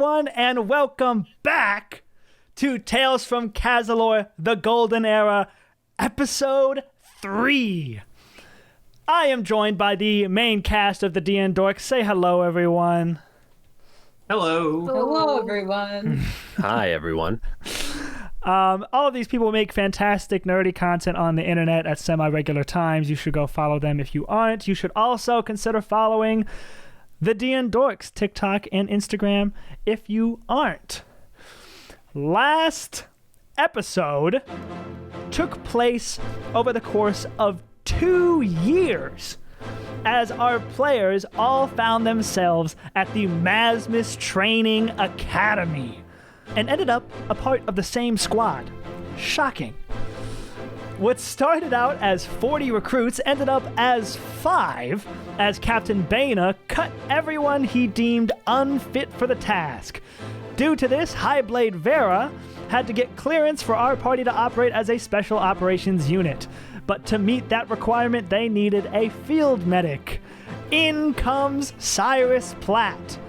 everyone, and welcome back to Tales from Cazilor, the Golden Era, Episode 3. I am joined by the main cast of the D&Dorks. Say hello, everyone. Hello. Hello, everyone. Hi, everyone. All of these people make fantastic nerdy content on the internet at semi-regular times. You should go follow them if you aren't. You should also consider following the D&Dorks TikTok and Instagram if you aren't. Last episode took place over the course of 2 years as our players all found themselves at the Masmus Training Academy and ended up a part of the same squad. Shocking. What started out as 40 recruits ended up as 5, as Captain Baina cut everyone he deemed unfit for the task. Due to this, Highblade Vera had to get clearance for our party to operate as a special operations unit. But to meet that requirement, they needed a field medic. In comes Cyrus Platt.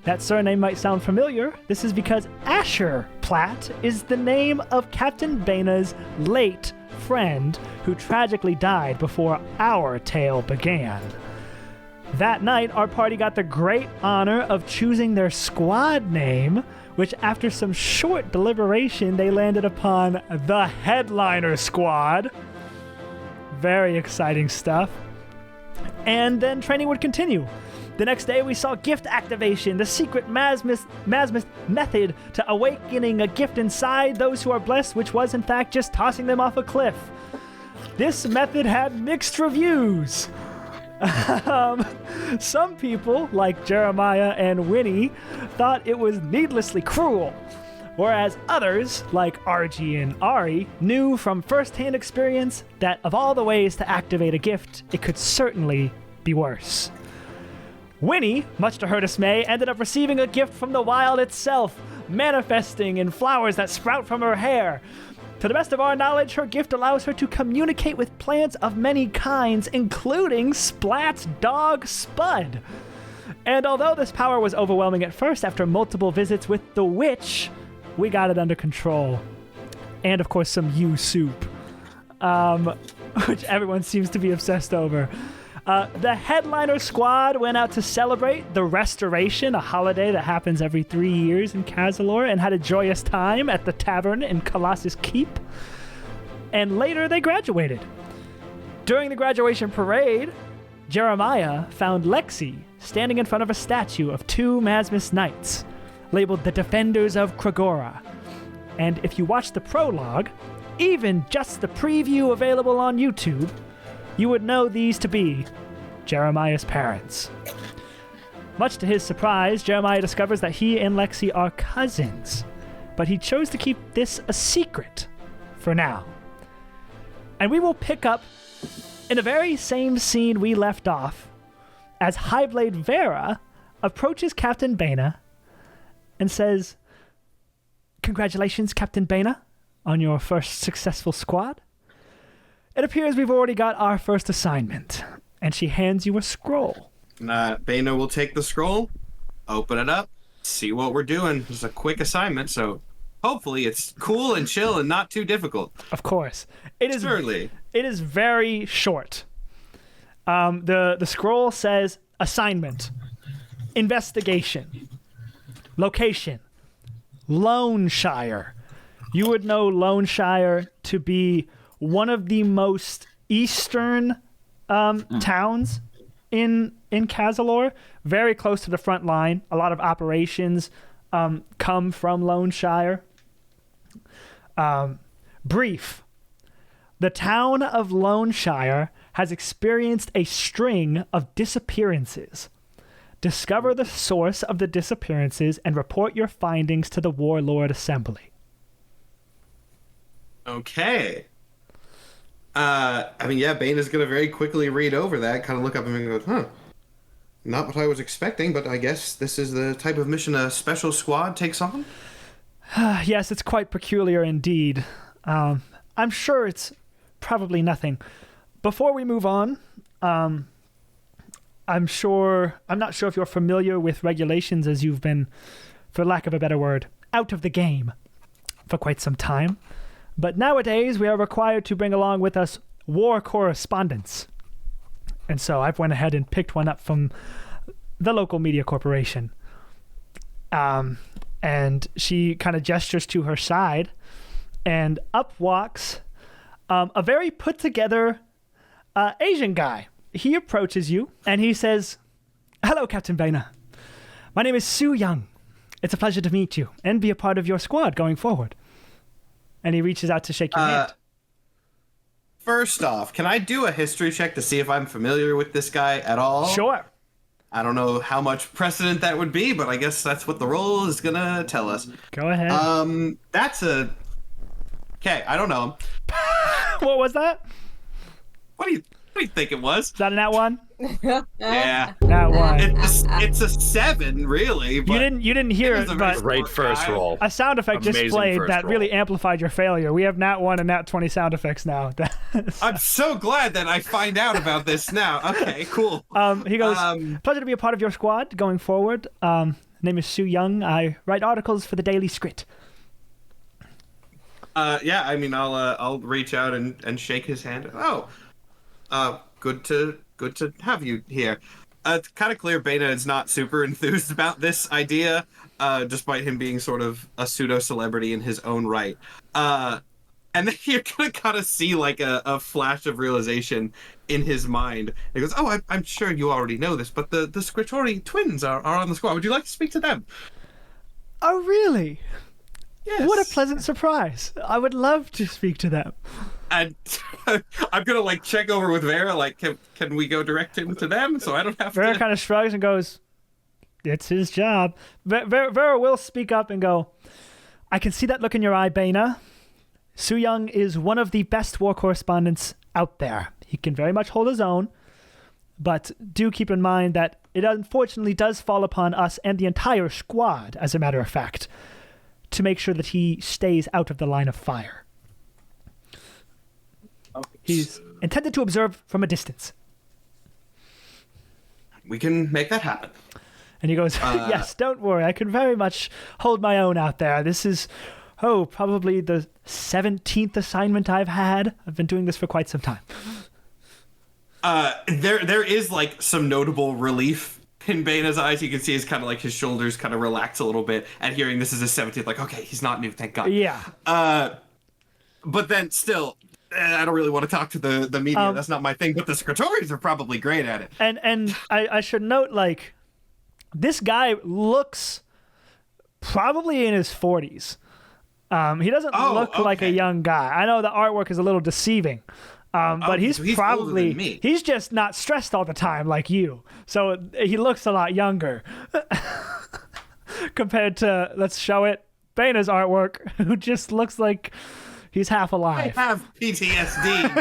That surname might sound familiar. This is because Asher Platt is the name of Captain Baina's late friend who tragically died before our tale began. That night, our party got the great honor of choosing their squad name, which after some short deliberation, they landed upon the Headliner Squad. Very exciting stuff. And then training would continue. The next day, we saw gift activation, the secret Masmus method to awakening a gift inside those who are blessed, which was in fact just tossing them off a cliff. This method had mixed reviews. Some people, like Jeremiah and Winnie, thought it was needlessly cruel, whereas others, like RG and Ari, knew from first-hand experience that of all the ways to activate a gift, it could certainly be worse. Winnie, much to her dismay, ended up receiving a gift from the wild itself, manifesting in flowers that sprout from her hair. To the best of our knowledge, her gift allows her to communicate with plants of many kinds, including Splat's dog, Spud. And although this power was overwhelming at first, after multiple visits with the witch, we got it under control. And of course, some soup, which everyone seems to be obsessed over. The Headliner Squad went out to celebrate the Restoration, a holiday that happens every 3 years in Cazilor, and had a joyous time at the tavern in Colossus Keep. And later, they graduated. During the graduation parade, Jeremiah found Lexi standing in front of a statue of 2 Masmus Knights, labeled the Defenders of Kragora. And if you watch the prologue, even just the preview available on YouTube, you would know these to be Jeremiah's parents. Much to his surprise, Jeremiah discovers that he and Lexi are cousins, but he chose to keep this a secret for now. And we will pick up in the very same scene we left off as Highblade Vera approaches Captain Baina and says, "Congratulations, Captain Baina, on your first successful squad. It appears we've already got our first assignment." And she hands you a scroll. Baina will take the scroll, open it up, see what we're doing. It's a quick assignment, so hopefully it's cool and chill and not too difficult. Of course. It is very short. The scroll says assignment, investigation, location, Lone Shire. You would know Lone Shire to be one of the most eastern towns in Cazilor, very close to the front line. A lot of operations come from Lone Shire. Brief. The town of Lone Shire has experienced a string of disappearances. Discover the source of the disappearances and report your findings to the Warlord Assembly. Okay. Baina's going to very quickly read over that, kind of look up and go, not what I was expecting, but I guess this is the type of mission a special squad takes on? Yes, it's quite peculiar indeed. I'm sure it's probably nothing. Before we move on, I'm not sure if you're familiar with regulations as you've been for lack of a better word, out of the game for quite some time. But nowadays, we are required to bring along with us war correspondents. And so I've went ahead and picked one up from the local media corporation. And she kind of gestures to her side, and up walks a very put-together Asian guy. He approaches you, and he says, "Hello, Captain Baina. My name is Su Young. It's a pleasure to meet you and be a part of your squad going forward." And he reaches out to shake your hand. First off, can I do a history check to see if I'm familiar with this guy at all? Sure. I don't know how much precedent that would be, but I guess that's what the role is gonna tell us. Go ahead. Okay, I don't know. What was that? What do you think it was? Is that a nat one? Yeah. Nat one. It's a 7, really. But You didn't hear it, but Great first roll. a sound effect just Amazing played first that roll. really amplified your failure. We have nat 1 and nat 20 sound effects now. I'm so glad that I find out about this now. Okay, cool. He goes, "Pleasure to be a part of your squad going forward. Name is Su Young. I write articles for the Daily Script." Yeah, I mean, I'll reach out and shake his hand. Good to have you here. It's kind of clear Beta is not super enthused about this idea, despite him being sort of a pseudo-celebrity in his own right. And then you're gonna kind of see like a flash of realization in his mind. He goes, "Oh, I'm sure you already know this, but the Scritori twins are on the squad. Would you like to speak to them?" "Oh, really? Yes. What a pleasant surprise. I would love to speak to them." And I'm gonna like check over with Vera, like, can we go direct him to them so I don't have Vera to? kind of shrugs and goes, "It's his job." Vera will speak up and go, "I can see that look in your eye, Baina. Su Young is one of the best war correspondents out there. He can very much hold his own, but do keep in mind that it unfortunately does fall upon us and the entire squad, as a matter of fact, to make sure that he stays out of the line of fire. He's intended to observe from a distance." We can make that happen. And he goes, "Yes, don't worry. I can very much hold my own out there. This is, probably the 17th assignment I've had. I've been doing this for quite some time." There is like some notable relief in Baina's eyes. You can see his kind of like his shoulders kind of relax a little bit at hearing this is his 17th. Like, okay, he's not new, thank God. Yeah. But then still, I don't really want to talk to the media. That's not my thing. But the Scritoris are probably great at it. And I should note, like, this guy looks probably in his 40s. He doesn't look like a young guy. I know the artwork is a little deceiving. But he's older probably, than me. he's just not stressed all the time like you. So he looks a lot younger compared to, let's show it, Baina's artwork, who just looks like he's half I alive. have PTSD,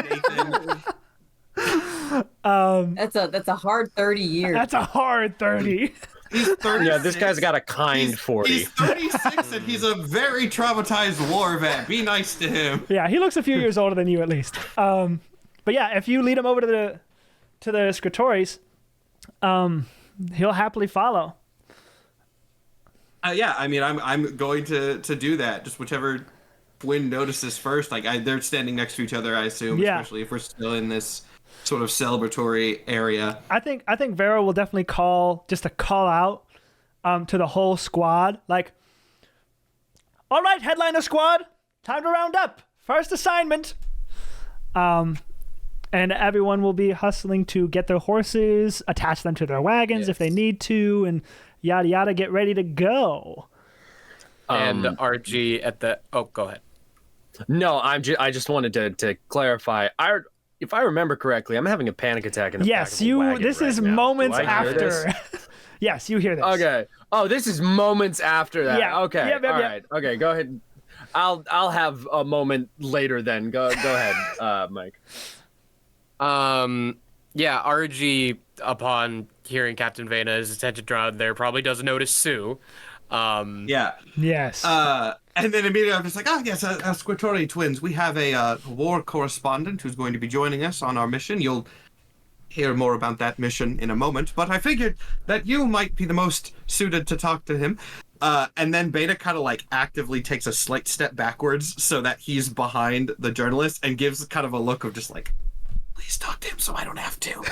Nathan. That's a hard 30 years. That's a hard 30. He's 36. Yeah, this guy's got a kind 40. He's 36 and he's a very traumatized war vet. Be nice to him. Yeah, he looks a few years older than you at least. But yeah, if you lead him over to the Scritoris, he'll happily follow. Yeah, I mean, I'm going to do that. Just whichever Gwyn notices first. Like, they're standing next to each other, I assume, Yeah. especially if we're still in this sort of celebratory area. I think Vera will definitely call out to the whole squad, like, "All right, headliner squad, time to round up. First assignment." And everyone will be hustling to get their horses, attach them to their wagons if they need to, and yada yada, get ready to go. And RG at the... Oh, go ahead. No, I just wanted to clarify. If I remember correctly, I'm having a panic attack in the back Yes, of the wagon this right is now. moments Do I hear this? after. Yes, you hear this. Okay. Oh, this is moments after that. Yeah. Okay. Yep, All yep. right. Okay, go ahead. I'll have a moment later then. Go ahead, Mike. Yeah, RG, upon hearing Captain Vena's attention drawn there, probably doesn't notice Sue. Yeah. Yes. And then immediately I'm just like, yes, Squitori twins. We have a war correspondent who's going to be joining us on our mission. You'll hear more about that mission in a moment. But I figured that you might be the most suited to talk to him. And then Beta kind of like actively takes a slight step backwards so that he's behind the journalist and gives kind of a look of just like, please talk to him so I don't have to.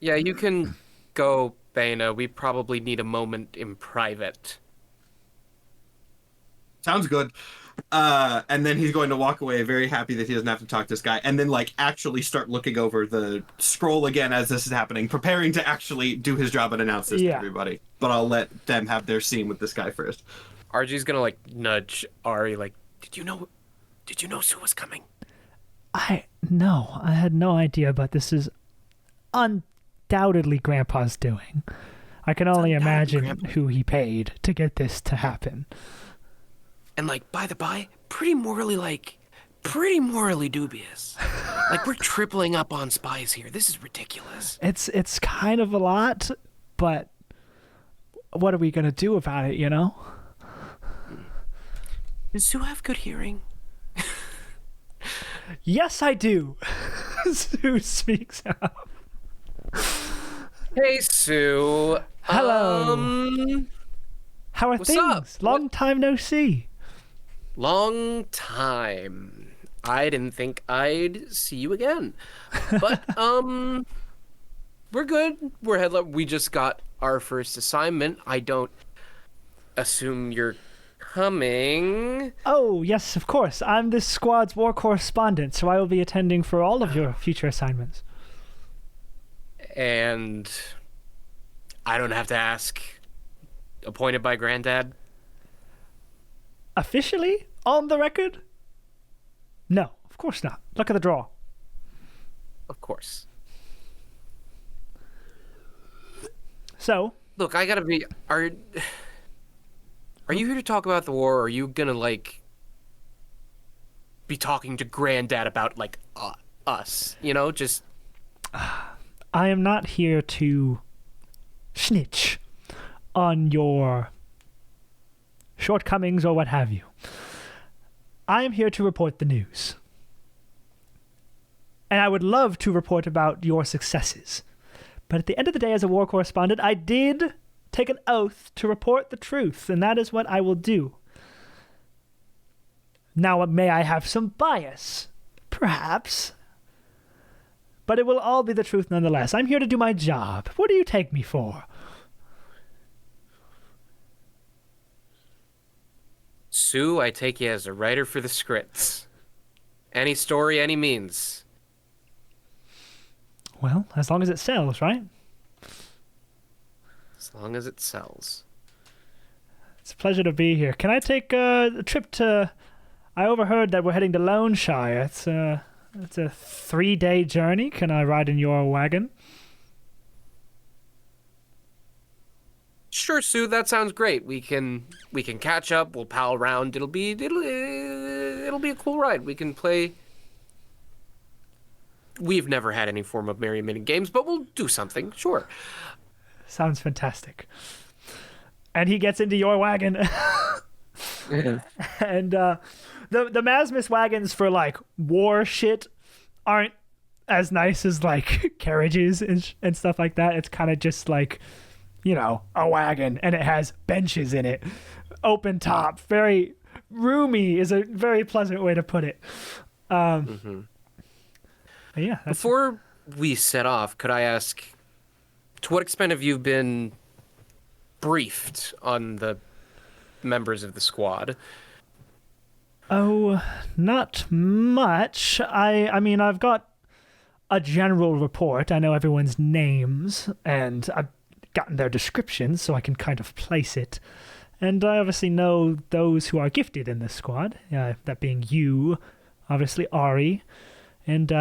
Yeah, you can go, Bana. We probably need a moment in private. Sounds good. And then he's going to walk away very happy that he doesn't have to talk to this guy, and then like actually start looking over the scroll again as this is happening, preparing to actually do his job and announce this to everybody. But I'll let them have their scene with this guy first. RG's gonna like nudge Ari like, did you know Sue was coming? No, I had no idea, but this is undoubtedly Grandpa's doing. I can only imagine who he paid to get this to happen. And like, by the by, pretty morally dubious. Like, we're tripling up on spies here. This is ridiculous. It's kind of a lot, but what are we gonna do about it, you know? Does Sue have good hearing? Yes, I do. Sue speaks up. Hey, Sue. Hello. How are what's things? up? Long time no see. Long time. I didn't think I'd see you again. But, we're good. We just got our first assignment. I don't assume you're coming. Oh, yes, of course. I'm this squad's war correspondent, so I will be attending for all of your future assignments. And I don't have to ask. Appointed by Granddad? Officially? On the record? No, of course not. Look at the draw. Of course. So? Look, I gotta be... Are you here to talk about the war, or are you gonna, like, be talking to Granddad about, like, us? You know, just... I am not here to snitch on your shortcomings or what have you. I am here to report the news. And I would love to report about your successes. But at the end of the day, as a war correspondent, I did take an oath to report the truth, and that is what I will do. Now, may I have some bias? Perhaps. But it will all be the truth nonetheless. I'm here to do my job. What do you take me for? Sue, I take you as a writer for the scripts. Any story, any means. Well, as long as it sells, right? As long as it sells. It's a pleasure to be here. Can I take a trip to... I overheard that we're heading to Lone Shire. It's a 3-day journey. Can I ride in your wagon? Sure, Sue, that sounds great. We can catch up, we'll pal around. It'll be a cool ride. We can play. We've never had any form of Merry Minute games, but we'll do something, sure. Sounds fantastic. And he gets into your wagon. And the Masmus wagons for like war shit aren't as nice as like carriages and stuff like that. It's kind of just like, you know, a wagon, and it has benches in it. Open top. Very roomy is a very pleasant way to put it. But yeah. Before we set off, could I ask, to what extent have you been briefed on the members of the squad? Oh, not much. I mean, I've got a general report. I know everyone's names, and I've gotten their descriptions, so I can kind of place it. And I obviously know those who are gifted in this squad, that being you, obviously Ari, and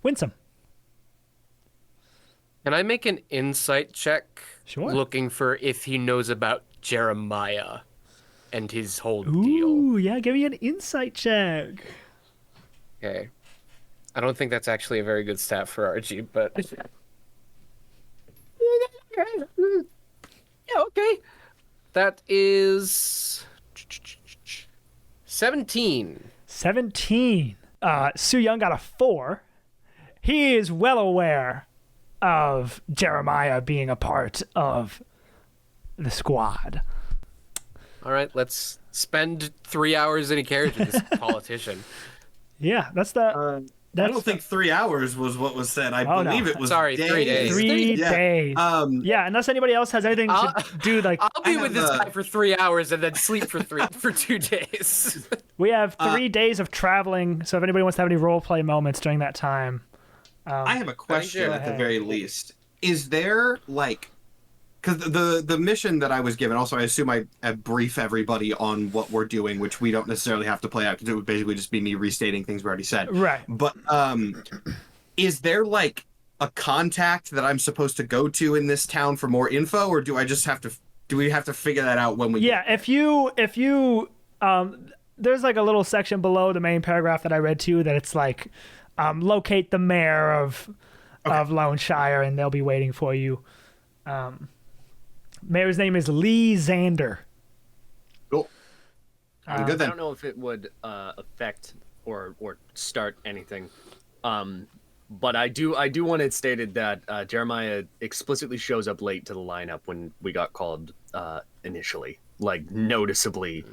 Winsome. Can I make an insight check? Sure. Looking for if he knows about Jeremiah and his whole deal. Ooh, yeah, give me an insight check. Okay. I don't think that's actually a very good stat for RG, but... Yeah, okay. That is... 17. 17. Su Young got a 4. He is well aware of Jeremiah being a part of the squad. All right, let's spend 3 hours in a carriage with this politician. Yeah, that's the. I don't think 3 hours was what was said. I believe it was Sorry, 3 days. 3 Yeah. days. Yeah, unless anybody else has anything to do, like I'll be with this have, guy for 3 hours and then sleep for 2 days. we have 3 days of traveling. So if anybody wants to have any role play moments during that time, I have a question Go at the ahead. very least. Is there like, because the mission that I was given, also I assume I brief everybody on what we're doing, which we don't necessarily have to play out because it would basically just be me restating things we already said. right? But is there like a contact that I'm supposed to go to in this town for more info, or do I just have to? Do we have to figure that out when we? Yeah, if you there's like a little section below the main paragraph that I read to you that it's like locate the mayor of Lone Shire and they'll be waiting for you. Mayor's name is Lee Xander. Cool. I'm good I then. don't know if it would affect or start anything, but I do want it stated that Jeremiah explicitly shows up late to the lineup when we got called initially, like noticeably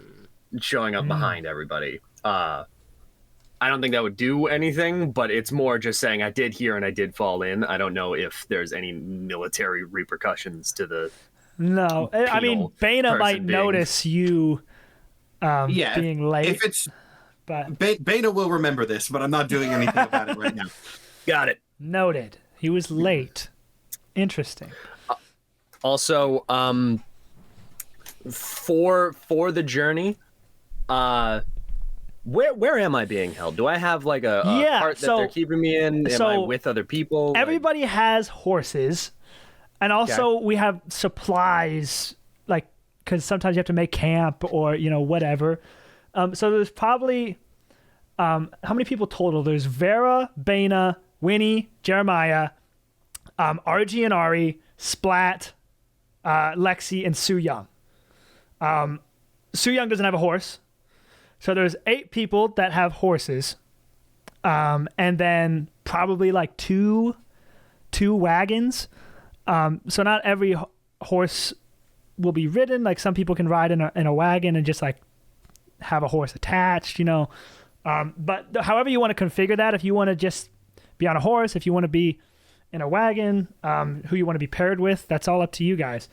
showing up behind everybody. I don't think that would do anything, but it's more just saying I did hear and I did fall in. I don't know if there's any military repercussions to the. No, I mean Bana might notice you being late. If it's but Bana will remember this, but I'm not doing anything about it right now. Got it. noted. He was late. Interesting. Also, for the journey, where am I being held? Do I have like a cart that they're keeping me in? Am I with other people? Everybody has horses, and also we have supplies, like because sometimes you have to make camp or whatever. So there's probably how many people total? There's Vera, Bana, Winnie, Jeremiah, RG and Ari, Splat, Lexi, and Su Young. Su Young doesn't have a horse. So there's 8 people that have horses. And then probably like two wagons. So not every horse will be ridden. Like some people can ride in a wagon and just like have a horse attached, But however you want to configure that, if you want to just be on a horse, if you want to be in a wagon, who you want to be paired with, that's all up to you guys.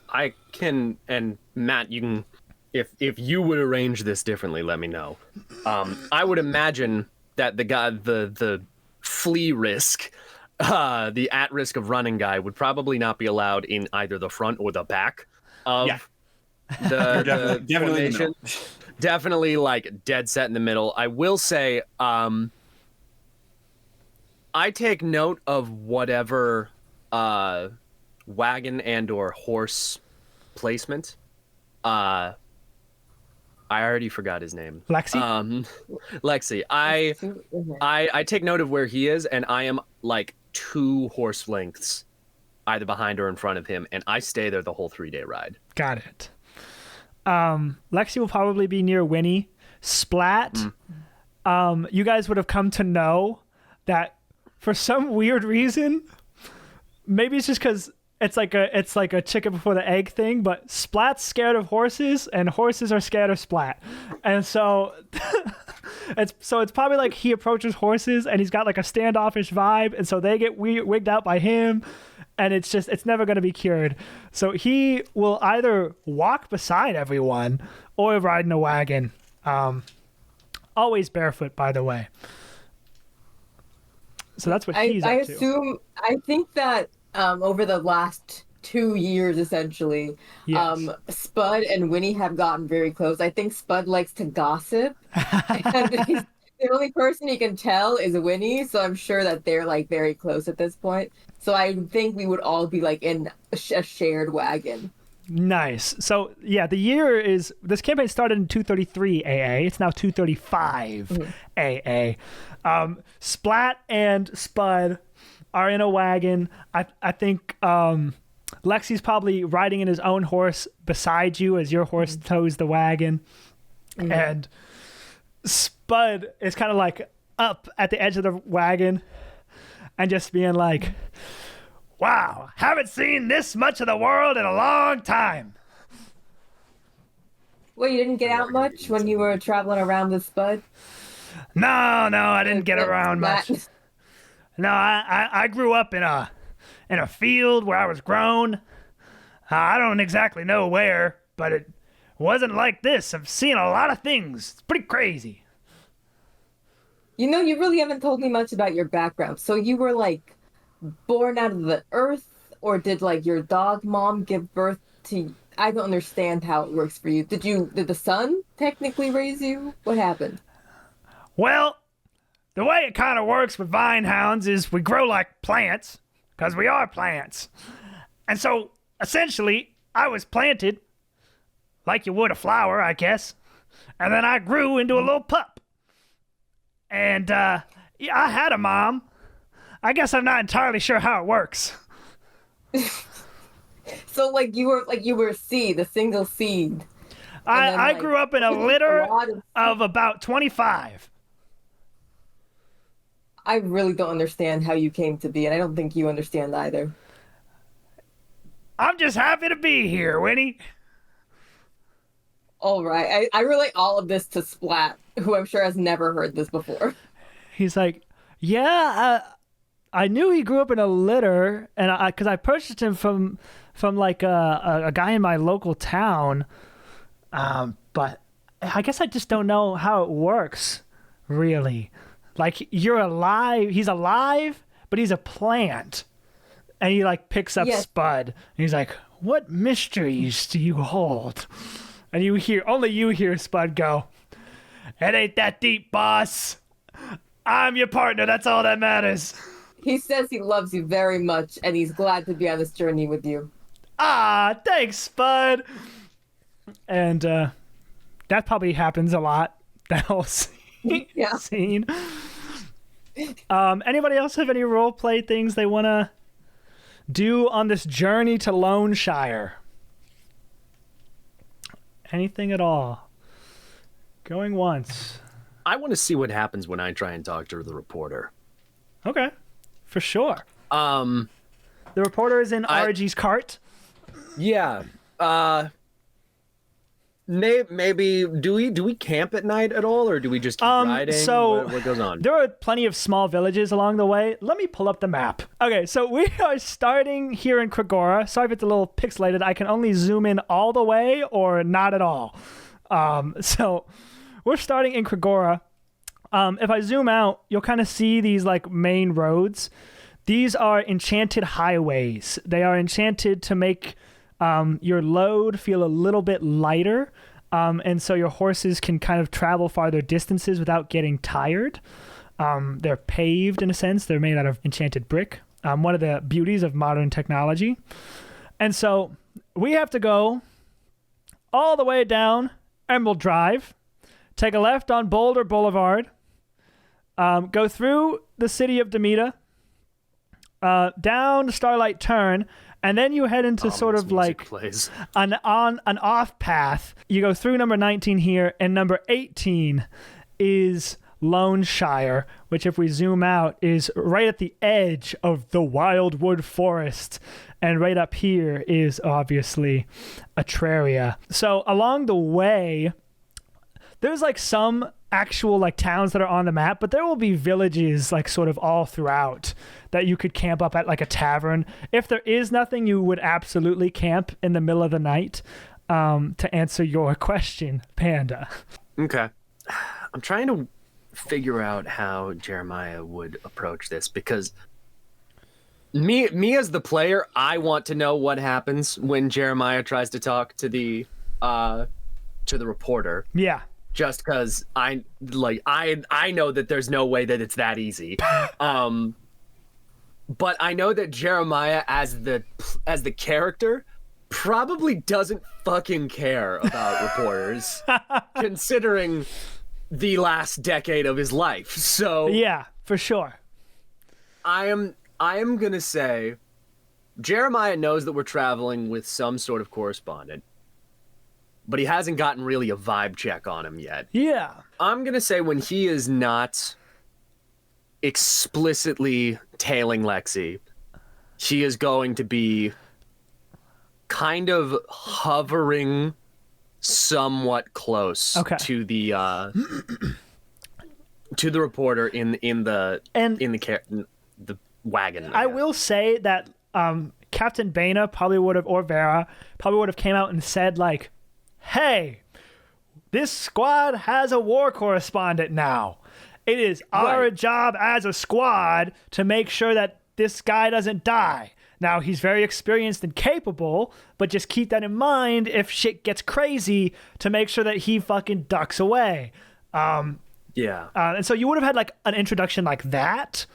I can, and Matt, you can, if you would arrange this differently, let me know. I would imagine that the guy, the flea risk, the at risk of running guy would probably not be allowed in either the front or the back of the definitely formation. in the middle. Definitely like dead set in the middle. I will say, I take note of whatever wagon and or horse placement. I already forgot his name. Lexi? Lexi. I take note of where he is, and I am like 2 horse lengths either behind or in front of him, and I stay there the whole 3-day ride. Got it. Lexi will probably be near Winnie. Splat, you guys would have come to know that for some weird reason, maybe it's just because it's like a chicken before the egg thing, but Splat's scared of horses and horses are scared of Splat. And so it's probably like he approaches horses and he's got like a standoffish vibe, and so they get wigged out by him, and it's never going to be cured. So he will either walk beside everyone or ride in a wagon. Always barefoot, by the way. So that's what he's up to. I think that over the last 2 years, essentially, Yes. Spud and Winnie have gotten very close. I think Spud likes to gossip. And the only person he can tell is Winnie, so I'm sure that they're like very close at this point. So I think we would all be like in a shared wagon. Nice. So yeah, this campaign started in 233 AA. It's now 235 AA. Splat and Spud are in a wagon. I think Lexi's probably riding in his own horse beside you as your horse tows the wagon. And Spud is kind of like up at the edge of the wagon and just being like, Wow, haven't seen this much of the world in a long time. Well, you didn't get out much when you were traveling around with Spud? No, I didn't get around That- much. No, I grew up in a field where I was grown. I don't exactly know where, but it wasn't like this. I've seen a lot of things. It's pretty crazy. You know, you really haven't told me much about your background. So you were like born out of the earth, or did like your dog mom give birth to? I don't understand how it works for you. Did the sun technically raise you? What happened? Well, the way it kind of works with vine hounds is we grow like plants, because we are plants. And so, essentially, I was planted like you would a flower, I guess. And then I grew into a little pup. And, yeah, I had a mom. I guess I'm not entirely sure how it works. So like you were a seed, a single seed. I grew up in a litter lot of- of about 25. I really don't understand how you came to be, and I don't think you understand either. I'm just happy to be here, Winnie. All right, I relate all of this to Splat, who I'm sure has never heard this before. He's like, yeah, I knew he grew up in a litter, and because I purchased him from like a guy in my local town, but I guess I just don't know how it works, really. Like, you're alive, he's alive, but he's a plant. And he like picks up Yes. Spud, and he's like, what mysteries do you hold? And only you hear Spud go, it ain't that deep, boss. I'm your partner, that's all that matters. He says he loves you very much, and he's glad to be on this journey with you. Ah, thanks, Spud. And that probably happens a lot, that whole Yeah. scene. Anybody else have any role play things they want to do on this journey to Lone Shire? Anything at all? Going once. I want to see what happens when I try and talk to the reporter. Okay, for sure. Um, The reporter is in RG's cart. yeah. Maybe do we camp at night at all, or do we just keep riding? So what goes on? There are plenty of small villages along the way. Let me pull up the map. Okay, so we are starting here in Kragora. Sorry if it's a little pixelated. I can only zoom in all the way or not at all. So we're starting in Kragora. If I zoom out, you'll kind of see these like main roads. These are enchanted highways. They are enchanted to make your load feel a little bit lighter, and so your horses can kind of travel farther distances without getting tired. They're paved in a sense. They're made out of enchanted brick, one of the beauties of modern technology. And so we have to go all the way down Emerald Drive, take a left on Boulder Boulevard, go through the city of Demeta, down Starlight Turn, and then you head into sort of like an off path. You go through number 19 here, and number 18 is Lone Shire, which if we zoom out is right at the edge of the wildwood forest. And right up here is obviously Atraria. So along the way, there's like some actual like towns that are on the map, but there will be villages like sort of all throughout that you could camp up at, like a tavern. If there is nothing, you would absolutely camp in the middle of the night, to answer your question, Panda. Okay. I'm trying to figure out how Jeremiah would approach this, because me as the player, I want to know what happens when Jeremiah tries to talk to the reporter. Yeah. Just because I know that there's no way that it's that easy. But I know that Jeremiah as the character probably doesn't fucking care about reporters, considering the last decade of his life. So yeah, for sure. I am gonna say Jeremiah knows that we're traveling with some sort of correspondent, but he hasn't gotten really a vibe check on him yet. Yeah. I'm gonna say when he is not explicitly tailing Lexi, he is going to be kind of hovering somewhat close to the reporter in the wagon. I will say that Captain Baina probably would have, or Vera probably would have came out and said like, "Hey, this squad has a war correspondent now. It is our job as a squad to make sure that this guy doesn't die. Now, he's very experienced and capable, but just keep that in mind if shit gets crazy to make sure that he fucking ducks away." And so you would have had like an introduction like that,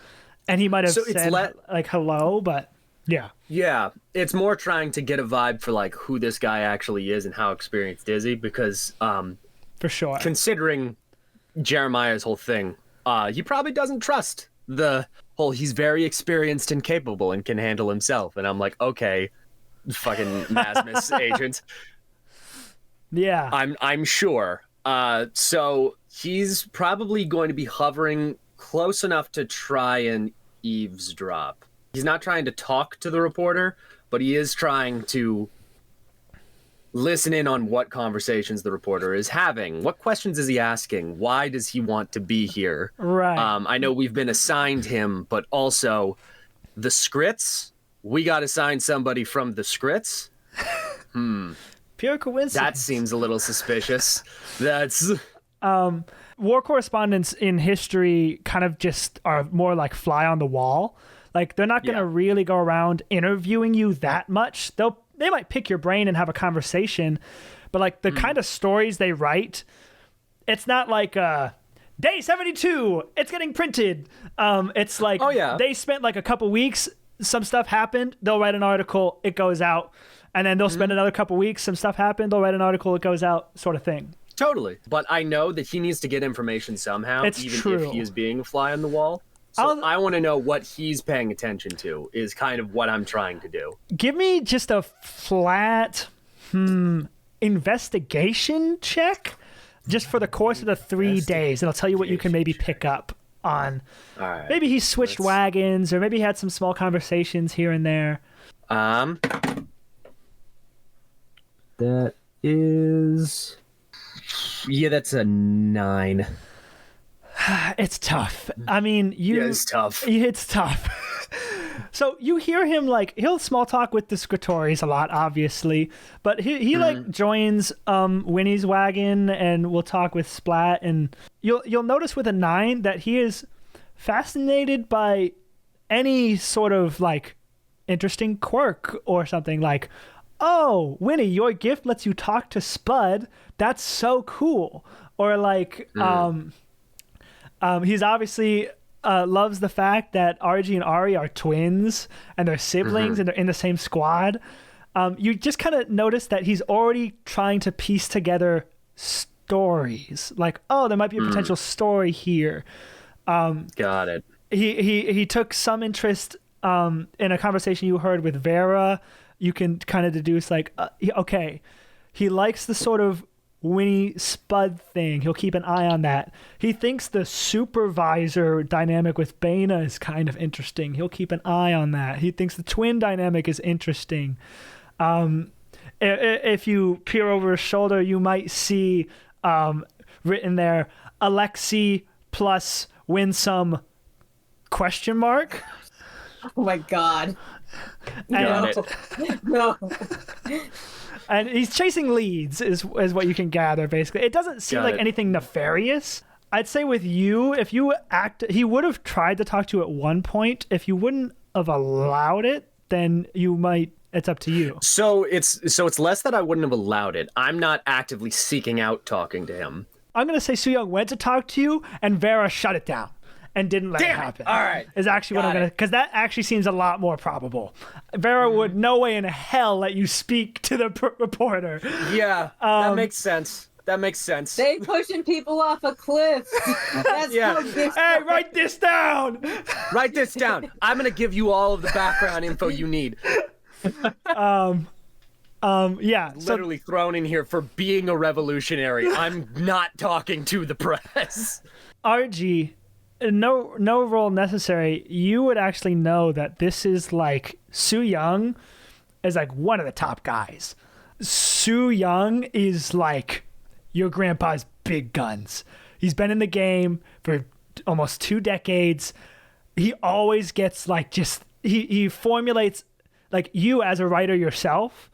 and he might have said like hello, but yeah. Yeah, it's more trying to get a vibe for like who this guy actually is and how experienced is he, because for sure, considering Jeremiah's whole thing, he probably doesn't trust the whole he's very experienced and capable and can handle himself. And I'm like, okay, fucking Masmus agent. Yeah. I'm sure. So he's probably going to be hovering close enough to try and eavesdrop. He's not trying to talk to the reporter, but he is trying to listen in on what conversations the reporter is having. What questions is he asking? Why does he want to be here? Right. I know we've been assigned him, but also the Scrits. We got assigned somebody from the Scrits. Pure coincidence. That seems a little suspicious. That's... War correspondents in history kind of just are more like fly on the wall. Like, they're not going to really go around interviewing you that much. They might pick your brain and have a conversation, but like the kind of stories they write, it's not like day 72, it's getting printed. It's like they spent like a couple weeks, some stuff happened, they'll write an article, it goes out, and then they'll spend another couple weeks, some stuff happened, they'll write an article, it goes out, sort of thing. Totally. But I know that he needs to get information somehow, it's even true. if he is being a fly on the wall. So I want to know what he's paying attention to is kind of what I'm trying to do. Give me just a flat investigation check just for the course of the 3 days. And I'll tell you what you can maybe pick up on. All right. Maybe he switched wagons, or maybe he had some small conversations here and there. That is... Yeah, that's a 9. It's tough. I mean, it's tough. It's tough. So you hear him like he'll small talk with the Scritories a lot, obviously, but he like joins Winnie's wagon and will talk with Splat, and you'll notice with a 9 that he is fascinated by any sort of like interesting quirk or something like, "Oh, Winnie, your gift lets you talk to Spud. That's so cool." Or like he's obviously loves the fact that RG and Ari are twins and they're siblings and they're in the same squad. You just kind of notice that he's already trying to piece together stories. Like, oh, there might be a potential story here. Got it. He took some interest in a conversation you heard with Vera. You can kind of deduce like, okay, he likes the sort of Winnie Spud thing. He'll keep an eye on that. He thinks the supervisor dynamic with Baina is kind of interesting. He'll keep an eye on that. He thinks the twin dynamic is interesting. If you peer over his shoulder, you might see written there, Alexi plus Winsome ? Oh my god. No. And he's chasing leads is what you can gather, basically. It doesn't seem like anything nefarious. I'd say with you, if you he would have tried to talk to you at one point. If you wouldn't have allowed it, then you might, it's up to you. So it's less that I wouldn't have allowed it. I'm not actively seeking out talking to him. I'm going to say Soo-Young went to talk to you and Vera shut it down and didn't let it happen. All right. Is actually what I'm going to... Because that actually seems a lot more probable. Vera would no way in hell let you speak to the reporter. Yeah, that makes sense. That makes sense. They pushing people off a cliff. That's how this Hey, write this down! Write this down. I'm going to give you all of the background info you need. Yeah. Literally thrown in here for being a revolutionary. I'm not talking to the press. RG no role necessary. You would actually know that this is like Su Young is like one of the top guys. Su Young is like your grandpa's big guns. He's been in the game for almost 2 decades. He always gets like just he formulates, like, you as a writer yourself.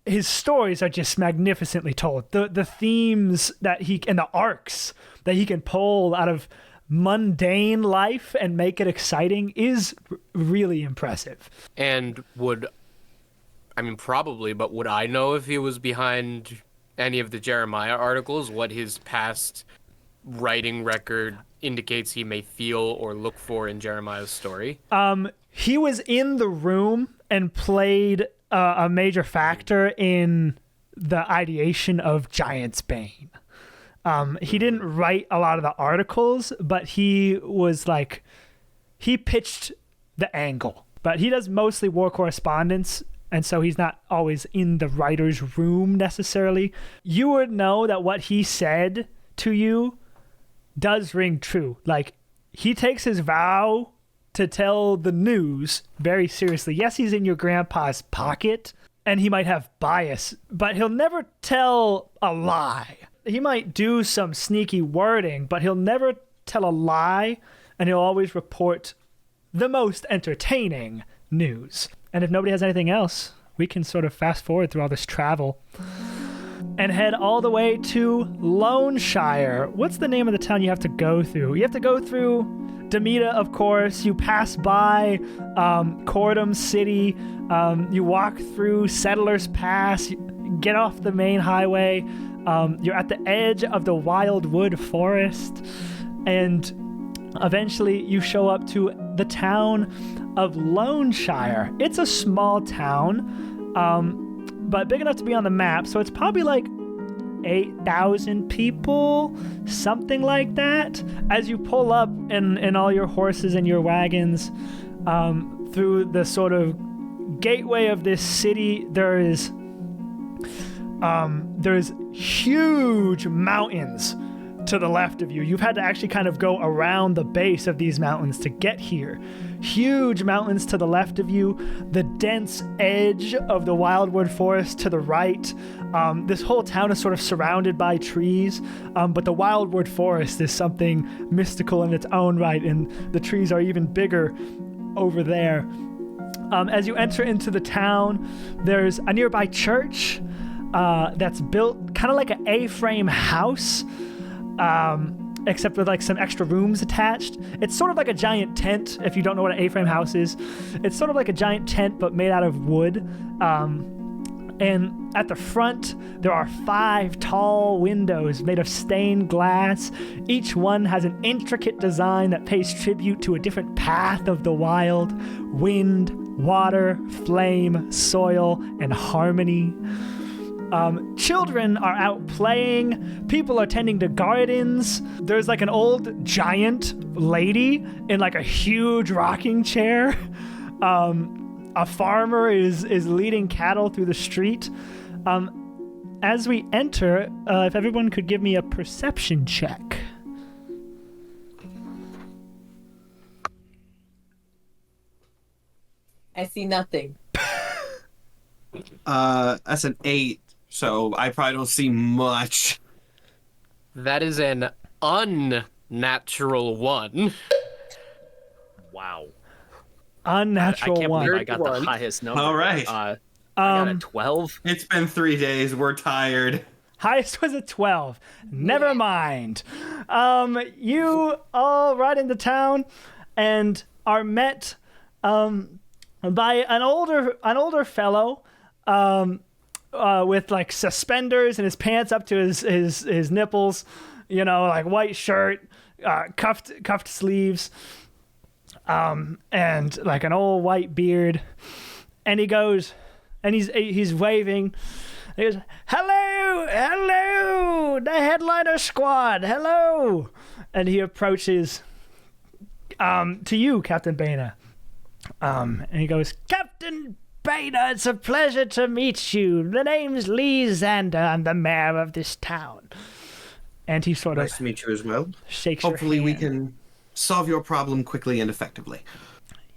His stories are just magnificently told. The themes that he and the arcs that he can pull out of mundane life and make it exciting is really impressive. And probably, but would I know if he was behind any of the Jeremiah articles, what his past writing record indicates he may feel or look for in Jeremiah's story? He was in the room and played a major factor in the ideation of Giant's Bane. He didn't write a lot of the articles, but he pitched the angle. But he does mostly war correspondence, and so he's not always in the writer's room necessarily. You would know that what he said to you does ring true. Like, he takes his vow to tell the news very seriously. Yes, he's in your grandpa's pocket, and he might have bias, but he'll never tell a lie. He might do some sneaky wording, but he'll never tell a lie, and he'll always report the most entertaining news. And if nobody has anything else, we can sort of fast forward through all this travel and head all the way to Lone Shire. What's the name of the town you have to go through? You have to go through Demeta, of course. You pass by Cordham City. You walk through Settlers Pass. You get off the main highway. You're at the edge of the wildwood forest. And eventually you show up to the town of Lone Shire. It's a small town, but big enough to be on the map. So it's probably like 8,000 people, something like that. As you pull up in all your horses and your wagons through the sort of gateway of this city, there's huge mountains to the left of you. You've had to actually kind of go around the base of these mountains to get here. Huge mountains to the left of you, the dense edge of the wildwood forest to the right. This whole town is sort of surrounded by trees, but the wildwood forest is something mystical in its own right, and the trees are even bigger over there. As you enter into the town, there's a nearby church that's built kind of like an A-frame house, except with like some extra rooms attached. It's sort of like a giant tent, if you don't know what an A-frame house is. It's sort of like a giant tent, but made out of wood. And at the front, there are 5 tall windows made of stained glass. Each one has an intricate design that pays tribute to a different path of the wild: wind, water, flame, soil, and harmony. Children are out playing. People are tending to gardens. There's like an old giant lady in like a huge rocking chair. A farmer is leading cattle through the street. As we enter, if everyone could give me a perception check. I see nothing. That's an 8, so I probably don't see much. That is an unnatural 1. Wow. Unnatural I can't 1. believe I got the highest number. All right. I got a 12. It's been 3 days. We're tired. Highest was a 12. Never mind. You all ride into town and are met by an older fellow with like suspenders and his pants up to his nipples, like white shirt, cuffed sleeves, and like an old white beard. And he goes, and he's waving. He goes, hello, the headliner squad, hello. And he approaches to you, Captain Baina. And he goes, Captain Baina, it's a pleasure to meet you. The name's Lee Xander. I'm the mayor of this town. And he sort Nice of to meet you as well. shakes Hopefully your we hand. can solve your problem quickly and effectively.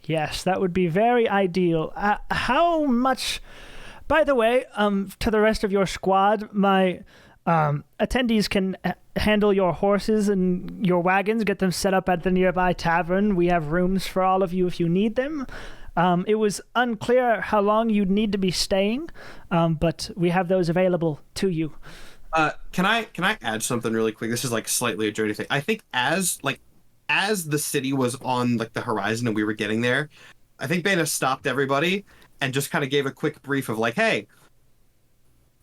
Yes, that would be very ideal. How much... By the way, to the rest of your squad, my attendees can handle your horses and your wagons, get them set up at the nearby tavern. We have rooms for all of you if you need them. It was unclear how long you'd need to be staying, but we have those available to you. Can I add something really quick? This is like slightly a journey thing. I think as the city was on like the horizon and we were getting there, I think Beta stopped everybody and just kind of gave a quick brief of like, hey,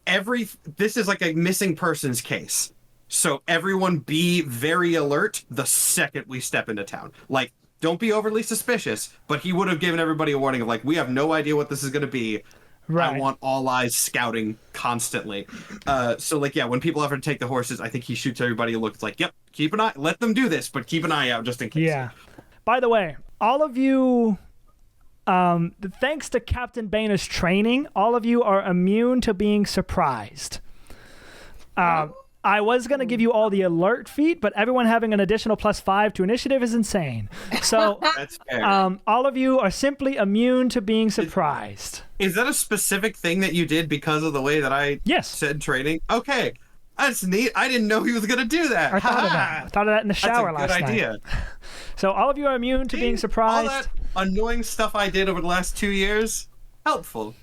this is like a missing persons case. So everyone be very alert the second we step into town. Like, don't be overly suspicious, but he would have given everybody a warning of like, we have no idea what this is going to be. Right. I want all eyes scouting constantly. So like, yeah, when people offer to take the horses, I think he shoots everybody a look. It's like, yep, keep an eye, let them do this, but keep an eye out just in case. Yeah. By the way, all of you, thanks to Captain Baina's training, all of you are immune to being surprised. I was going to give you all the alert feat, but everyone having an additional +5 to initiative is insane. So That's fair. all of you are simply immune to being surprised. Is that a specific thing that you did because of the way that I Yes. said training? Okay. That's neat. I didn't know he was going to do that. I thought of that. I thought of that in the shower That's a last good idea. night. So all of you are immune to being All surprised. that annoying stuff I did over the last 2 years, helpful.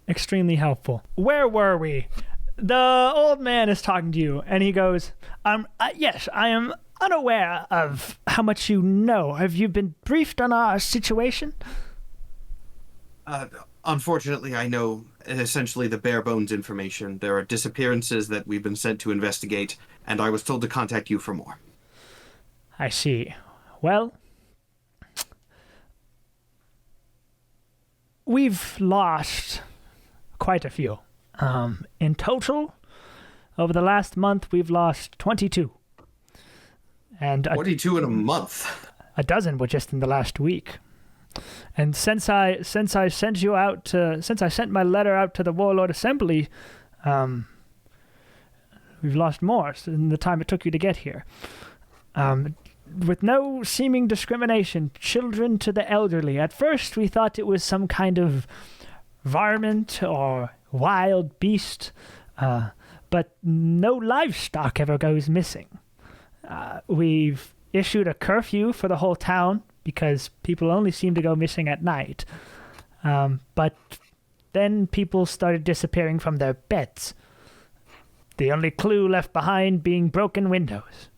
Extremely helpful. Where were we? The old man is talking to you, and he goes, yes, I am unaware of how much you know. Have you been briefed on our situation? Unfortunately, I know essentially the bare bones information. There are disappearances that we've been sent to investigate, and I was told to contact you for more. I see. Well, we've lost quite a few. In total, over the last month, we've lost 22. And 22 in a month. a dozen were just in the last week. And since I sent my letter out to the Warlord Assembly, we've lost more in the time it took you to get here. With no seeming discrimination, children to the elderly. At first, we thought it was some kind of varmint or wild beast, but no livestock ever goes missing. We've issued a curfew for the whole town because people only seem to go missing at night. But then people started disappearing from their beds. The only clue left behind being broken windows.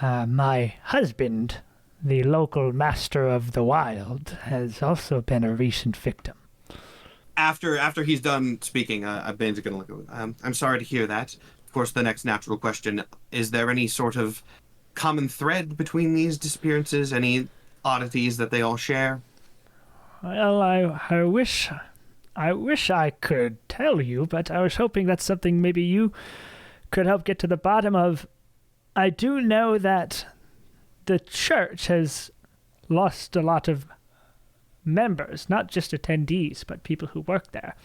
My husband, the local master of the wild, has also been a recent victim. After he's done speaking, Bane's going to look at I'm sorry to hear that. Of course, the next natural question, is there any sort of common thread between these disappearances? Any oddities that they all share? Well, I wish I could tell you, but I was hoping that's something maybe you could help get to the bottom of. I do know that the church has lost a lot of members, not just attendees, but people who work there.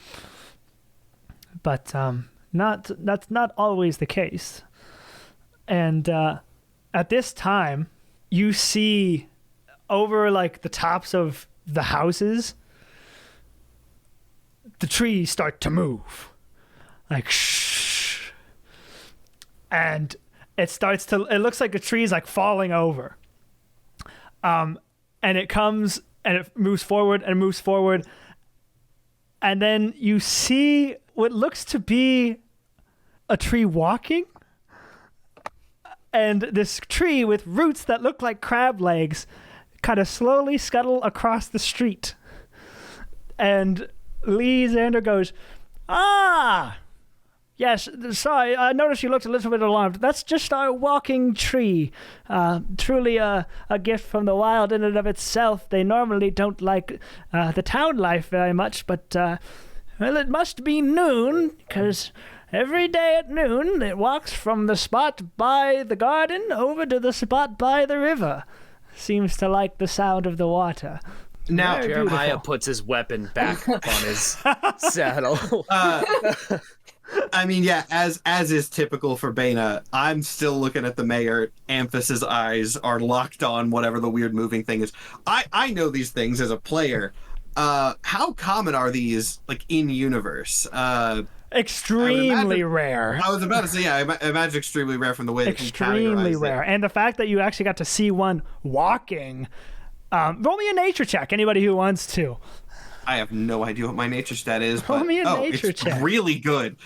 But that's not always the case. And at this time, you see over like the tops of the houses, the trees start to move, like shh, and it looks like the tree's like falling over. And it comes and it moves forward and moves forward. And then you see what looks to be a tree walking. And this tree with roots that look like crab legs kind of slowly scuttle across the street. And Lee Xander goes, yes, sorry, I noticed you looked a little bit alarmed. That's just our walking tree. Truly a gift from the wild in and of itself. They normally don't like the town life very much, but, well, it must be noon, because every day at noon it walks from the spot by the garden over to the spot by the river. Seems to like the sound of the water. Now, Jeremiah puts his weapon back on his saddle. I mean, yeah, as is typical for Bana, I'm still looking at the mayor. Amphas's eyes are locked on whatever the weird moving thing is. I know these things as a player. How common are these, like, in universe? Extremely rare. I was about to say, yeah, I imagine extremely rare from the way they can Extremely categorize rare. it. And the fact that you actually got to see one walking. Roll me a nature check, anybody who wants to. I have no idea what my nature stat is, Roll but me a nature it's check. really good.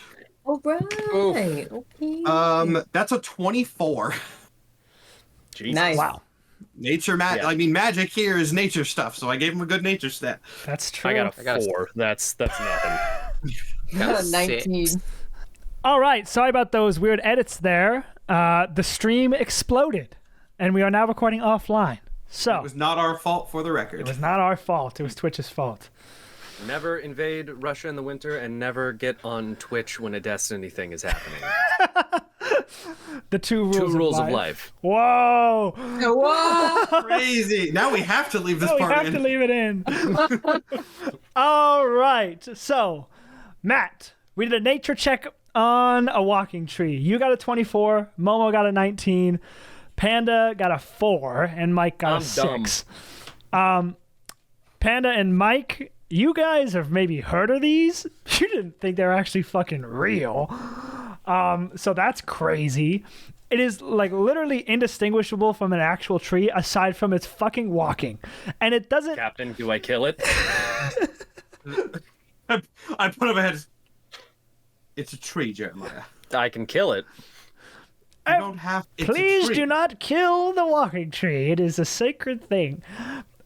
All right. Okay. That's a 24. Jesus. Nice. Wow. Nature Yeah. I mean, magic here is nature stuff, so I gave him a good nature stat. That's true. I got got a a 4. That's nothing. Got a 19. 6. All right. Sorry about those weird edits there. The stream exploded, and we are now recording offline. So It was not our fault, for the record. it was not our fault. It was Twitch's fault. Never invade Russia in the winter, and never get on Twitch when a Destiny thing is happening. The two rules of life. Whoa. Whoa! Crazy. Now we have to leave this We part have in. to leave it in. All right. So, Matt, we did a nature check on a walking tree. You got a 24. Momo got a 19. Panda got a 4. And Mike got a I'm dumb. 6. Panda and Mike, you guys have maybe heard of these. You didn't think they were actually fucking real. So that's crazy. It is like literally indistinguishable from an actual tree aside from its fucking walking. And it doesn't Captain, do I kill it? I put up a head. It's a tree, Jeremiah. I can kill it. You don't have. It's a please tree. do not kill the walking tree. It is a sacred thing.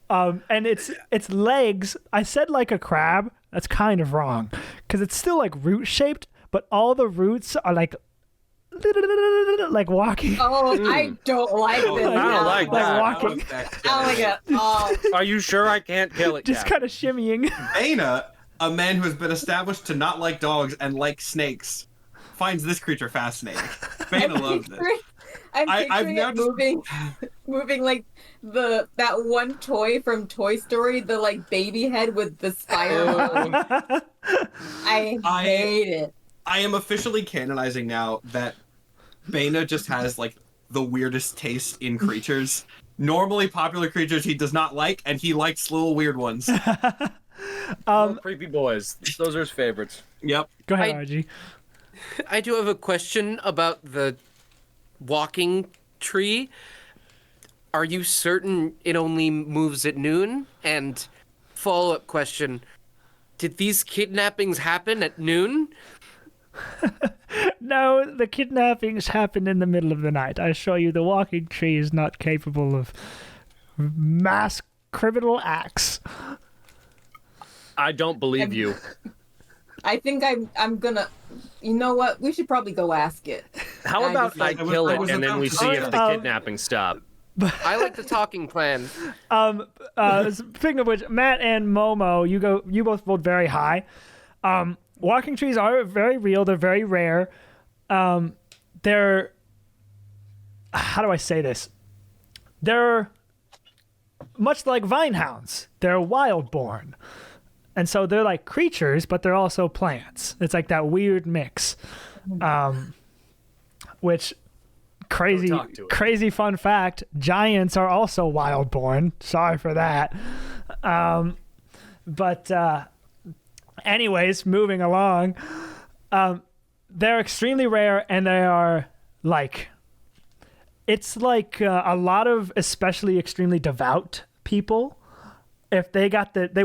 And its legs, I said like a crab. That's kind of wrong because it's still like root shaped, but all the roots are like walking. Oh, I don't like this. I don't like Like that. walking, I don't like it. Oh, Are you sure I can't kill it? just kind of shimmying. Bana, a man who has been established to not like dogs and like snakes, finds this creature fascinating. Bana loves this. I'm I've picturing now it just- moving like that one toy from Toy Story, the like baby head with the spider. I hate it. I am officially canonizing now that Bana just has like the weirdest taste in creatures. Normally popular creatures he does not like, and he likes little weird ones. Creepy boys. Those are his favorites. Yep. Go ahead, I- RG. I do have a question about the walking tree. Are you certain it only moves at noon? And follow-up question, did these kidnappings happen at noon? No, the kidnappings happen in the middle of the night. I assure you, the walking tree is not capable of mass criminal acts. I don't believe you. I think I'm gonna. You know what? We should probably go ask it. How I about just I like- kill I it was and then about we to see say if that. the kidnappings stop? I like the talking plan. Speaking of which, Matt and Momo, you both rolled very high. Walking trees are very real. They're very rare. They're, how do I say this? They're much like vine hounds. They're wild born. And so they're like creatures, but they're also plants. It's like that weird mix. Which crazy talk to it. crazy fun fact, giants are also wild born. Sorry for that. But anyways, moving along. They're extremely rare, and they are like, it's like a lot of especially extremely devout people, if they got they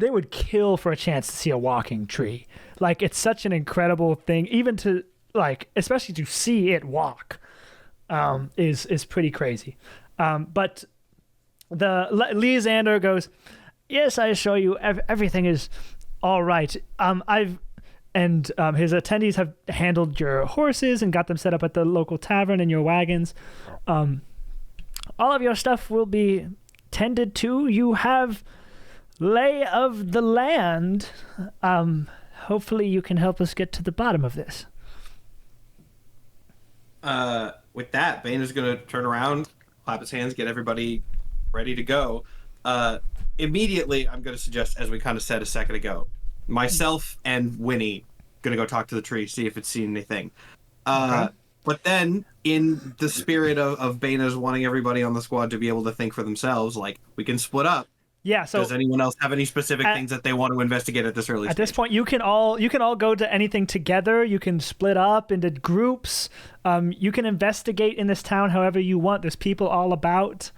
would kill for a chance to see a walking tree. Like, it's such an incredible thing, even to like, especially to see it walk, is pretty crazy. But the Lysander goes, yes, I assure you, everything is all right. His attendees have handled your horses and got them set up at the local tavern and your wagons. All of your stuff will be tended to. You have lay of the land. Hopefully you can help us get to the bottom of this. With that, Bana's gonna turn around, clap his hands, get everybody ready to go. Immediately, I'm gonna suggest, as we kind of said a second ago, myself and Winnie gonna go talk to the tree, see if it's seen anything. Okay. But then, in the spirit of Baina's wanting everybody on the squad to be able to think for themselves, like, we can split up. Yeah. So Does anyone else have any specific things that they want to investigate at this early at stage? this point, you can all go to anything together. You can split up into groups. You can investigate in this town however you want. There's people all about.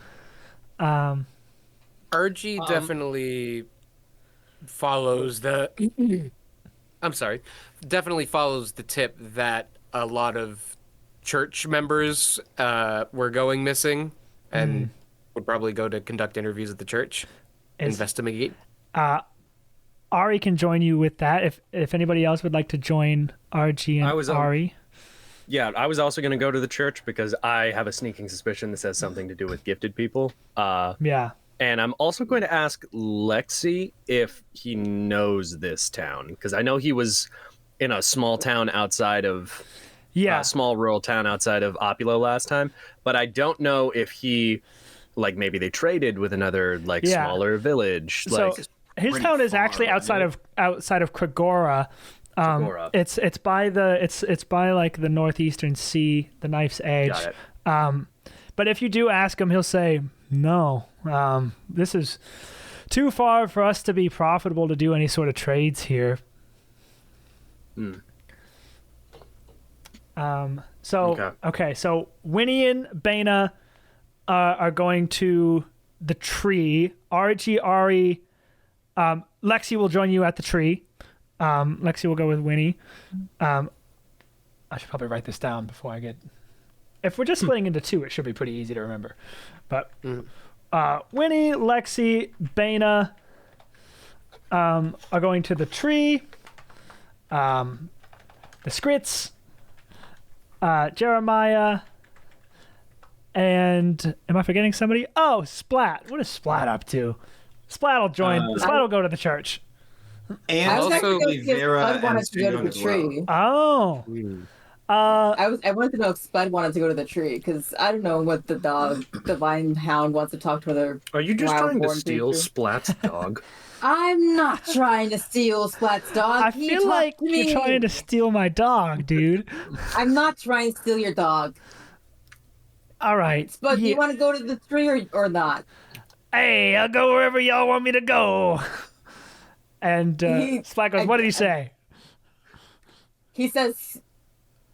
RG definitely follows the. I'm sorry. Definitely follows the tip that a lot of church members were going missing and would probably go to conduct interviews at the church, investigate. Ari can join you with that if anybody else would like to join RG and Ari. Yeah, I was also going to go to the church because I have a sneaking suspicion this has something to do with gifted people. Yeah. And I'm also going to ask Lexi if he knows this town, because I know he was in a small town outside of small rural town outside of Opulo last time, but I don't know if he, like, maybe they traded with another smaller village. So like his town is actually outside of Kragora. It's by like the northeastern sea, the Knife's Edge. Got it. But if you do ask him, he'll say no. This is too far for us to be profitable to do any sort of trades here. So Winnie and Baina are going to the tree. RG, Ari, Lexi will join you at the tree. Lexi will go with Winnie. I should probably write this down before I get... If we're just splitting into two, it should be pretty easy to remember. But Winnie, Lexi, Baina are going to the tree. The Scrits, Jeremiah, and am I forgetting somebody? Oh, Splat. What is Splat up to? Splat will join. Splat will go to the church. And I was also actually gonna see if Vera Spud and wanted to go to Suyon the as well. tree. Oh. I wanted to know if Spud wanted to go to the tree because I don't know what the divine hound wants to talk to other. Are you just trying to wild-born steal creature. Splat's dog? I'm not trying to steal Splat's dog. I He feel like talked to you're me. trying to steal my dog, dude. I'm not trying to steal your dog. All right. But do Yeah. you want to go to the tree or not? Hey, I'll go wherever y'all want me to go. And Splat goes, what did he say? He says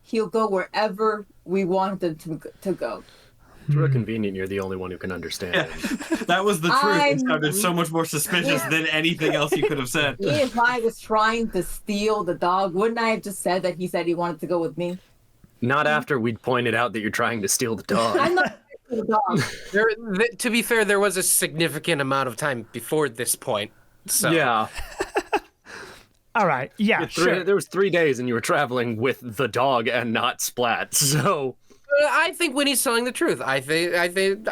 he'll go wherever we want him to go. It's real convenient you're the only one who can understand it. That was the truth. I'm- It sounded so much more suspicious than anything else you could have said. If I was trying to steal the dog, wouldn't I have just said that he said he wanted to go with me? Not after we'd pointed out that you're trying to steal the dog. I'm not stealing the dog. To be fair, there was a significant amount of time before this point. So Yeah. All right. Yeah, sure. There was 3 days and you were traveling with the dog and not Splat, so... I think Winnie's telling the truth. I think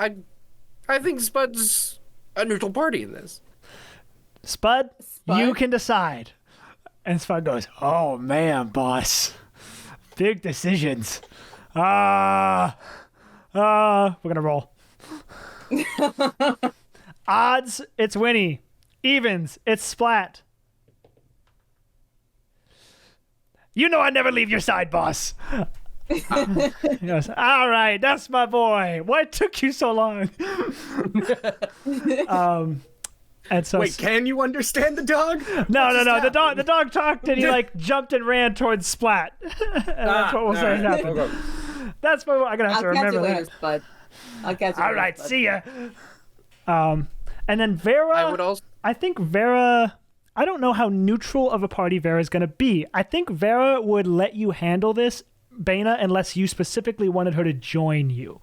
Spud's a neutral party in this. Spud, Spud? you can decide. And Spud goes, oh, man, boss. Big decisions. We're going to roll. Odds, it's Winnie. Evens, it's Splat. You know I never leave your side, boss. He goes, all right, that's my boy. Why took you so long? And so Wait, can you understand the dog? no. The dog talked and he like jumped and ran towards Splat. And that's what we'll say happened. Okay. That's what I'm gonna have I'll to catch you remember later, that. Spud. I'll catch you All later, right, Spud. see ya. And then Vera. I would also. I think Vera. I don't know how neutral of a party Vera is gonna be. I think Vera would let you handle this, Baina, unless you specifically wanted her to join you.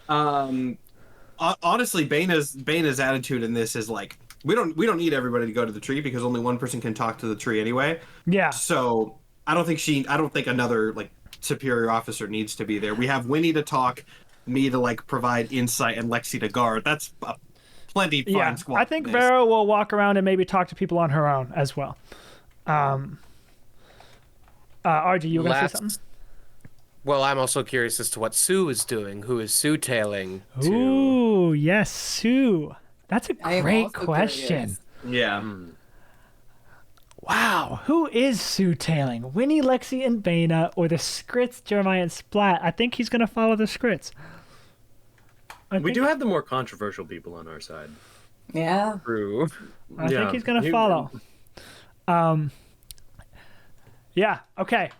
Honestly, Baina's attitude in this is like, we don't need everybody to go to the tree because only one person can talk to the tree anyway. Yeah. So I don't think another like superior officer needs to be there. We have Winnie to talk, me to like provide insight, and Lexi to guard. That's a plenty fine Yeah, squad. I think in this. Vera will walk around and maybe talk to people on her own as well. RG, you were going to say something? Well, I'm also curious as to what Sue is doing. Who is Sue tailing to? Ooh, yes, Sue. That's a I am great also question. curious. Yeah. Wow, who is Sue-tailing? Winnie, Lexi, and Bana, or the Scrits, Jeremiah, and Splat? I think he's going to follow the Scrits. We do have the more controversial people on our side. Yeah. True. I think he's going to follow. Yeah, okay.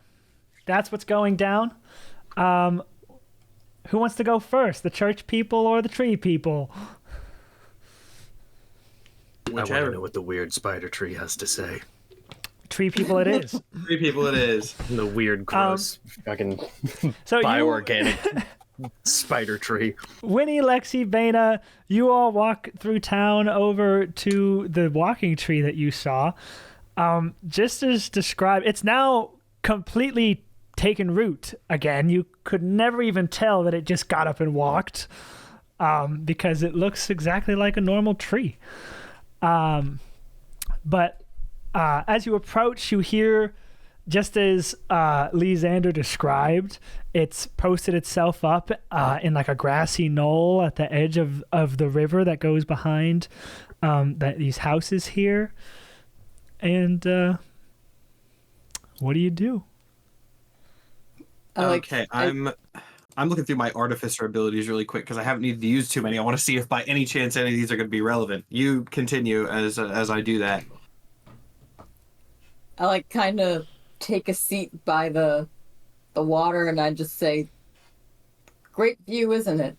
That's what's going down. Who wants to go first? The church people or the tree people? I want to know what the weird spider tree has to say. Tree people it is. 3 people it is. The weird, gross, fucking So bioorganic spider tree. Winnie, Lexi, Bana, you all walk through town over to the walking tree that you saw. Just as described, it's now completely taken root again. You could never even tell that it just got up and walked because it looks exactly like a normal tree. But as you approach, you hear, just as Lysander described, it's posted itself up in like a grassy knoll at the edge of the river that goes behind these houses here. And what do you do? Okay, I'm looking through my artificer abilities really quick because I haven't needed to use too many. I want to see if by any chance any of these are going to be relevant. You continue as I do that. I like kind of take a seat by the water and I just say, "Great view, isn't it?"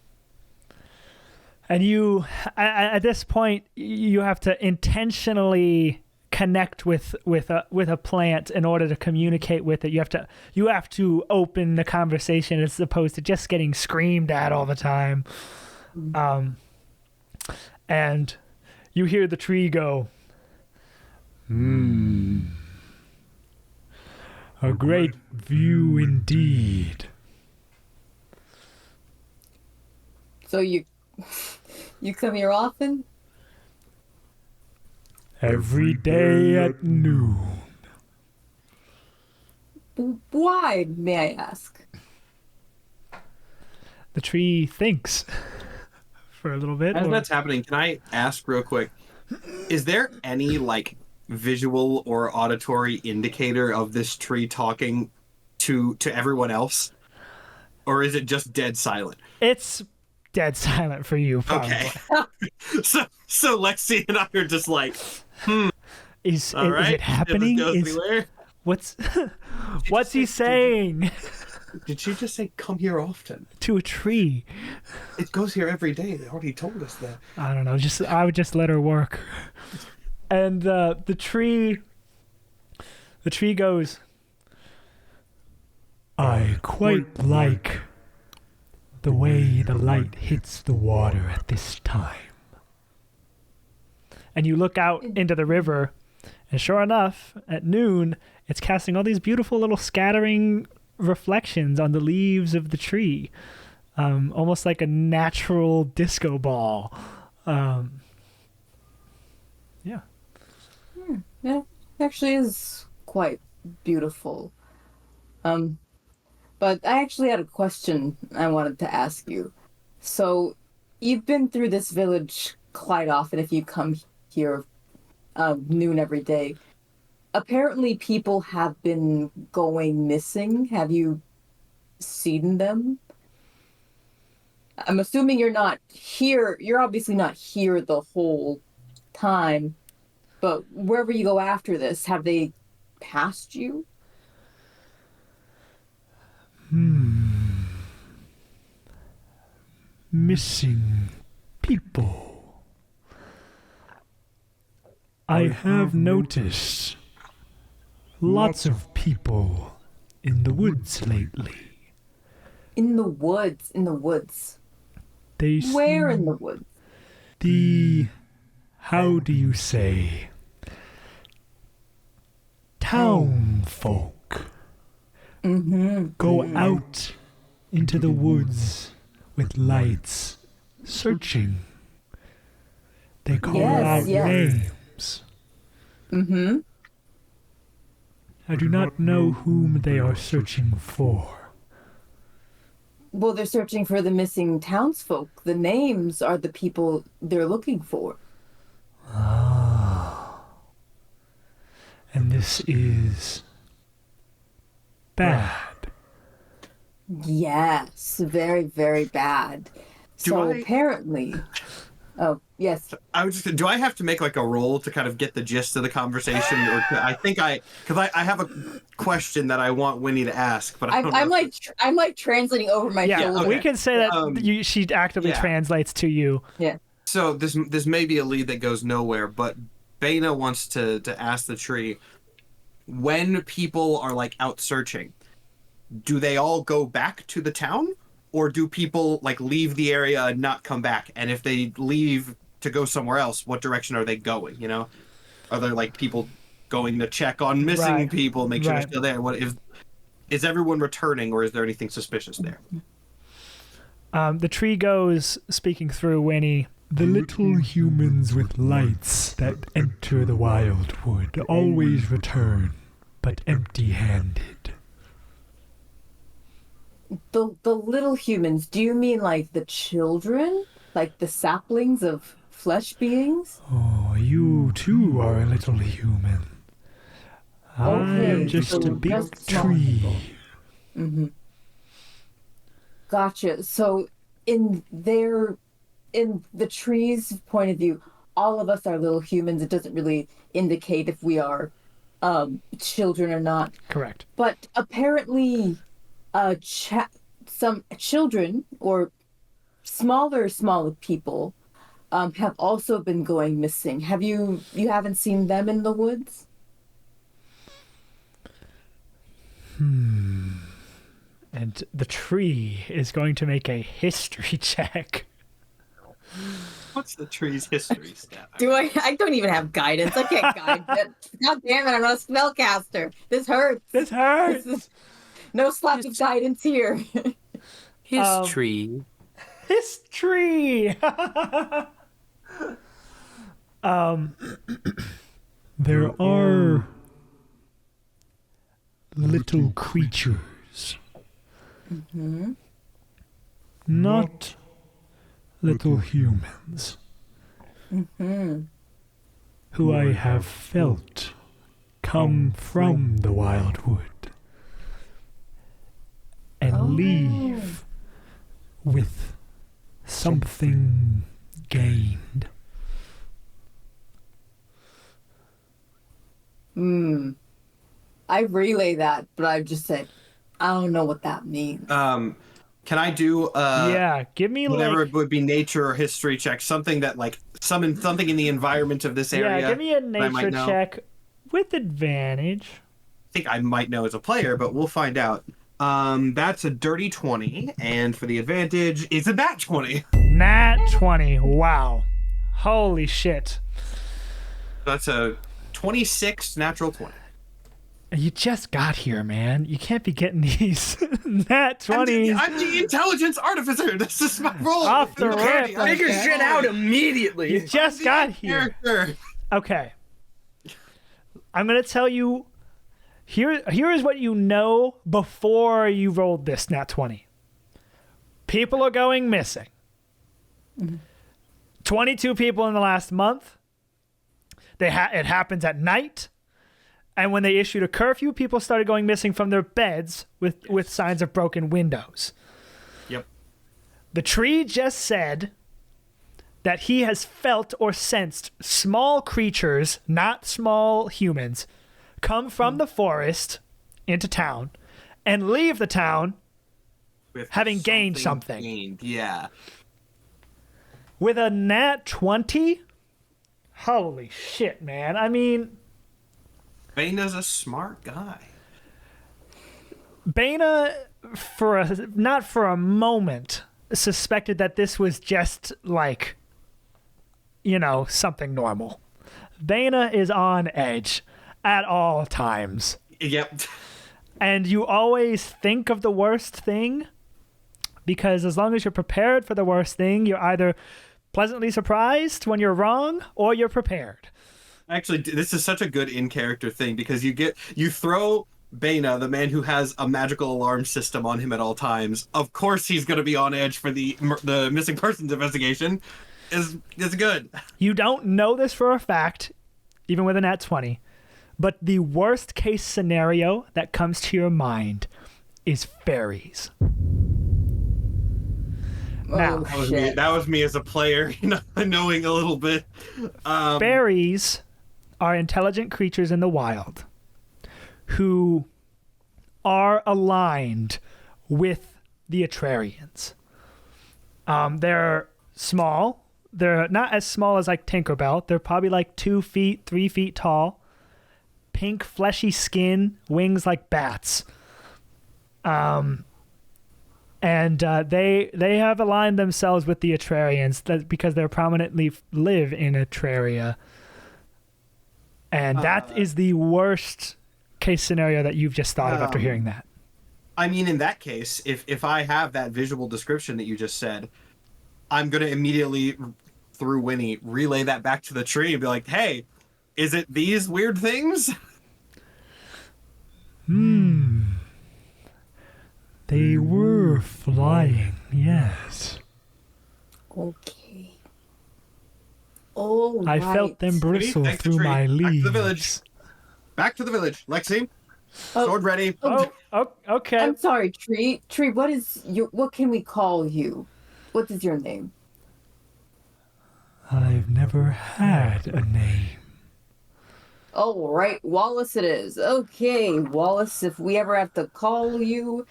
And you, at this point, you have to intentionally connect with a plant in order to communicate with it. You have to open the conversation as opposed to just getting screamed at all the time. And you hear the tree go, a great view indeed. So you come here often? Every day at noon. Why, may I ask? The tree thinks for a little bit. As that's happening, can I ask real quick, is there any like visual or auditory indicator of this tree talking to everyone else? Or is it just dead silent? It's dead silent for you, probably. Okay. so Lexi and I are just like, Is right. it happening? If this goes anywhere. What's he saying Did she just say come here often? to a tree? It goes here every day. They already told us that. I don't know. I would just let her work. And the tree goes, I quite like the way the light hits the water at this time. And you look out into the river, and sure enough, at noon, it's casting all these beautiful little scattering reflections on the leaves of the tree, almost like a natural disco ball. Yeah. Yeah, it actually is quite beautiful. But I actually had a question I wanted to ask you. So, you've been through this village quite often if you come here noon every day. Apparently people have been going missing. Have you seen them? I'm assuming you're not here. You're obviously not here the whole time. But wherever you go after this, have they passed you? Missing people. I have noticed lots of people in the woods lately. In the woods. They Where seem in the woods? how do you say, town folk go out into the woods with lights, searching. They call out names. I do not know whom they are searching for. Well, they're searching for the missing townsfolk. The names are the people they're looking for. And this is bad. Yes, very, very bad. Apparently... Oh, yes. I was just. Do I have to make like a roll to kind of get the gist of the conversation, or because I have a question that I want Winnie to ask, but I'm like translating over my shoulder. okay. We can say that she actively translates to you. Yeah. So this may be a lead that goes nowhere, but Bana wants to ask the tree, when people are like out searching, do they all go back to the town? Or do people like leave the area and not come back? And if they leave to go somewhere else, what direction are they going? You know, are there like people going to check on missing people, make sure they're still there? Is everyone returning, or is there anything suspicious there? The tree goes, speaking through Winnie. The little humans with lights that enter the wildwood always return, but empty-handed. The little humans, do you mean like the children? Like the saplings of flesh beings? Oh, you too are a little human. I am just a big tree. Mm-hmm. Gotcha. So in the tree's point of view, all of us are little humans. It doesn't really indicate if we are children or not. Correct. But apparently some children or smaller people have also been going missing. You haven't seen them in the woods? And the tree is going to make a history check. What's the tree's history stat? I don't even have guidance. I can't guide it. God damn it, I'm not a spellcaster. This hurts. No slaps of guidance here. History. History. There are little creatures. Mm-hmm. Not little humans. Mm-hmm. Who I have felt come from the wildwood and leave with something gained. I relay that, but I've just said, I don't know what that means. Can I do give me whatever like, it would be nature or history check, something that like summon something in the environment of this area? Yeah, give me a nature check with advantage. I think I might know as a player, but we'll find out. That's a dirty 20, and for the advantage, it's a nat 20. Nat 20. Wow. Holy shit. That's a 26 natural 20. You just got here, man. You can't be getting these nat 20s. I'm the intelligence artificer. This is my role. Off the rip. Figure shit out immediately. You just got here. Character. Okay. I'm going to tell you, here is what you know before you rolled this nat 20. People are going missing. 22 people in the last month. It happens at night. And when they issued a curfew, people started going missing from their beds with signs of broken windows. Yep. The tree just said that he has felt or sensed small creatures, not small humans, come from the forest into town and leave the town With having gained something. Yeah. With a nat 20? Holy shit, man. I mean, Bana's a smart guy. Bana, not for a moment, suspected that this was just like, something normal. Bana is on edge at all times. Yep. And you always think of the worst thing, because as long as you're prepared for the worst thing, you're either pleasantly surprised when you're wrong or you're prepared. Actually, this is such a good in-character thing, because you throw Bana, the man who has a magical alarm system on him at all times. Of course he's going to be on edge for the missing persons investigation. Is good. You don't know this for a fact, even with a nat 20, but the worst case scenario that comes to your mind is fairies. Now, Oh, shit. That was me as a player, knowing a little bit. Fairies are intelligent creatures in the wild who are aligned with the Atrarians. They're small. They're not as small as like Tinkerbell. They're probably like 2 feet, 3 feet tall. Pink, fleshy skin, wings like bats. And they have aligned themselves with the Atrarians because they prominently live in Atraria. And that is the worst case scenario that you've just thought of after hearing that. I mean, in that case, if I have that visual description that you just said, I'm going to immediately, through Winnie, relay that back to the tree and be like, hey, is it these weird things? They were flying, yes. Okay. Oh, I felt them bristle Thanks to through tree. my Back to leaves. the village. Back to the village. Lexi, sword ready. Oh, okay. I'm sorry, Tree. Tree, what can we call you? What is your name? I've never had a name. Oh, right, Wallace it is. Okay, Wallace, if we ever have to call you,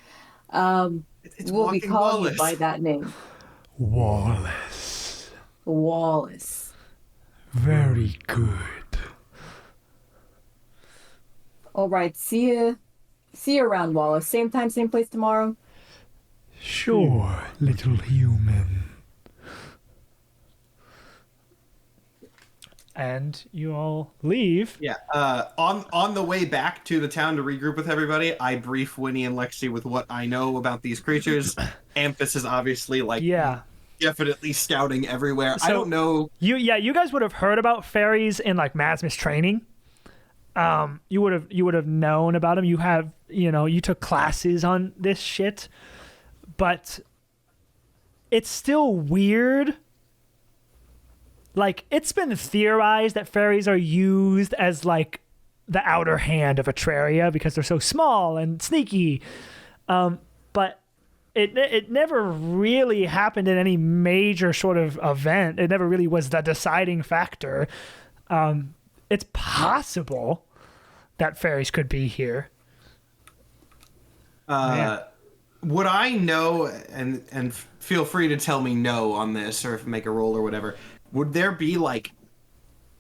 It's we'll be walking calling Wallace. you by that name. Wallace. Wallace. Very good. All right, see you around, Wallace. Same time, same place tomorrow. Sure, little human. And you all leave. Yeah. On the way back to the town to regroup with everybody, I brief Winnie and Lexi with what I know about these creatures. Amphis is obviously definitely scouting everywhere. I So- don't know. You guys would have heard about fairies in like Masmus training. You would have known about them. You have, you took classes on this shit, but it's still weird. Like, it's been theorized that fairies are used as like the outer hand of Atraria because they're so small and sneaky. But it never really happened in any major sort of event. It never really was the deciding factor. It's possible that fairies could be here. Would I know, and feel free to tell me no on this or make a roll or whatever, would there be like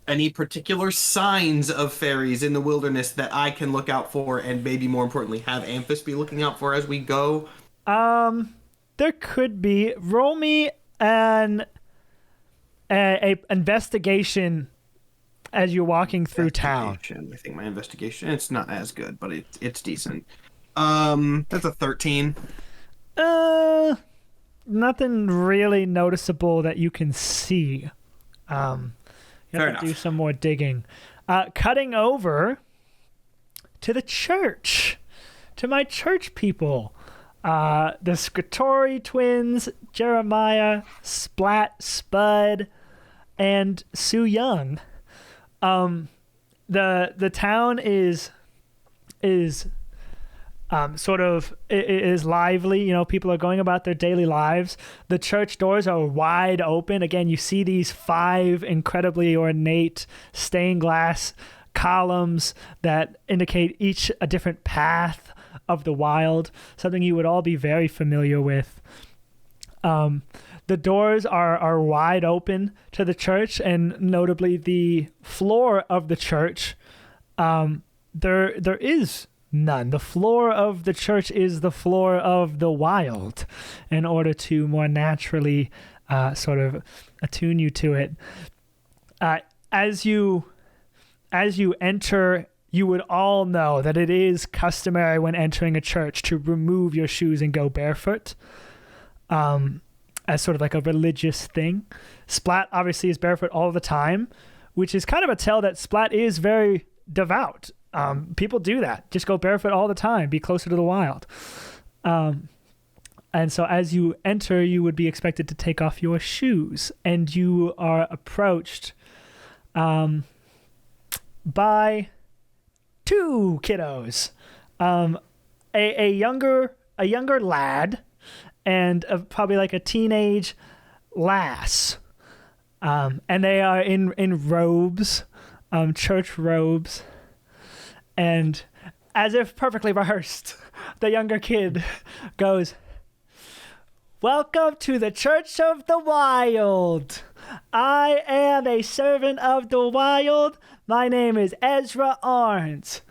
any particular signs of fairies in the wilderness that I can look out for and maybe more importantly have Amphis be looking out for as we go? There could be. Roll me a investigation as you're walking through town. I think my investigation, it's not as good, but it's decent. That's a 13. Nothing really noticeable that you can see. You Fair have to do enough. some more digging. Cutting over to the church, to my church people. The Scritori twins, Jeremiah, Splat, Spud, and Sue Young. The town is sort of is lively. People are going about their daily lives. The church doors are wide open. Again, you see these 5 incredibly ornate stained glass columns that indicate each a different path of the wild, something you would all be very familiar with. The doors are wide open to the church, and notably the floor of the church, there is none. The floor of the church is the floor of the wild, in order to more naturally sort of attune you to it. As you enter, you would all know that it is customary when entering a church to remove your shoes and go barefoot, as sort of like a religious thing. Splat obviously is barefoot all the time, which is kind of a tell that Splat is very devout. People do that. Just go barefoot all the time. Be closer to the wild. And so as you enter, you would be expected to take off your shoes. And you are approached by two kiddos, a younger lad, and probably like a teenage lass, and they are in robes, church robes, and as if perfectly rehearsed, the younger kid goes, "Welcome to the Church of the Wild. I am a servant of the wild. My name is Ezra Arns."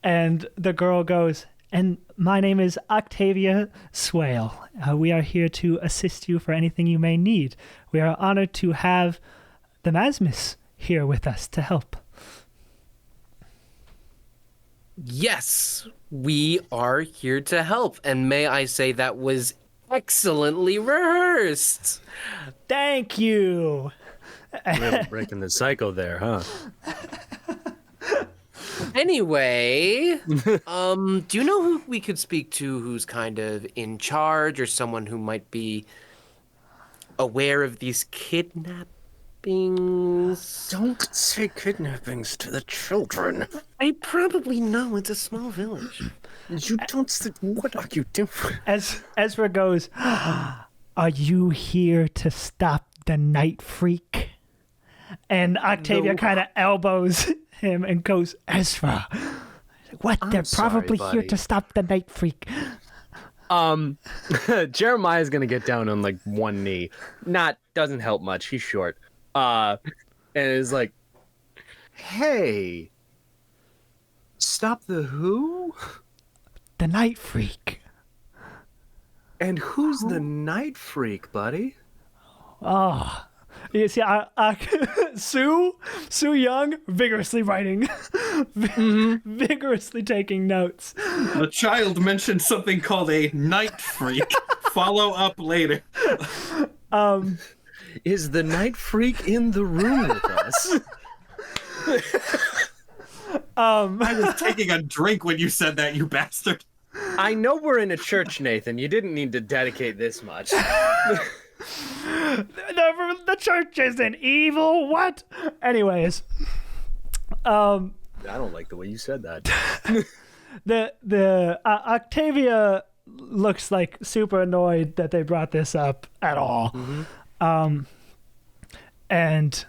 And the girl goes, "And my name is Octavia Swale. We are here to assist you for anything you may need. We are honored to have the Masmus here with us to help." Yes, we are here to help. And may I say that was excellently rehearsed. Thank you. Really breaking the cycle there, huh? Anyway, do you know who we could speak to who's kind of in charge or someone who might be aware of these kidnappings? Don't say kidnappings to the children. I probably know, it's a small village. You don't say, what are you doing? As Ezra goes, "Are you here to stop the night freak?" And Octavia kind of elbows him and goes, "Ezra, what? They're probably sorry, here buddy. to stop the night freak." Jeremiah's gonna get down on like one knee. Doesn't help much. He's short. And is like, "Hey, stop the who? The night freak. And who's the night freak, buddy?" Oh. You see, Sue Young vigorously writing, vigorously taking notes. The child mentioned something called a night freak. Follow up later. Is the night freak in the room with us? I was taking a drink when you said that, you bastard. I know we're in a church, Nathan. You didn't need to dedicate this much. The church isn't evil. What? Anyways, I don't like the way you said that. the Octavia looks like super annoyed that they brought this up at all. And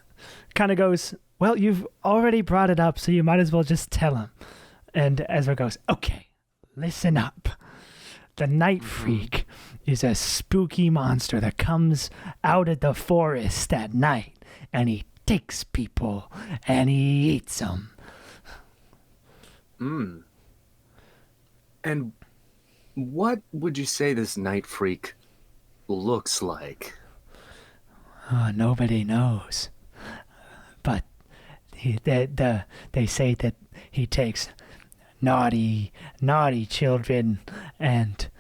kind of goes, "Well, you've already brought it up, so you might as well just tell him." And Ezra goes, "Okay, listen up. The night freak is a spooky monster that comes out of the forest at night, and he takes people and he eats them." And what would you say this night freak looks like? Nobody knows. But they say that he takes naughty children and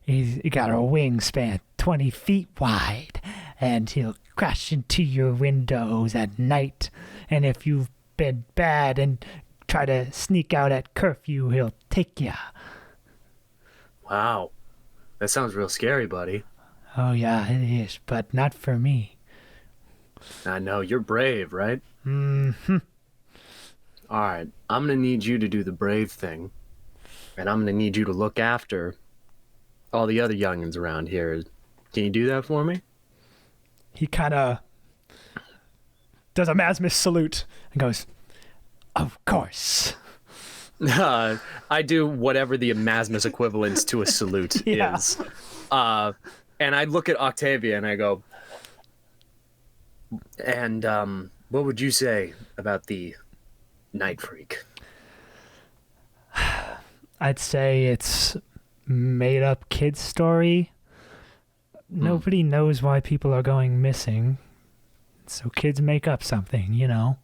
he's got a wingspan 20 feet wide, and he'll crash into your windows at night, and if you've been bad and try to sneak out at curfew, he'll take ya. Wow. That sounds real scary, buddy. Oh yeah, it is, but not for me. I know, you're brave, right? Mm-hmm. All right, I'm going to need you to do the brave thing, and I'm going to need you to look after all the other youngins around here. Can you do that for me? He kind of does a Masmus salute and goes, "Of course." I do whatever the Masmus equivalence to a salute Yeah. is. And I look at Octavia and I go, "And what would you say about the night freak?" I'd say it's made up kid story. Nobody knows why people are going missing, so kids make up something, you know.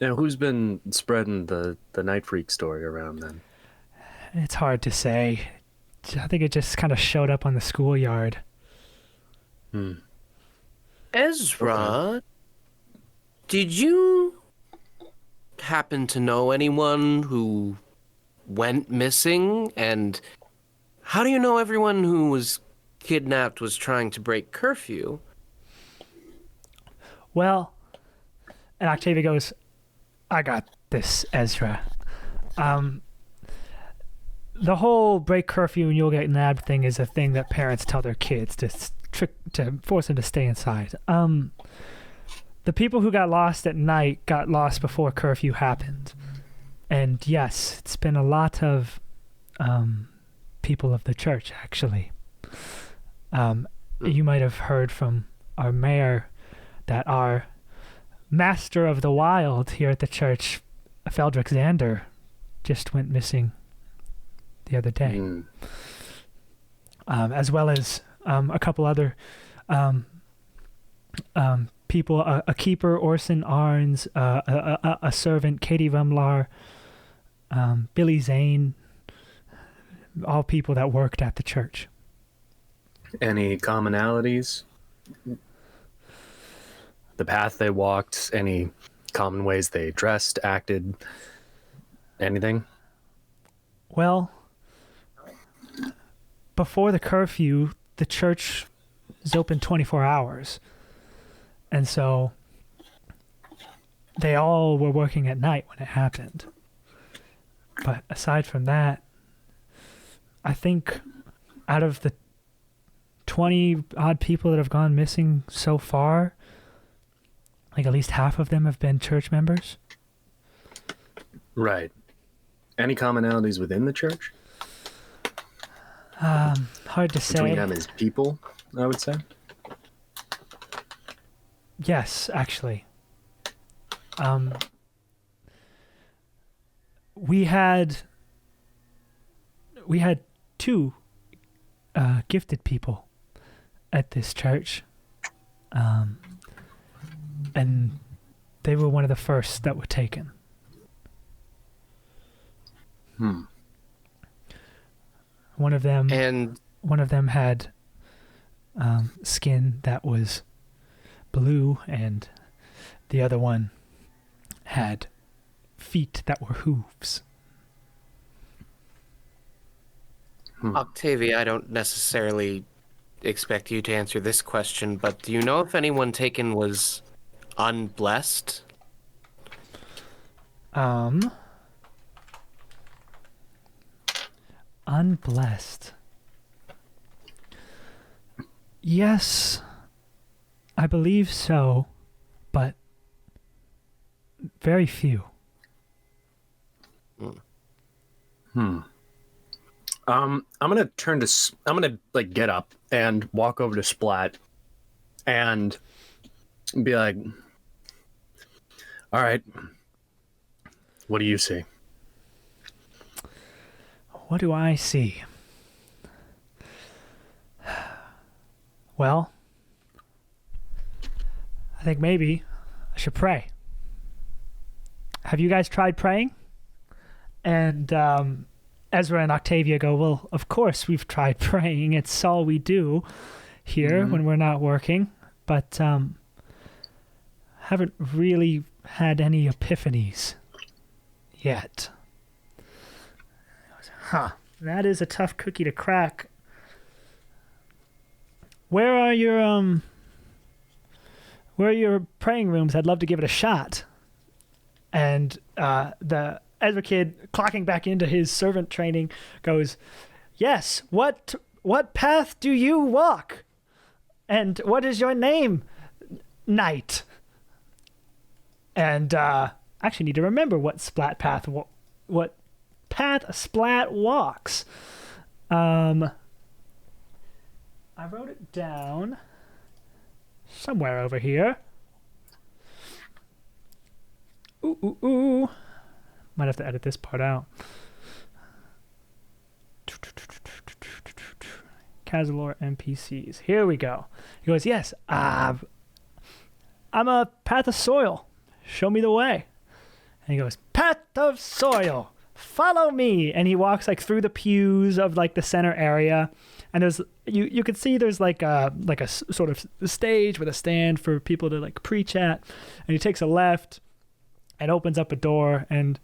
Now, who's been spreading the night freak story around then? It's hard to say. I think it just kind of showed up on the schoolyard. Ezra, did you happen to know anyone who went missing? And how do you know everyone who was kidnapped was trying to break curfew? Well, and Octavia goes, "I got this, Ezra. The whole break curfew and you'll get nabbed thing is a thing that parents tell their kids to force them to stay inside. The people who got lost at night got lost before curfew happened. And yes, it's been a lot of people of the church, actually. You might have heard from our mayor that our master of the wild here at the church, Feldrick Xander, just went missing the other day. As well as a couple other people, a keeper, Orson Arns, a servant, Katie Vumlar, Billy Zane, all people that worked at the church. Any commonalities? The path they walked, any common ways they dressed, acted, anything? Well, before the curfew, the church is open 24 hours. And so they all were working at night when it happened. But aside from that, I think out of the 20 odd people that have gone missing so far, like at least half of them have been church members. Right. Any commonalities within the church? Hard to say. Between them as people, I would say. Yes, actually. We had two gifted people at this church, and they were one of the first that were taken. One of them had skin that was blue, and the other one had feet that were hooves. Octavia, I don't necessarily expect you to answer this question, but do you know if anyone taken was unblessed? Unblessed. Yes, I believe so, but very few. I'm gonna like get up and walk over to Splat and be like, all right, what do you see? What do I see? Well, I think maybe I should pray. Have you guys tried praying? And Ezra and Octavia go, well, of course we've tried praying. It's all we do here when we're not working. But haven't really had any epiphanies yet. Huh. That is a tough cookie to crack. Where are your praying rooms? I'd love to give it a shot. And the Ezra kid, clocking back into his servant training, goes, yes, what path do you walk? And what is your name, knight? And actually need to remember what Splat path, what path a Splat walks. I wrote it down somewhere over here. Ooh. Might have to edit this part out. Cazilor NPCs. Here we go. He goes, yes, I'm a path of soil. Show me the way. And he goes, path of soil. Follow me. And he walks like through the pews of like the center area. And there's you could see there's like a sort of stage with a stand for people to like preach at. And he takes a left and opens up a door and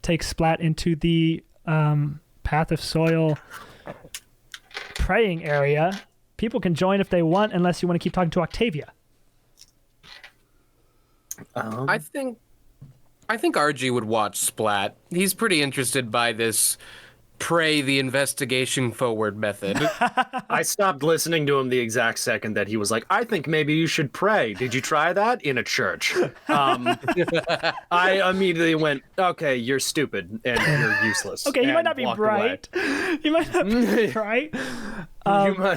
takes Splat into the path of soil praying area. People can join if they want, unless you want to keep talking to Octavia. I think I think RG would watch Splat. He's pretty interested by this pray the investigation forward method. I stopped listening to him the exact second that he was like, I think maybe you should pray. Did you try that? In a church. I immediately went, okay, you're stupid and you're useless. Okay, you might and not be walked bright. You might not be bright.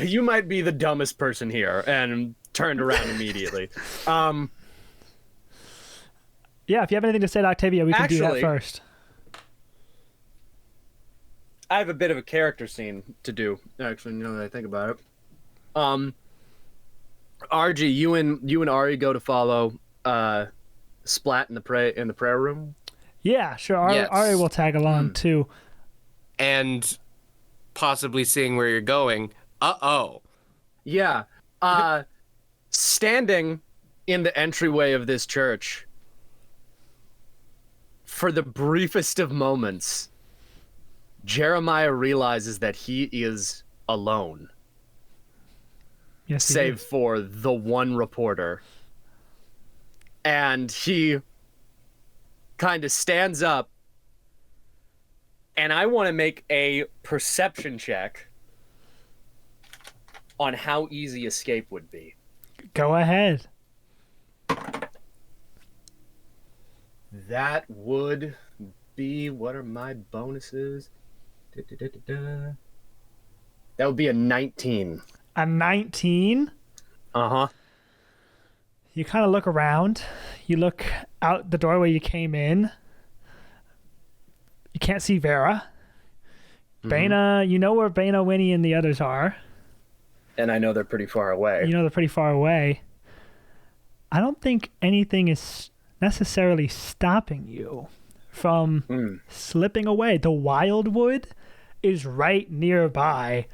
You might be the dumbest person here, and turned around immediately. Yeah, if you have anything to say to Octavia, we can do that Actually- first. I have a bit of a character scene to do, actually, now that I think about it. RG, you and Ari go to follow Splat in the prayer room. Yeah, sure. Yes. Ari will tag along too. And possibly seeing where you're going. Uh-oh. Yeah. Standing in the entryway of this church, for the briefest of moments, Jeremiah realizes that he is alone, Yes, he save did. for the one reporter. And he kind of stands up, and I want to make a perception check on how easy escape would be. Go ahead. That would be, what are my bonuses? That would be a 19. A 19. Uh-huh. You kind of look around. You look out the doorway you came in. You can't see Vera. Bana, you know where Bana, Winnie, and the others are. And I know they're pretty far away. You know they're pretty far away. I don't think anything is necessarily stopping you from slipping away. The wildwood is right nearby.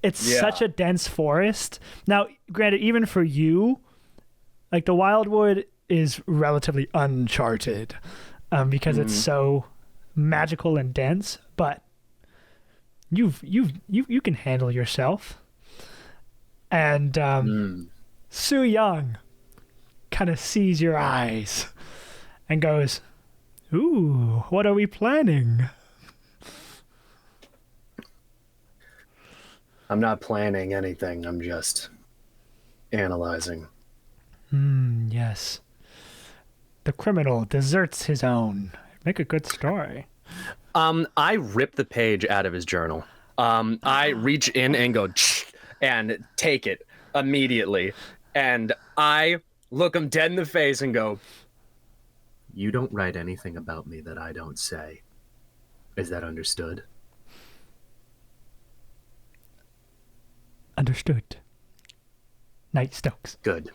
It's such a dense forest. Now, granted, even for you, like the wildwood is relatively uncharted because it's so magical and dense, but you can handle yourself. And Su Young kind of sees your eyes and goes, "Ooh, what are we planning?" I'm not planning anything. I'm just analyzing. Yes. The criminal deserts his own. Make a good story. I rip the page out of his journal. I reach in and go and take it immediately. And I look him dead in the face and go, "You don't write anything about me that I don't say. Is that understood?" Understood. Knight Stokes. Good.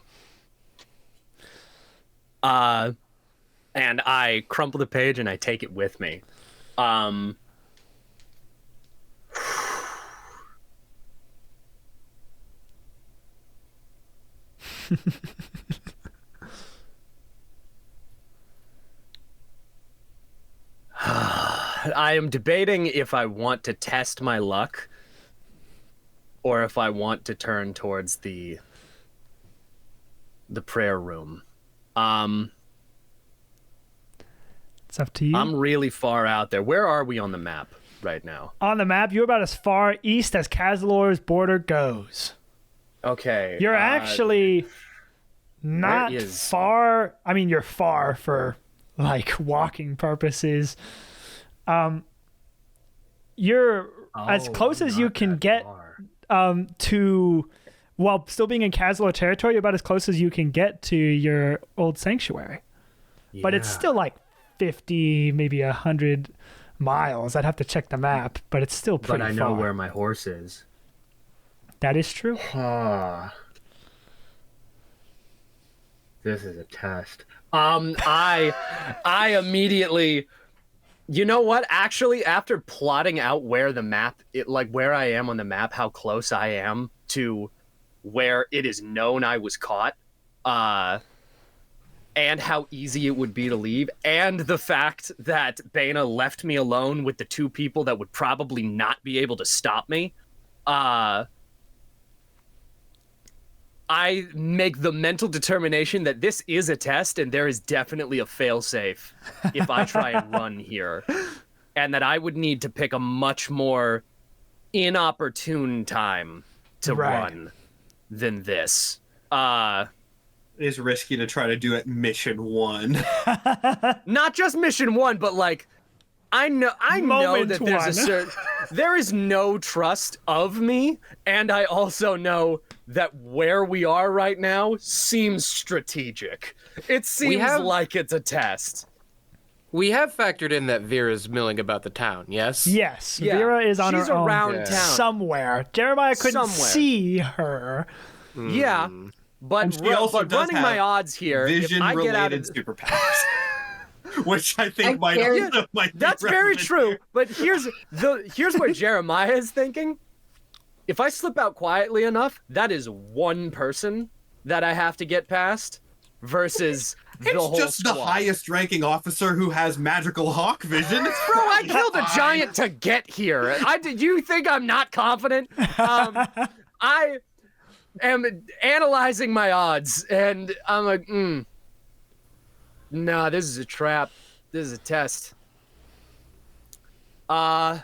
And I crumple the page and I take it with me. I am debating if I want to test my luck or if I want to turn towards the prayer room. It's up to you. I'm really far out there. Where are we on the map right now? On the map, you're about as far east as Cazilor's border goes. Okay. You're actually not where is- far. I mean, you're far for like walking purposes. You're as close as you can get to, while still being in Cazilor territory, you're about as close as you can get to your old sanctuary. But it's still like 50, maybe 100 miles. I'd have to check the map, but it's still pretty But I far. know where my horse is. That is true. This is a test. I immediately, you know what? Actually, after plotting out where the map, where I am on the map, how close I am to where it is known I was caught, and how easy it would be to leave, and the fact that Bana left me alone with the two people that would probably not be able to stop me, I make the mental determination that this is a test and there is definitely a failsafe if I try and run here. And that I would need to pick a much more inopportune time to run than this. It is risky to try to do it mission 1. Not just mission 1, but like I know that there is no trust of me, and I also know that where we are right now seems strategic. It seems like it's a test. We have factored in that Vera's milling about the town, yes? Yes, Yeah. Vera is on She's her own around town. somewhere. Jeremiah couldn't see her. Yeah, but, she also does running my have odds here, if I get out of superpowers. Which I think might be that's very true. here. But here's what Jeremiah is thinking. If I slip out quietly enough, that is one person that I have to get past versus the whole It's just squad. the highest ranking officer who has magical hawk vision. It's Bro, I killed a giant to get here. Did you think I'm not confident? I am analyzing my odds, and I'm like, nah, this is a trap. This is a test. And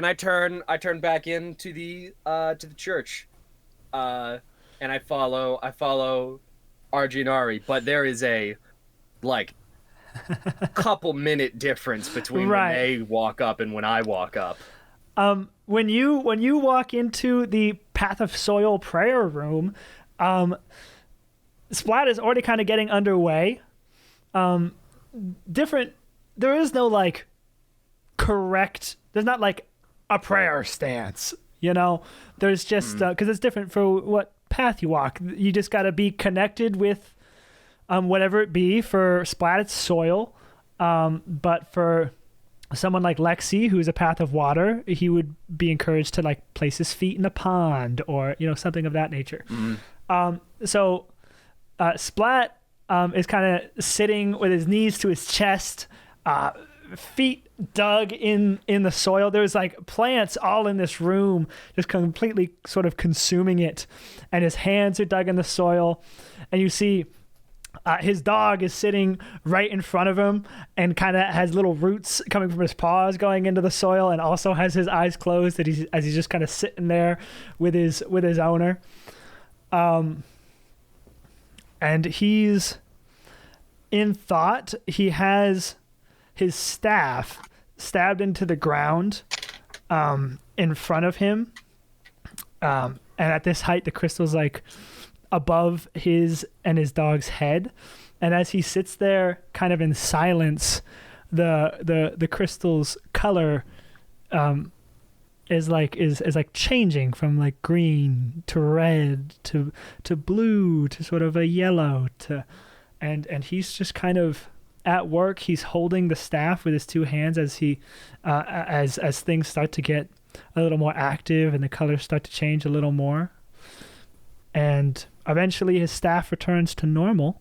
I turn back into the church, and I follow RG and Ari, but there is a like couple minute difference between when they walk up and when I walk up. When you walk into the Path of Soil prayer room, Splat is already kind of getting underway. There is no like correct. There's not like a prayer stance. You know, there's just because it's different for what path you walk. You just got to be connected with whatever it be. For Splat, it's soil. But for someone like Lexi, who's a path of water, he would be encouraged to like place his feet in a pond or something of that nature. So Splat is kind of sitting with his knees to his chest, feet dug in the soil. There's like plants all in this room, just completely sort of consuming it, and his hands are dug in the soil, and you see his dog is sitting right in front of him and kind of has little roots coming from his paws going into the soil, and also has his eyes closed as he's just kind of sitting there with his owner. And he's in thought. He has his staff stabbed into the ground in front of him. And at this height, the crystal's like above his and his dog's head. And as he sits there kind of in silence, the crystal's color is like changing from like green to red to blue to sort of a yellow and he's just kind of at work. He's holding the staff with his two hands as he as things start to get a little more active and the colors start to change a little more, and eventually his staff returns to normal,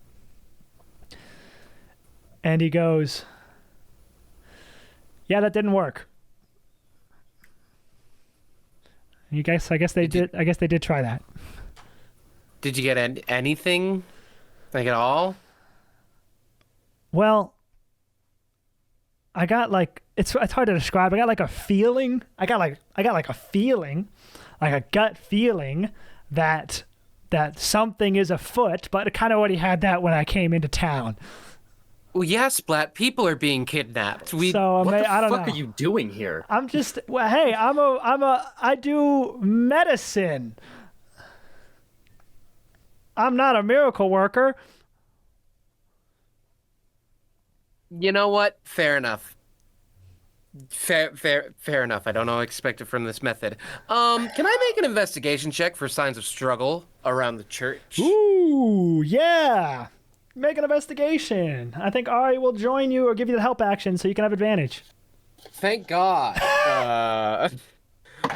and he goes, "Yeah, that didn't work." I guess they did try that. Did you get anything, like at all? Well, I got like it's hard to describe. I got like a feeling. I got like a feeling, like a gut feeling that something is afoot. But I kind of already had that when I came into town. Well, yeah, Splat. People are being kidnapped. What the fuck are you doing here? I'm just hey, I do medicine. I'm not a miracle worker. You know what? Fair enough. Fair enough. I don't know what I expected from this method. Can I make an investigation check for signs of struggle around the church? Ooh, yeah. Make an investigation. I think Ari will join you or give you the help action so you can have advantage. Thank God.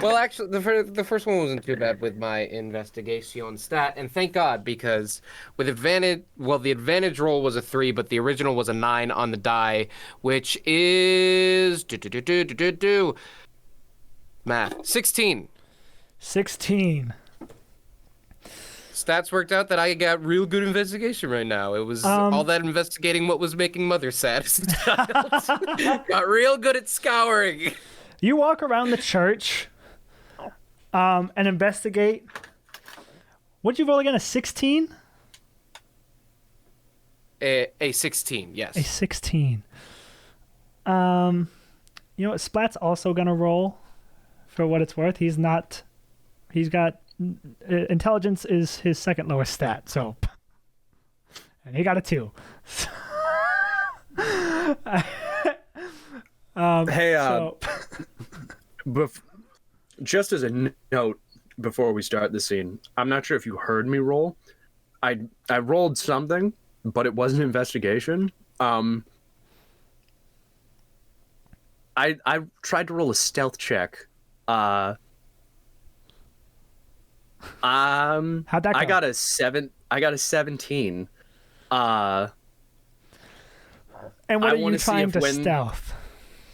Well, actually, the first one wasn't too bad with my investigation stat, and thank God, because with advantage, well, the advantage roll was a 3, but the original was a 9 on the die, which is math 16. 16. stats worked out that I got real good investigation right now. It was all that investigating what was making Mother sad as a child. Got real good at scouring. You walk around the church and investigate. What'd you roll again? A 16? A 16, yes. A 16. You know what? Splat's also gonna roll for what it's worth. He's got intelligence is his second lowest stat, so and he got a 2. Just as a note before we start the scene, I'm not sure if you heard me roll. I rolled something, but it wasn't investigation. I tried to roll a stealth check. How'd that go? I got a 17. And what are you trying to stealth?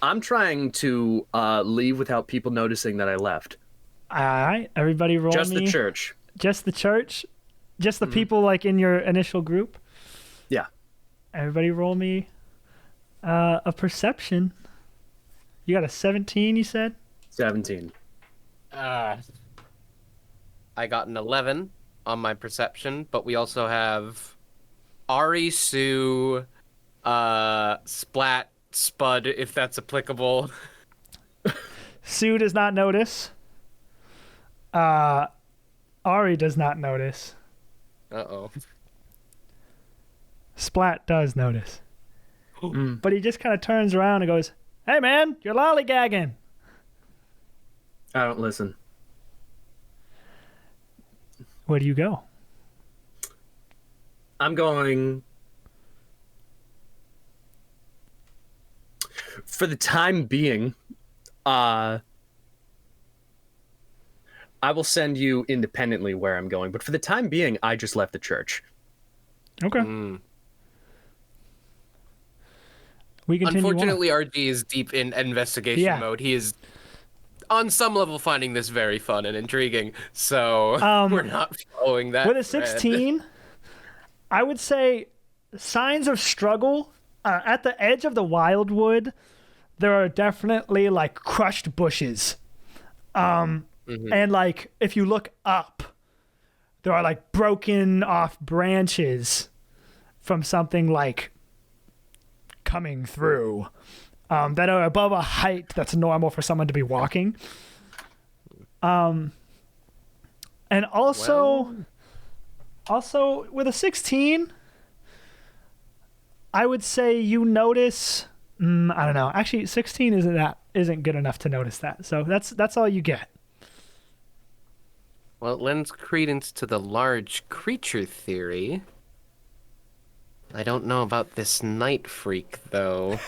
I'm trying to leave without people noticing that I left. All right, everybody roll Just me. the church. Just the church? Just the people like in your initial group? Yeah. Everybody roll me a perception. You got a 17, you said? 17. I got an 11 on my perception, but we also have Ari, Sue, Splat, Spud, if that's applicable. Sue does not notice. Ari does not notice. Uh-oh. Splat does notice. But he just kind of turns around and goes, "Hey man, you're lollygagging." I don't listen. Where do you go? I'm going... For the time being, I will send you independently where I'm going. But for the time being, I just left the church. Okay. We continue Unfortunately, RG is deep in investigation mode. He is, on some level, finding this very fun and intriguing. So we're not following that. With a thread. 16, I would say signs of struggle. At the edge of the wildwood, there are definitely like crushed bushes. And like if you look up, there are like broken off branches from something like coming through that are above a height that's normal for someone to be walking. And also with a 16, I would say you notice. I don't know. Actually, 16 isn't good enough to notice that. So that's all you get. Well, it lends credence to the large creature theory. I don't know about this night freak, though.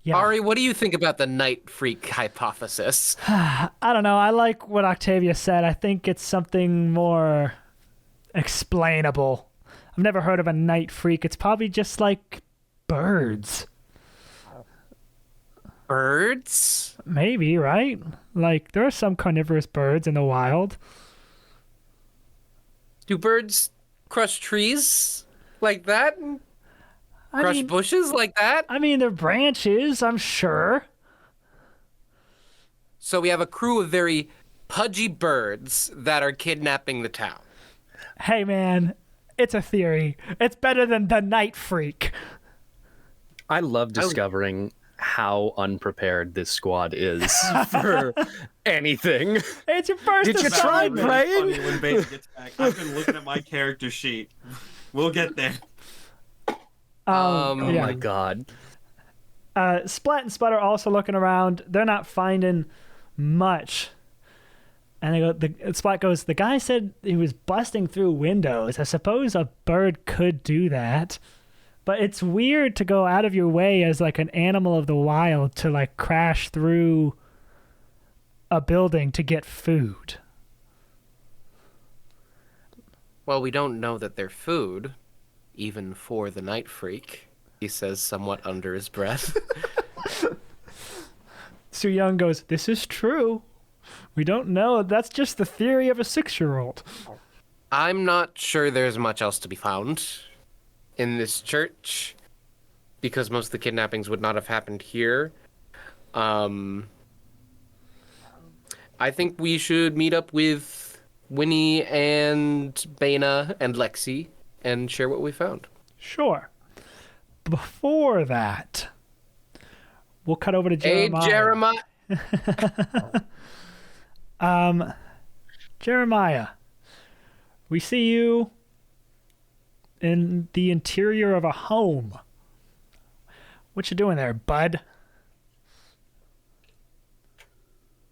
Yeah. Ari, what do you think about the night freak hypothesis? I don't know. I like what Octavia said. I think it's something more explainable. I've never heard of a night freak. It's probably just like birds. Birds? Maybe, right? Like, there are some carnivorous birds in the wild. Do birds crush trees like that? Crush bushes like that? I mean, they're branches, I'm sure. So we have a crew of very pudgy birds that are kidnapping the town. Hey, man, it's a theory. It's better than the night freak. I love discovering how unprepared this squad is for anything. It's your first Did you try assignment. praying? Funny when Beta gets back. I've been looking at my character sheet. We'll get there. Oh my god. Splat and Spud are also looking around. They're not finding much. And they go. Splat goes, "The guy said he was busting through windows. I suppose a bird could do that. But it's weird to go out of your way as like an animal of the wild to like crash through a building to get food." Well, we don't know that they're food, even for the night freak, he says somewhat under his breath. Su Young goes, "This is true. We don't know. That's just the theory of a 6-year-old." I'm not sure there's much else to be found in this church because most of the kidnappings would not have happened here. I think we should meet up with Winnie and Baina and Lexi and share what we found. Sure. Before that, we'll cut over to Jeremiah. Hey, Jeremiah. Jeremiah, we see you in the interior of a home. What you doing there, bud?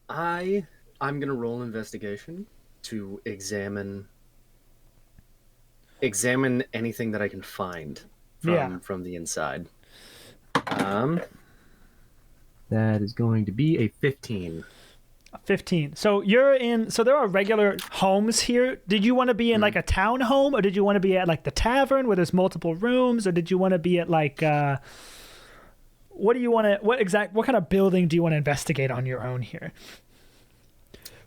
I'm gonna roll investigation to examine anything that I can find from the inside. That is going to be a 15. 15. So there are regular homes here. Did you want to be in like a town home, or did you want to be at like the tavern where there's multiple rooms, or did you want to be at like what kind of building do you want to investigate on your own here?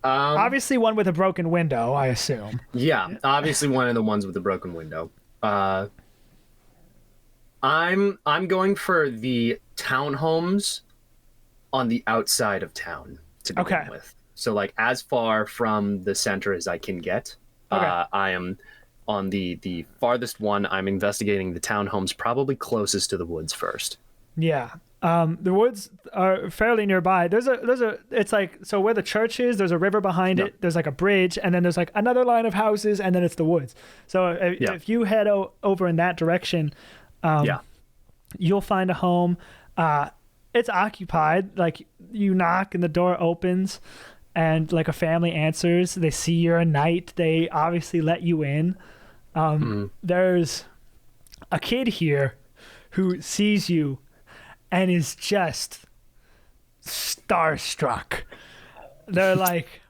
Obviously one with a broken window, I assume. Yeah, obviously one of the ones with the broken window. I'm going for the townhomes on the outside of town to begin with. So like as far from the center as I can get. I am on the farthest one. I'm investigating the townhomes probably closest to the woods first. Yeah. The woods are fairly nearby. It's like, so where the church is, there's a river behind it. There's like a bridge, and then there's like another line of houses, and then it's the woods. So if you head over in that direction, you'll find a home. It's occupied. Like you knock and the door opens, and like a family answers. They see you're a knight. They obviously let you in. There's a kid here who sees you and is just starstruck. They're like,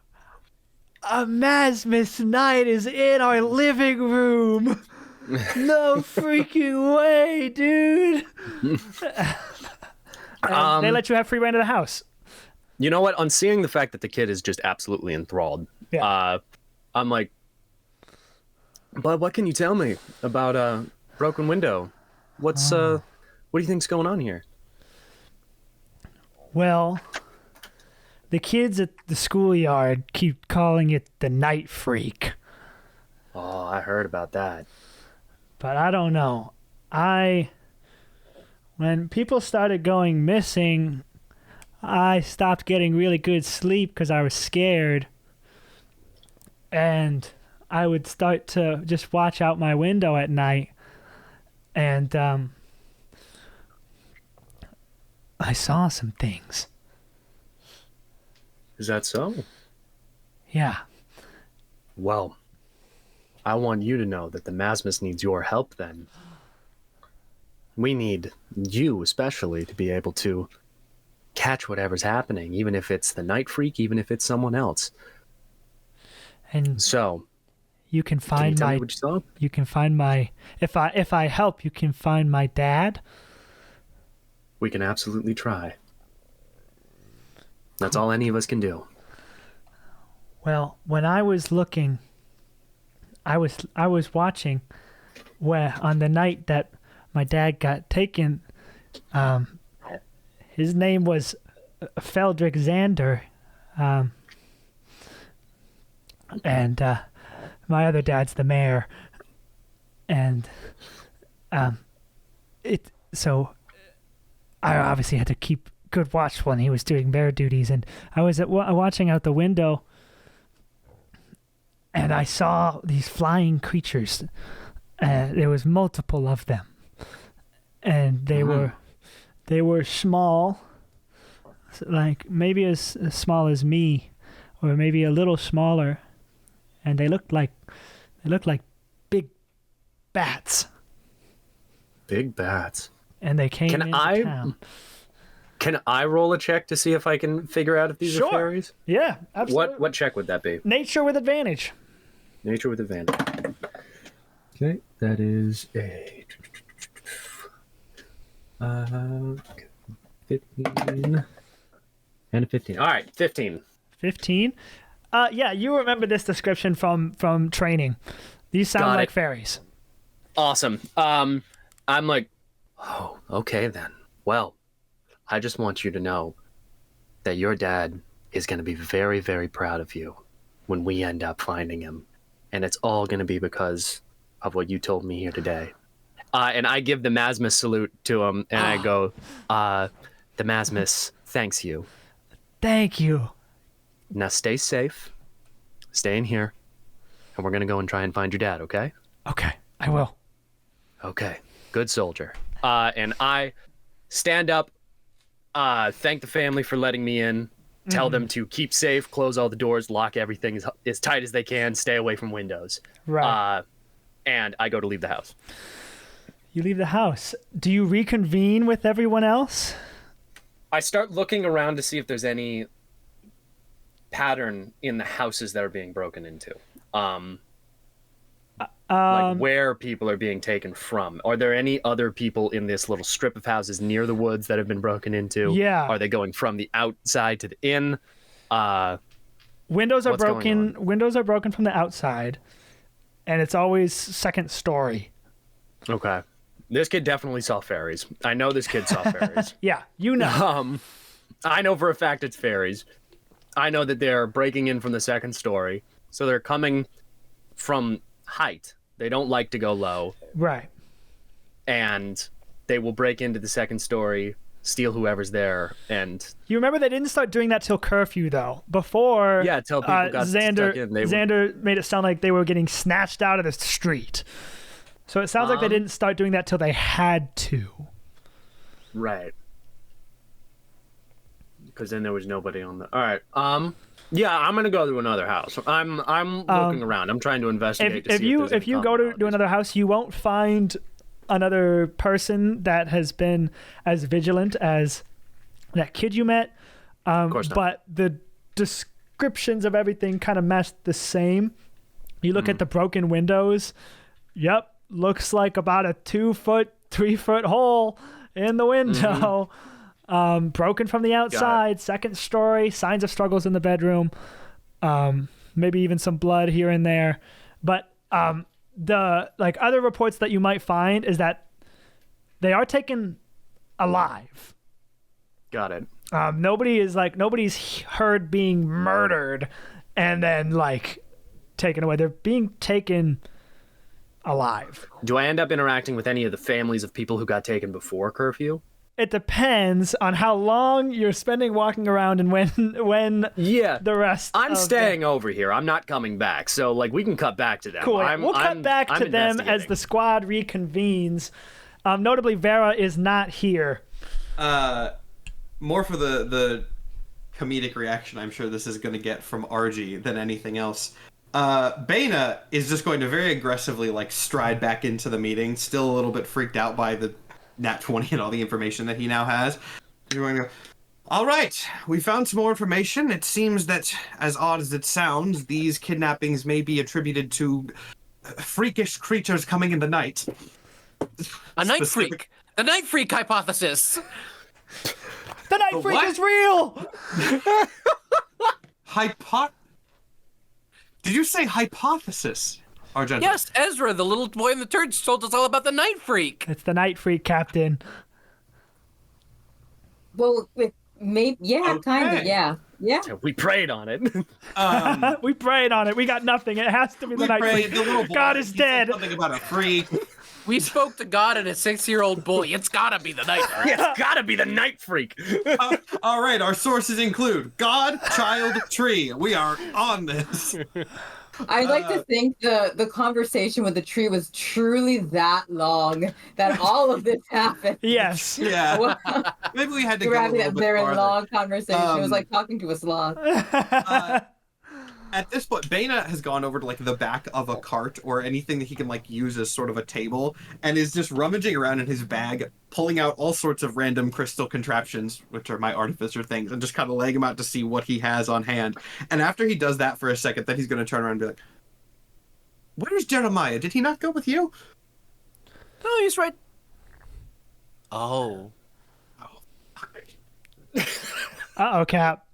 a Masmus knight is in our living room. No freaking way, dude. And they let you have free reign of the house. You know what? On seeing the fact that the kid is just absolutely enthralled, I'm like, Bud, what can you tell me about a broken window? What do you think's going on here? Well, the kids at the schoolyard keep calling it the night freak. Oh, I heard about that. But I don't know. When people started going missing, I stopped getting really good sleep because I was scared. And I would start to just watch out my window at night. And I saw some things. Is that so? Yeah. Well, I want you to know that the Masmus needs your help then. We need you especially to be able to catch whatever's happening, even if it's the night freak, even if it's someone else. And so you can find can you tell me what you saw? You can find my if I help, you can find my dad. We can absolutely try. That's all any of us can do. Well, when I was looking, I was watching where on the night that my dad got taken, his name was Feldrick Xander, and my other dad's the mayor, and so I obviously had to keep good watch when he was doing mayor duties, and I was watching out the window, and I saw these flying creatures. There was multiple of them, and they were small, like maybe as small as me, or maybe a little smaller, and they looked like big bats. Big bats. And they came into town. Can I roll a check to see if I can figure out if these are fairies? Yeah, absolutely. What check would that be? Nature with advantage. Nature with advantage. Okay, that is a 15 and a 15. All right, 15. 15. Yeah, you remember this description from training. These sound Got like it. fairies. Awesome. I'm like, oh, okay then. Well, I just want you to know that your dad is going to be very, very proud of you when we end up finding him. And it's all going to be because of what you told me here today. And I give the Masmus salute to him, and I go, the Masmus thanks you. Thank you. Now stay safe, stay in here, and we're going to go and try and find your dad, okay? Okay, I will. Okay, good soldier. And I stand up, thank the family for letting me in, tell them to keep safe, close all the doors, lock everything as tight as they can, stay away from windows. Right. And I go to leave the house. You leave the house. Do you reconvene with everyone else? I start looking around to see if there's any pattern in the houses that are being broken into. Like where people are being taken from. Are there any other people in this little strip of houses near the woods that have been broken into? Yeah. Are they going from the outside to the inn? Windows are What's going broken. Windows are broken from the outside, and it's always second story. Okay. This kid definitely saw fairies. I know this kid saw fairies. Yeah, you know. I know for a fact it's fairies. I know that they're breaking in from the second story. So they're coming from height. They don't like to go low. Right. And they will break into the second story, steal whoever's there, and You remember they didn't start doing that till curfew, though. Before, yeah, till people got Xander, stuck in. They were, Xander made it sound like they were getting snatched out of the street. So it sounds like they didn't start doing that till they had to. right. Because then there was nobody on the. All right. Yeah, I'm gonna go to another house. I'm looking around. I'm trying to investigate. If you go to another house, you won't find another person that has been as vigilant as that kid you met. Of course not. But the descriptions of everything kind of match the same. You look at the broken windows. Yep, looks like about a 2-foot, 3-foot hole in the window. Broken from the outside, second story, signs of struggles in the bedroom, maybe even some blood here and there. But the other reports that you might find is that they are taken alive. Got it. Nobody's heard being murdered and then taken away. They're being taken alive. Do I end up interacting with any of the families of people who got taken before curfew? It depends on how long you're spending walking around and when Yeah. the rest. I'm of staying over here. I'm not coming back. So we can cut back to them. Cool. We'll cut back to them as the squad reconvenes. Notably, Vera is not here. More for the comedic reaction I'm sure this is going to get from RG than anything else. Baina is just going to very aggressively stride back into the meeting, still a little bit freaked out by the Nat 20 and all the information that he now has. You're going to go, all right, we found some more information. It seems that, as odd as it sounds, these kidnappings may be attributed to freakish creatures coming in the night. A night freak. The night freak hypothesis. The night freak what? is real. Did you say hypothesis, Argento? Yes, Ezra, the little boy in the church, told us all about the night freak. It's the night freak, Captain. Well, kind of, yeah. We prayed on it. We prayed on it. We got nothing. It has to be the night freak. The little boy, God is he dead. said something about a freak. We spoke to God and a 6-year-old boy. It's gotta be the night freak. It's gotta be the night freak. All right, our sources include God, child, tree. We are on this. I'd like to think the conversation with the tree was truly that long that all of this happened. Yes. Yeah. Well, Maybe we had to we were go a having little that bit very farther. long conversation. It was like talking to a sloth. At this point, Baina has gone over to the back of a cart or anything that he can use as sort of a table, and is just rummaging around in his bag, pulling out all sorts of random crystal contraptions, which are my artificer things, and just kind of laying them out to see what he has on hand. And after he does that for a second, then he's going to turn around and be like, "Where's Jeremiah? Did he not go with you?" No, he's right. Oh. Uh-oh, Cap.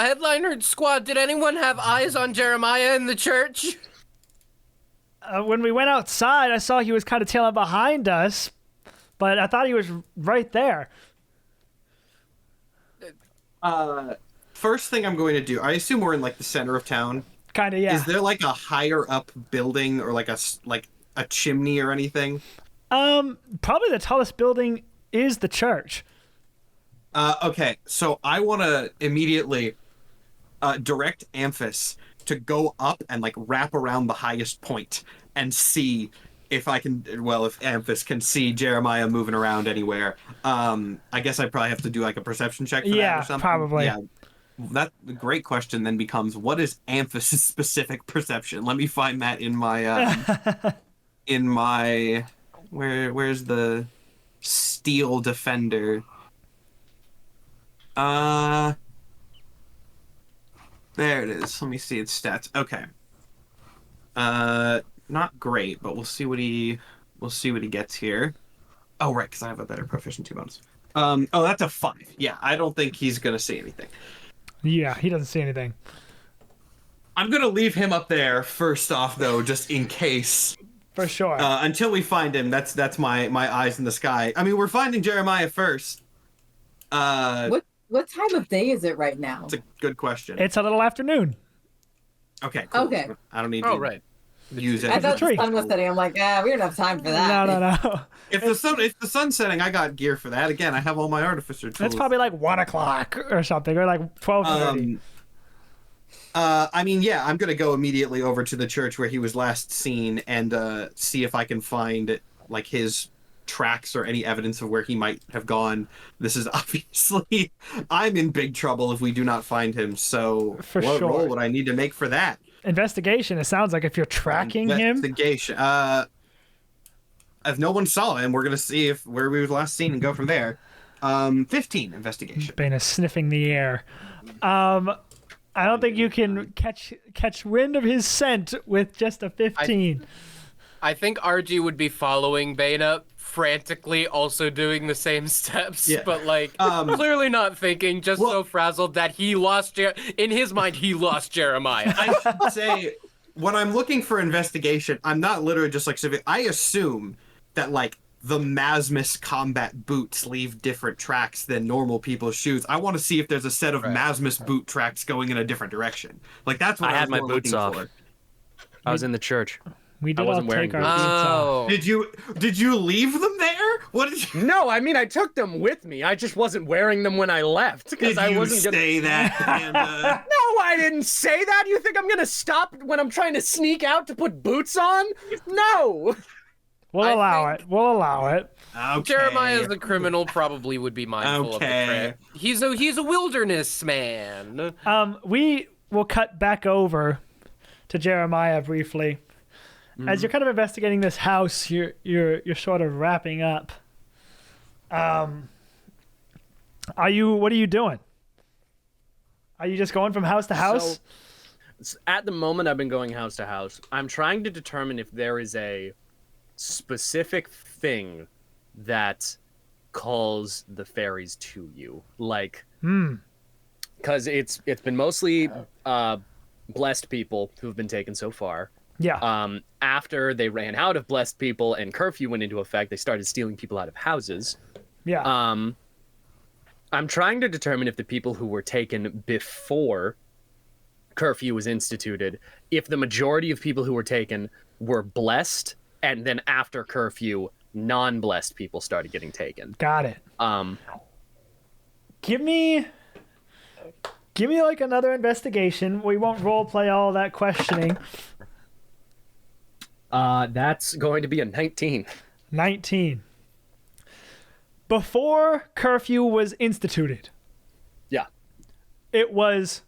Headliner squad, did anyone have eyes on Jeremiah in the church? When we went outside, I saw he was kind of tailing behind us, but I thought he was right there. First thing I'm going to do, I assume we're in like the center of town. Kind of, yeah. Is there like a higher up building or like a chimney or anything? Probably the tallest building is the church. Okay, so I want to immediately direct Amphis to go up and like wrap around the highest point and see if I can. Well, if Amphis can see Jeremiah moving around anywhere. I guess I probably have to do like a perception check for that or something. Probably. Yeah, that the great question then becomes, what is Amphis's specific perception? Let me find that in my where's the steel defender? There it is. Let me see its stats. Okay. Not great, but we'll see what he gets here. Oh, right, because I have a better proficiency bonus. Oh, that's a 5. Yeah, I don't think he's gonna see anything. Yeah, he doesn't see anything. I'm gonna leave him up there first off, though, just in case. For sure. Until we find him, that's my eyes in the sky. I mean, we're finding Jeremiah first. What time of day is it right now? It's a good question. It's a little afternoon. Okay. Cool. Okay. I don't need to use it. I thought the sun was setting. I'm like, we don't have time for that. No. If the sun's setting, I got gear for that. Again, I have all my artificer tools. It's probably like 1 o'clock or something, or like 12:30. I mean, yeah, I'm gonna go immediately over to the church where he was last seen and see if I can find like his tracks or any evidence of where he might have gone. This is obviously, I'm in big trouble if we do not find him. So what roll would I need to make for that? Investigation. It sounds like if you're tracking him. Investigation. If no one saw him, we're gonna see if where we were last seen and go from there. 15 investigation. Bane is sniffing the air. I don't think you can catch wind of his scent with just a 15. I think RG would be following Bana, frantically also doing the same steps, but like clearly not thinking, just so frazzled that he lost in his mind he lost Jeremiah. I should say, when I'm looking for investigation, I'm not literally just like I assume that like the Masmus combat boots leave different tracks than normal people's shoes. I want to see if there's a set of Masmus boot tracks going in a different direction. Like that's what I had my was boots looking off. for. I was in the church. We did I wasn't all wearing take our boots. boots off. Did you leave them there? What did you? No, I mean I took them with me. I just wasn't wearing them when I left because I wasn't gonna say that? And, No, I didn't say that. You think I'm gonna stop when I'm trying to sneak out to put boots on? No. We'll allow it. Okay. Jeremiah as a criminal probably would be mindful of the threat. He's a wilderness man. We will cut back over to Jeremiah briefly. As you're kind of investigating this house, you're sort of wrapping up. What are you doing? Are you just going from house to house? So, at the moment, I've been going house to house. I'm trying to determine if there is a specific thing that calls the fairies to you, like, because it's been mostly blessed people who've been taken so far. Yeah. After they ran out of blessed people and curfew went into effect, they started stealing people out of houses. Yeah. I'm trying to determine if the people who were taken before curfew was instituted, if the majority of people who were taken were blessed, and then after curfew, non-blessed people started getting taken. Got it. Give me like another investigation. We won't role play all that questioning. That's going to be a 19. 19. Before curfew was instituted, Yeah. it was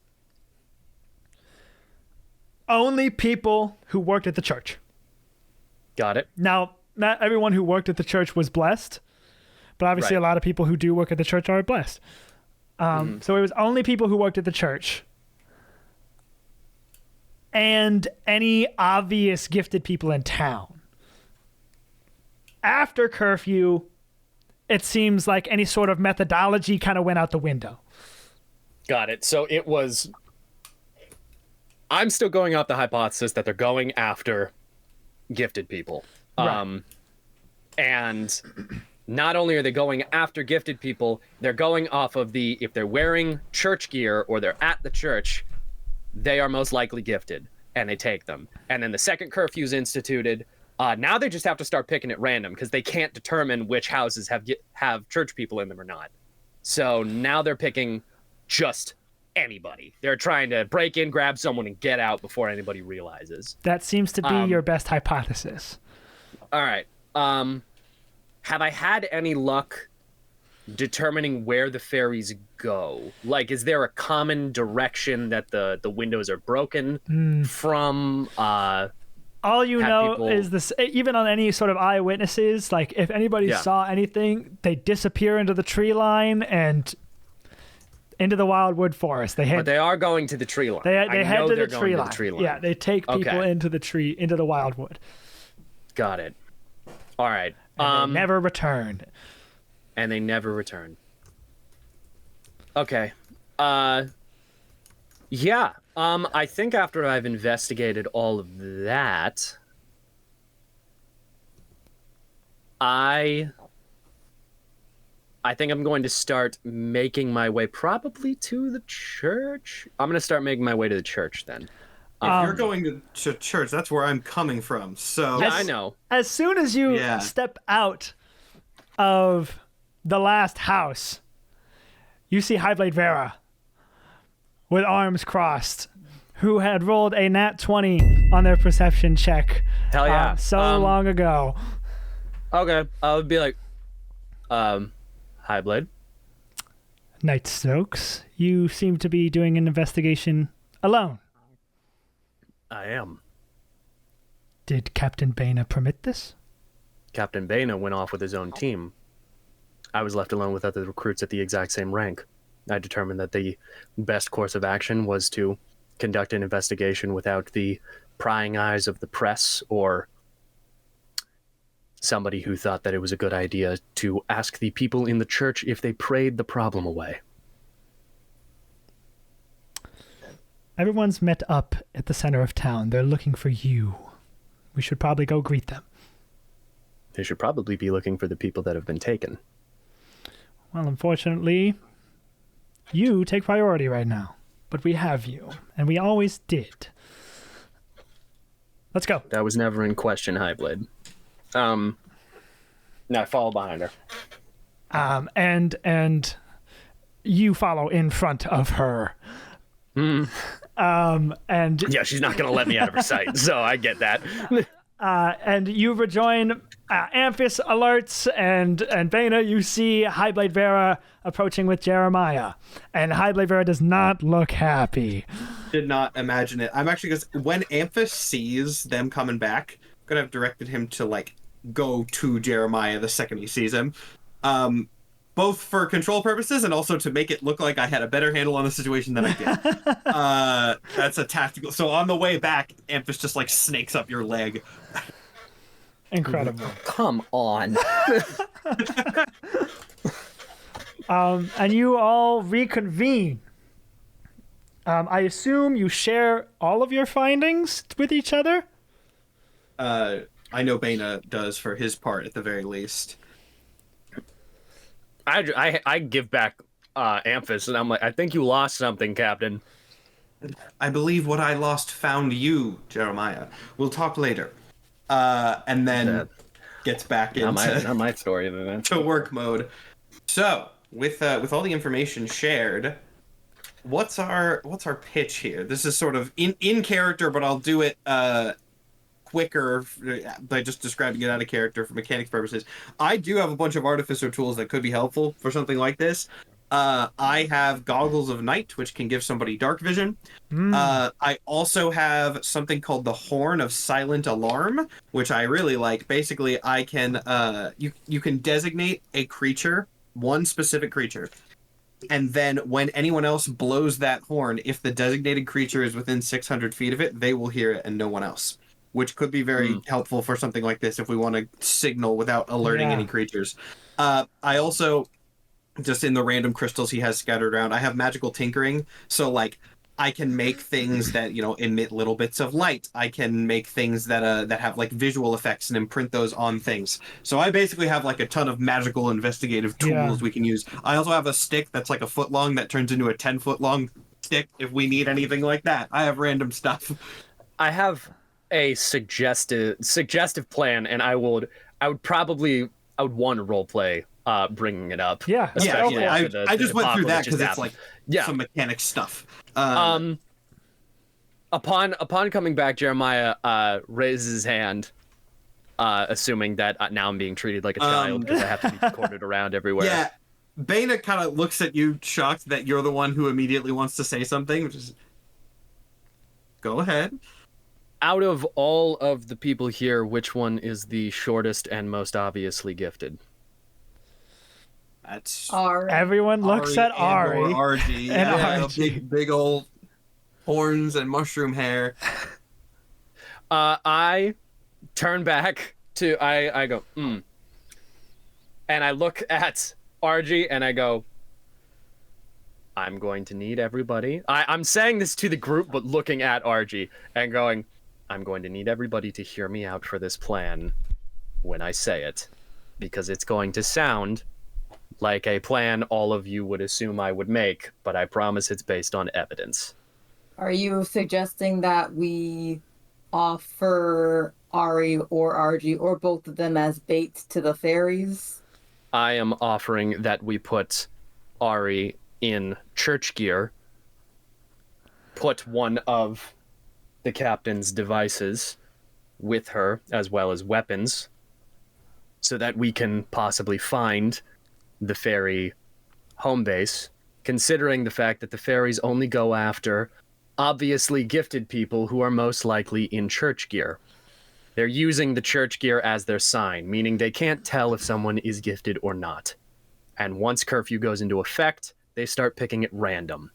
only people who worked at the church. Got it. Now, not everyone who worked at the church was blessed, but obviously Right. a lot of people who do work at the church are blessed. So it was only people who worked at the church. And any obvious gifted people in town. After curfew, it seems like any sort of methodology kind of went out the window. Got it. So it was. I'm still going off the hypothesis that they're going after gifted people. Right. And not only are they going after gifted people, they're going off of if they're wearing church gear or they're at the church, they are most likely gifted, and they take them. And then the second curfew is instituted. Now they just have to start picking at random because they can't determine which houses have church people in them or not. So now they're picking just anybody. They're trying to break in, grab someone, and get out before anybody realizes. That seems to be your best hypothesis. All right. Have I had any luck determining where the fairies go? Like, is there a common direction that the windows are broken from? All you know is this, even on any sort of eyewitnesses, like if anybody saw anything, they disappear into the tree line and into the wildwood forest. But they are going to the tree line. They head to the tree line. line. Yeah, they take people into the wildwood. Got it. All right. And they never return. And they never return. Okay. Yeah. I think after I've investigated all of that, I think I'm going to start making my way probably to the church. I'm going to start making my way to the church then. If you're going to church, that's where I'm coming from. So yeah, I know. As soon as you step out of the last house, you see Highblade Vera with arms crossed, who had rolled a nat 20 on their perception check. Hell yeah. So long ago. Okay. I would be like, Highblade. Knight Stokes, you seem to be doing an investigation alone. I am. Did Captain Baina permit this? Captain Baina went off with his own team. I was left alone with other recruits at the exact same rank. I determined that the best course of action was to conduct an investigation without the prying eyes of the press or somebody who thought that it was a good idea to ask the people in the church if they prayed the problem away. Everyone's met up at the center of town. They're looking for you. We should probably go greet them. They should probably be looking for the people that have been taken. Well, unfortunately, you take priority right now. But we have you, and we always did. Let's go. That was never in question, Highblade. Now I follow behind her. And you follow in front of her. Mm. And yeah, she's not going to let me out of her sight, so I get that. And you rejoin Amphis alerts, and Baina, you see Highblade Vera approaching with Jeremiah. And Highblade Vera does not look happy. Did not imagine it. I'm actually, because when Amphis sees them coming back, I'm going to have directed him to, like, go to Jeremiah the second he sees him. Both for control purposes and also to make it look like I had a better handle on the situation than I did. That's a tactical. So on the way back, Amphis just like snakes up your leg. Incredible. Come on. And you all reconvene. I assume you share all of your findings with each other? I know Baina does for his part at the very least. I give back Amphis, and I'm like, I think you lost something, Captain. I believe what I lost found you, Jeremiah. We'll talk later. And then gets back into not my story, then. to work mode. So, with all the information shared, what's our pitch here? This is sort of in character, but I'll do it quicker by just describing it out of character for mechanics purposes. I do have a bunch of artificer tools that could be helpful for something like this. I have Goggles of Night, which can give somebody dark vision. I also have something called the Horn of Silent Alarm, which I really like. Basically, I can you can designate a creature, one specific creature, and then when anyone else blows that horn, if the designated creature is within 600 feet of it, they will hear it and no one else. Which could be very helpful for something like this if we want to signal without alerting any creatures. I also, just in the random crystals he has scattered around, I have magical tinkering. So like, I can make things that emit little bits of light. I can make things that have like visual effects and imprint those on things. So I basically have like a ton of magical investigative tools we can use. I also have a stick that's like a foot long that turns into a 10-foot long stick if we need anything like that. I have random stuff. I have a suggestive plan, and I would want to roleplay bringing it up. Yeah, especially yeah. after I just went through that because because it's like some mechanic stuff. Upon coming back, Jeremiah raises his hand, assuming that now I'm being treated like a child because I have to be cornered around everywhere. Yeah, Bana kind of looks at you, shocked that you're the one who immediately wants to say something. Which is, go ahead. Out of all of the people here, which one is the shortest and most obviously gifted? That's Ari. Everyone looks at Ari. Or RG. And Yeah, RG. big old horns and mushroom hair. I turn back to I go, and I look at RG and I go, I'm going to need everybody. I'm saying this to the group, but looking at RG and going, I'm going to need everybody to hear me out for this plan when I say it, because it's going to sound like a plan all of you would assume I would make, but I promise it's based on evidence. Are you suggesting that we offer Ari or RG or both of them as bait to the fairies? I am offering that we put Ari in church gear, put one of the captain's devices with her, as well as weapons, so that we can possibly find the fairy home base, considering the fact that the fairies only go after obviously gifted people who are most likely in church gear. They're using the church gear as their sign, meaning they can't tell if someone is gifted or not. And once curfew goes into effect, they start picking at random.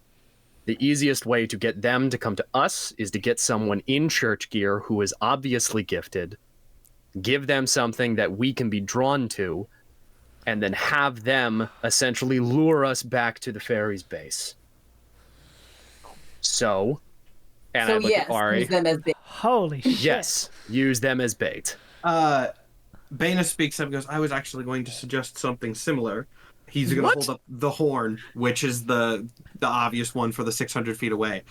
The easiest way to get them to come to us is to get someone in church gear who is obviously gifted, give them something that we can be drawn to, and then have them essentially lure us back to the fairies' base. So, and I look at Ari. Use them as bait. Holy shit. Yes, use them as bait. Bana speaks up and goes, I was actually going to suggest something similar. He's going to hold up the horn, which is the obvious one for the 600 feet away.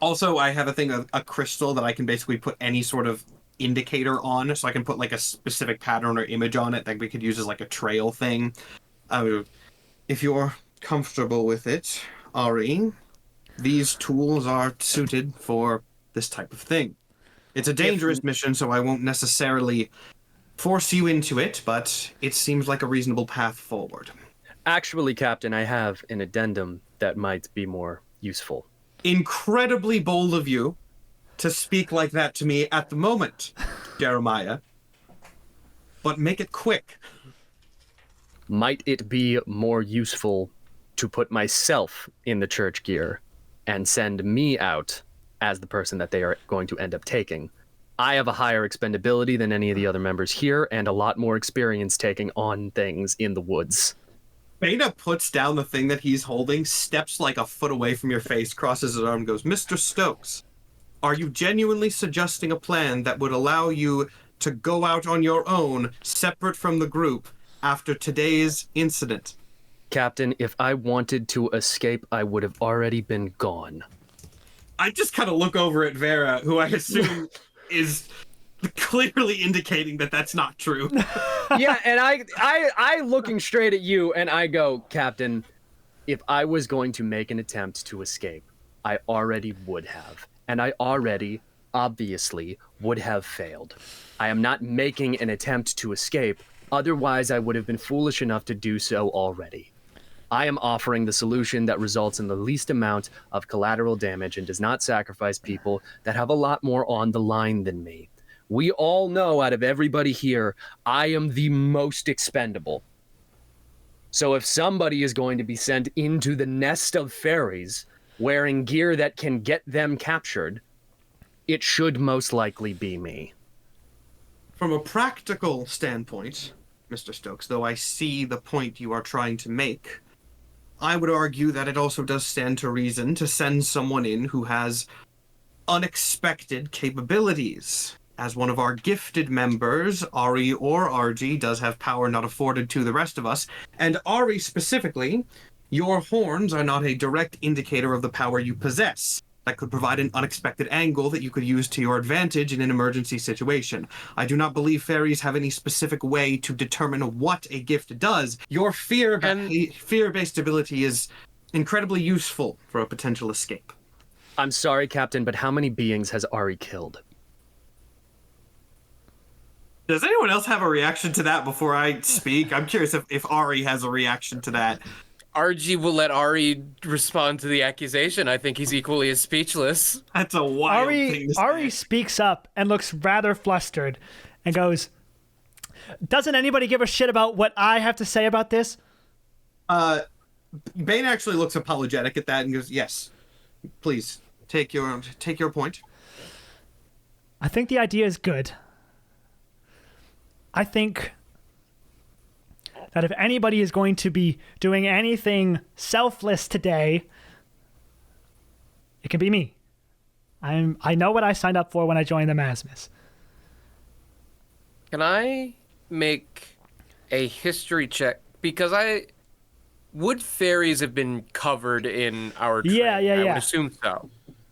Also, I have a crystal that I can basically put any sort of indicator on, so I can put like a specific pattern or image on it that we could use as like a trail thing. If you're comfortable with it, Ari, these tools are suited for this type of thing. It's a dangerous mission, so I won't necessarily force you into it, but it seems like a reasonable path forward. Actually, Captain, I have an addendum that might be more useful. Incredibly bold of you to speak like that to me at the moment, Jeremiah. But make it quick. Might it be more useful to put myself in the church gear and send me out as the person that they are going to end up taking? I have a higher expendability than any of the other members here and a lot more experience taking on things in the woods. Bana puts down the thing that he's holding, steps like a foot away from your face, crosses his arm and goes, Mr. Stokes, are you genuinely suggesting a plan that would allow you to go out on your own, separate from the group, after today's incident? Captain, if I wanted to escape, I would have already been gone. I just kind of look over at Vera, who I assume is clearly indicating that that's not true. Yeah, and I looking straight at you, and I go, Captain, if I was going to make an attempt to escape, I already would have. And I already, obviously, would have failed. I am not making an attempt to escape, otherwise I would have been foolish enough to do so already. I am offering the solution that results in the least amount of collateral damage and does not sacrifice people that have a lot more on the line than me. We all know out of everybody here, I am the most expendable. So if somebody is going to be sent into the nest of fairies wearing gear that can get them captured, it should most likely be me. From a practical standpoint, Mr. Stokes, though I see the point you are trying to make, I would argue that it also does stand to reason to send someone in who has unexpected capabilities. As one of our gifted members, Ari or RG does have power not afforded to the rest of us, and Ari specifically, your horns are not a direct indicator of the power you possess. That could provide an unexpected angle that you could use to your advantage in an emergency situation. I do not believe fairies have any specific way to determine what a gift does. Your fear-based ability is incredibly useful for a potential escape. I'm sorry, Captain, but how many beings has Ari killed? Does anyone else have a reaction to that before I speak? I'm curious if Ari has a reaction to that. RG will let Ari respond to the accusation. I think he's equally as speechless. That's a wild thing to say. Ari speaks up and looks rather flustered and goes, "Doesn't anybody give a shit about what I have to say about this?" Bane actually looks apologetic at that and goes, "Yes, please take your point." I think the idea is good. I think that if anybody is going to be doing anything selfless today, it can be me. I know what I signed up for when I joined the Masmus. Can I make a history check? Because would fairies have been covered in our training? I would assume so.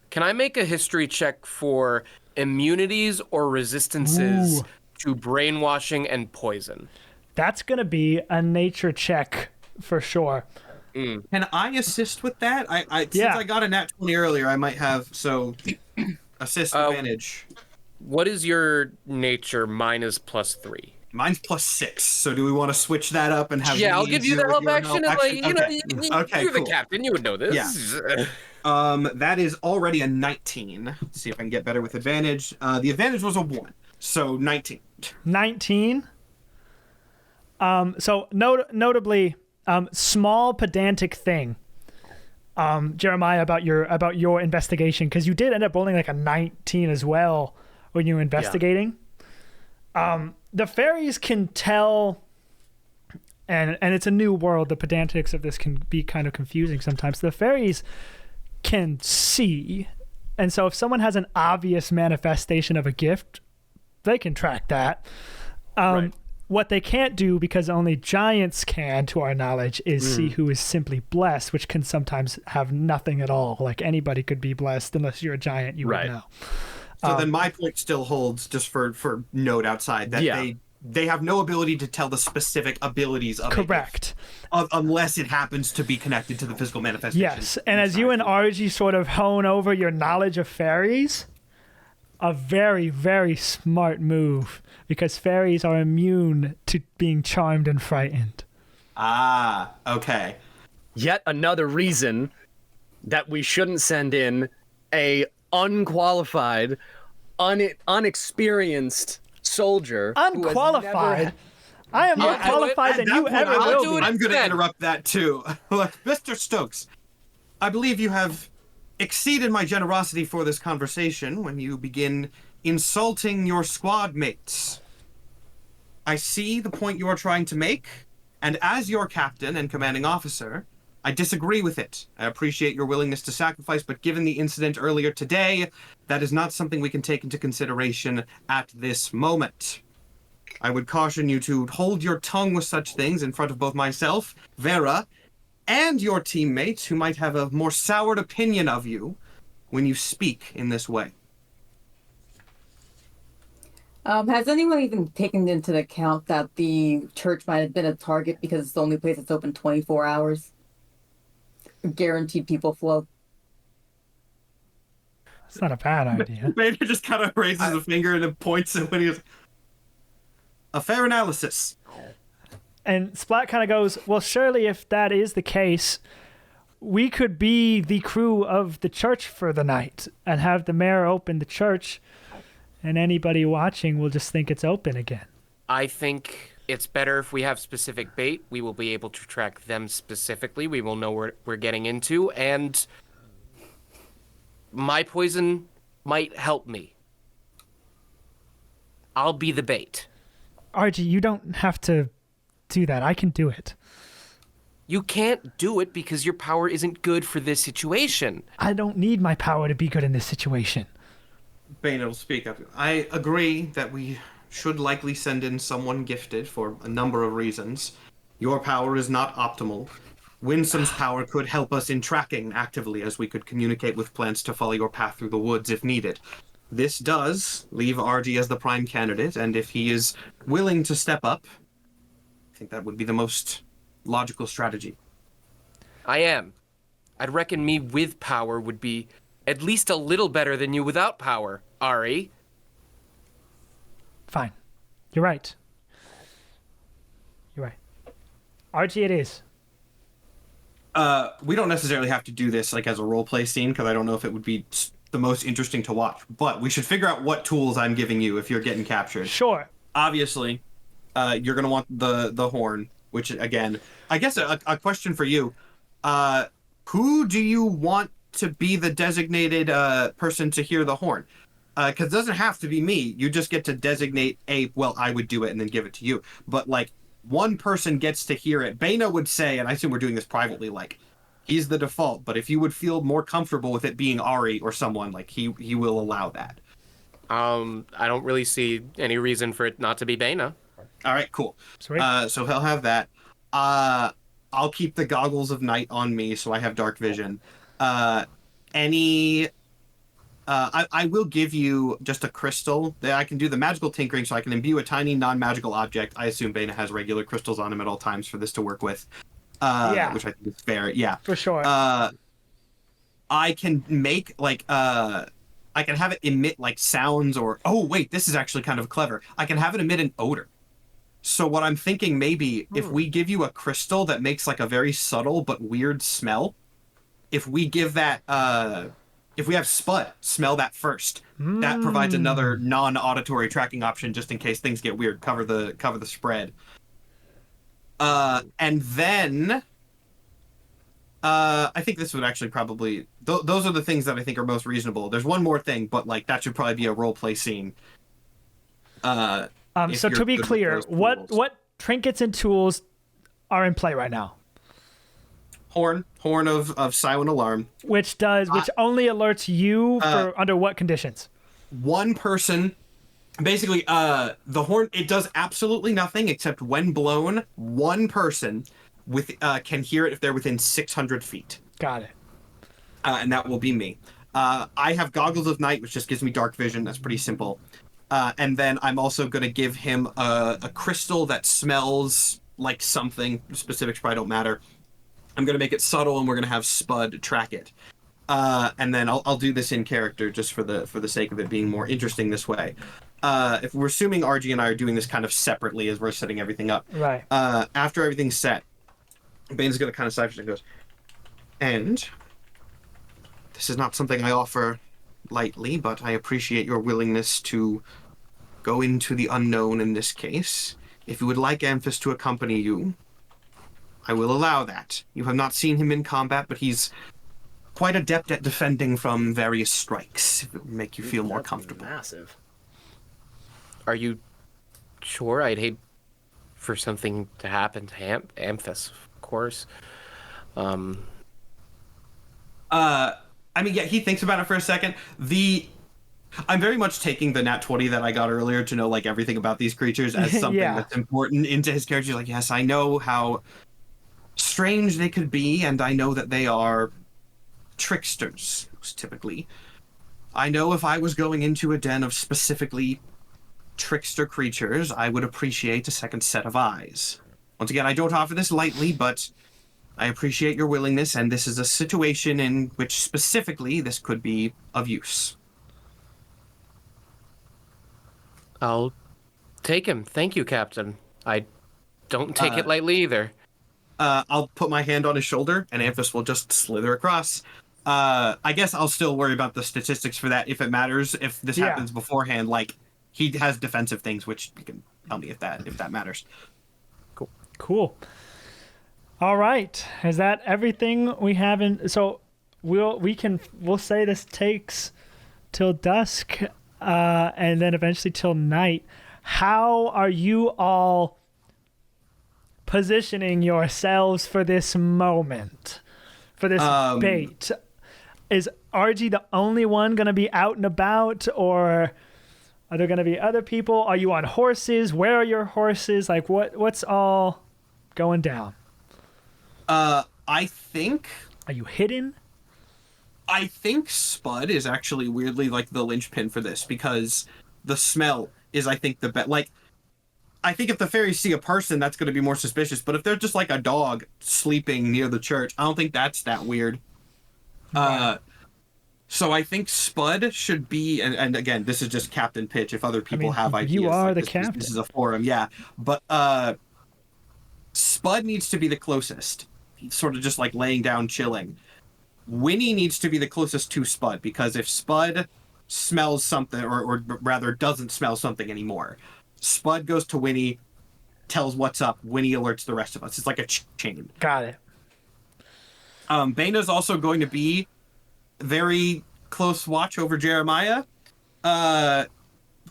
Can I make a history check for immunities or resistances to brainwashing and poison? That's going to be a nature check for sure. Can I assist with that? Since I got a nat 20 earlier, I might have, assist advantage. What is your nature minus +3? Mine's +6, so do we want to switch that up and have I'll give you the help action, and you're the captain, you would know this. Yeah. That is already a 19. Let's see if I can get better with advantage. The advantage was a 1, so 19. 19. So notably, small pedantic thing, Jeremiah, about your investigation, because you did end up rolling like a 19 as well when you were investigating. The fairies can tell, and it's a new world. The pedantics of this can be kind of confusing sometimes. The fairies can see, and so if someone has an obvious manifestation of a gift, they can track that. Right. What they can't do, because only giants can, to our knowledge, is see who is simply blessed, which can sometimes have nothing at all. Like anybody could be blessed unless you're a giant, you would know. So then my point still holds, just for note outside, that they have no ability to tell the specific abilities of correct a gift, unless it happens to be connected to the physical manifestation. Yes, and as you and RG sort of hone over your knowledge of fairies, a very, very smart move, because fairies are immune to being charmed and frightened. Ah, okay. Yet another reason that we shouldn't send in a unqualified, unexperienced soldier. Unqualified? I am more qualified than you ever will be. I'm going to interrupt that too. Look, Mr. Stokes, I believe you have exceeded my generosity for this conversation when you begin insulting your squad mates. I see the point you are trying to make, and as your captain and commanding officer, I disagree with it. I appreciate your willingness to sacrifice, but given the incident earlier today, that is not something we can take into consideration at this moment. I would caution you to hold your tongue with such things in front of both myself, Vera, and your teammates who might have a more soured opinion of you when you speak in this way. Has anyone even taken into account that the church might have been a target because it's the only place that's open 24 hours? Guaranteed people flow. It's not a bad idea. Vader just kind of raises a finger and then points at when he goes, a fair analysis. And Splat kind of goes, well, surely if that is the case, we could be the crew of the church for the night and have the mayor open the church, and anybody watching will just think it's open again. I think it's better if we have specific bait. We will be able to track them specifically. We will know what we're getting into, and my poison might help me. I'll be the bait. RG, you don't have to do that. I can do it. You can't do it because your power isn't good for this situation. I don't need my power to be good in this situation. Bane will speak up. I agree that we should likely send in someone gifted for a number of reasons. Your power is not optimal. Winsome's power could help us in tracking actively, as we could communicate with plants to follow your path through the woods if needed. This does leave RG as the prime candidate, and if he is willing to step up, I think that would be the most logical strategy. I am. I'd reckon me with power would be at least a little better than you without power, Ari. Fine. You're right. You're right. RG it is. We don't necessarily have to do this like as a roleplay scene, because I don't know if it would be the most interesting to watch. But we should figure out what tools I'm giving you if you're getting captured. Sure. Obviously, you're going to want the horn, which, again, I guess a question for you. Who do you want to be the designated person to hear the horn? Because it doesn't have to be me. You just get to designate I would do it and then give it to you. But, like, one person gets to hear it. Bana would say, and I assume we're doing this privately, like, he's the default. But if you would feel more comfortable with it being Ari or someone, like, he will allow that. I don't really see any reason for it not to be Bana. All right, cool. Sweet. So he'll have that. I'll keep the goggles of night on me, so I have dark vision. I will give you just a crystal. I can do the magical tinkering, so I can imbue a tiny non-magical object. I assume Bana has regular crystals on him at all times for this to work with. Yeah. Which I think is fair. Yeah. For sure. I can make, like, I can have it emit, like, sounds or... Oh, wait, this is actually kind of clever. I can have it emit an odor. So what I'm thinking, maybe, if we give you a crystal that makes, like, a very subtle but weird smell, if we give that... if we have Spud smell that first, that provides another non-auditory tracking option just in case things get weird. Cover the spread. And then... I think this would actually probably... those are the things that I think are most reasonable. There's one more thing, but, like, that should probably be a roleplay scene. So to be clear, what trinkets and tools are in play right now? Horn of silent alarm. Which only alerts you for under what conditions? One person... Basically, the horn, it does absolutely nothing except when blown, one person... can hear it if they're within 600 feet. Got it. And that will be me. I have goggles of night, which just gives me dark vision. That's pretty simple. And then I'm also going to give him a crystal that smells like something. Specifics probably don't matter. I'm going to make it subtle, and we're going to have Spud track it. And then I'll do this in character just for the sake of it being more interesting this way. If we're assuming RG and I are doing this kind of separately as we're setting everything up. Right. After everything's set, Bane's going to kind of cipher and goes, and this is not something I offer lightly, but I appreciate your willingness to go into the unknown in this case. If you would like Amphis to accompany you, I will allow that. You have not seen him in combat, but he's quite adept at defending from various strikes, if it would make you feel more comfortable. Massive. Are you sure? I'd hate for something to happen to Amphis, of course. I mean, yeah, he thinks about it for a second. I'm very much taking the nat 20 that I got earlier to know, like, everything about these creatures as something that's important into his character. He's like, yes, I know how strange they could be, and I know that they are tricksters, typically. I know if I was going into a den of specifically trickster creatures, I would appreciate a second set of eyes. Once again, I don't offer this lightly, but I appreciate your willingness, and this is a situation in which specifically this could be of use. I'll take him. Thank you, Captain. I don't take it lightly either. I'll put my hand on his shoulder, and Amphis will just slither across. I guess I'll still worry about the statistics for that if it matters. If this happens beforehand, like, he has defensive things, which you can tell me if that matters. Cool. All right. Is that everything we have in? So we'll say this takes till dusk, and then eventually till night. How are you all positioning yourselves for this moment, for this bait? Is RG the only one going to be out and about, or are there going to be other people? Are you on horses? Where are your horses? Like, what's all going down? I think Are you hidden? Spud is actually weirdly like the linchpin for this, because the smell is, I think, the best. Like, I think if the fairies see a person, that's going to be more suspicious. But if they're just like a dog sleeping near the church, I don't think that's that weird. So I think Spud should be, and again, this is just captain pitch. If other people have ideas, you are like the this, captain. This is a forum, yeah. But Spud needs to be the closest. He's sort of just like laying down, chilling. Winnie needs to be the closest to Spud, because if Spud smells something, or rather doesn't smell something anymore, Spud goes to Winnie, tells what's up. Winnie alerts the rest of us. It's like a chain. Got it. Baina's also going to be very close watch over Jeremiah.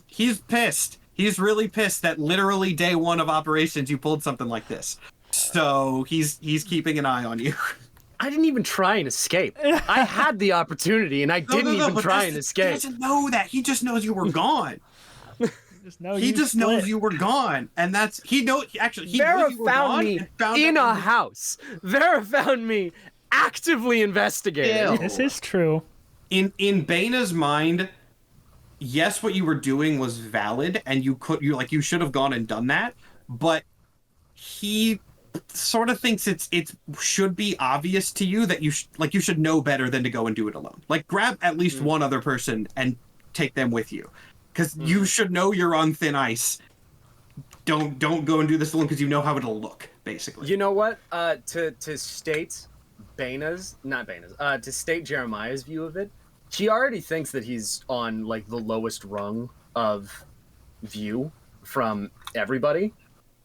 He's pissed. He's really pissed that literally day one of operations you pulled something like this. So he's keeping an eye on you. I didn't even try and escape. I had the opportunity, and I didn't even try and escape. He doesn't know that. He just knows you were gone. He just knows you were gone, and that's he knows you Vera were found gone me and found in out a house. Vera found me actively investigating. Ew. This is true. In Baina's mind, yes, what you were doing was valid, and you should have gone and done that, but he sort of thinks it should be obvious to you that you should know better than to go and do it alone. Like, grab at least one other person and take them with you, because you should know you're on thin ice. Don't go and do this alone, because you know how it'll look, basically. You know what? To state to state Jeremiah's view of it, he already thinks that he's on like the lowest rung of view from everybody,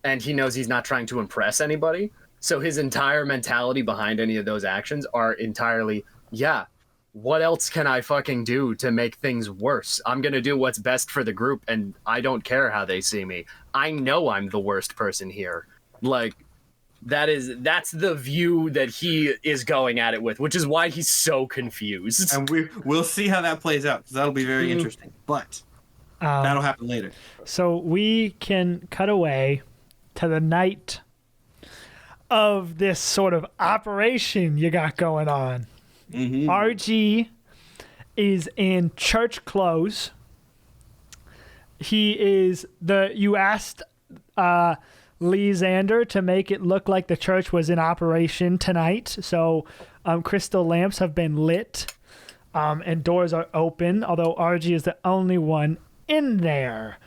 and he knows he's not trying to impress anybody. So his entire mentality behind any of those actions are entirely, yeah, what else can I fucking do to make things worse? I'm gonna do what's best for the group, and I don't care how they see me. I know I'm the worst person here. Like, that's the view that he is going at it with, which is why he's so confused. And we'll see how that plays out, because that'll be very interesting. But that'll happen later. So we can cut away to the night of this sort of operation you got going on. Mm-hmm. RG is in church clothes. You asked Lee Xander to make it look like the church was in operation tonight. So crystal lamps have been lit and doors are open, although RG is the only one in there.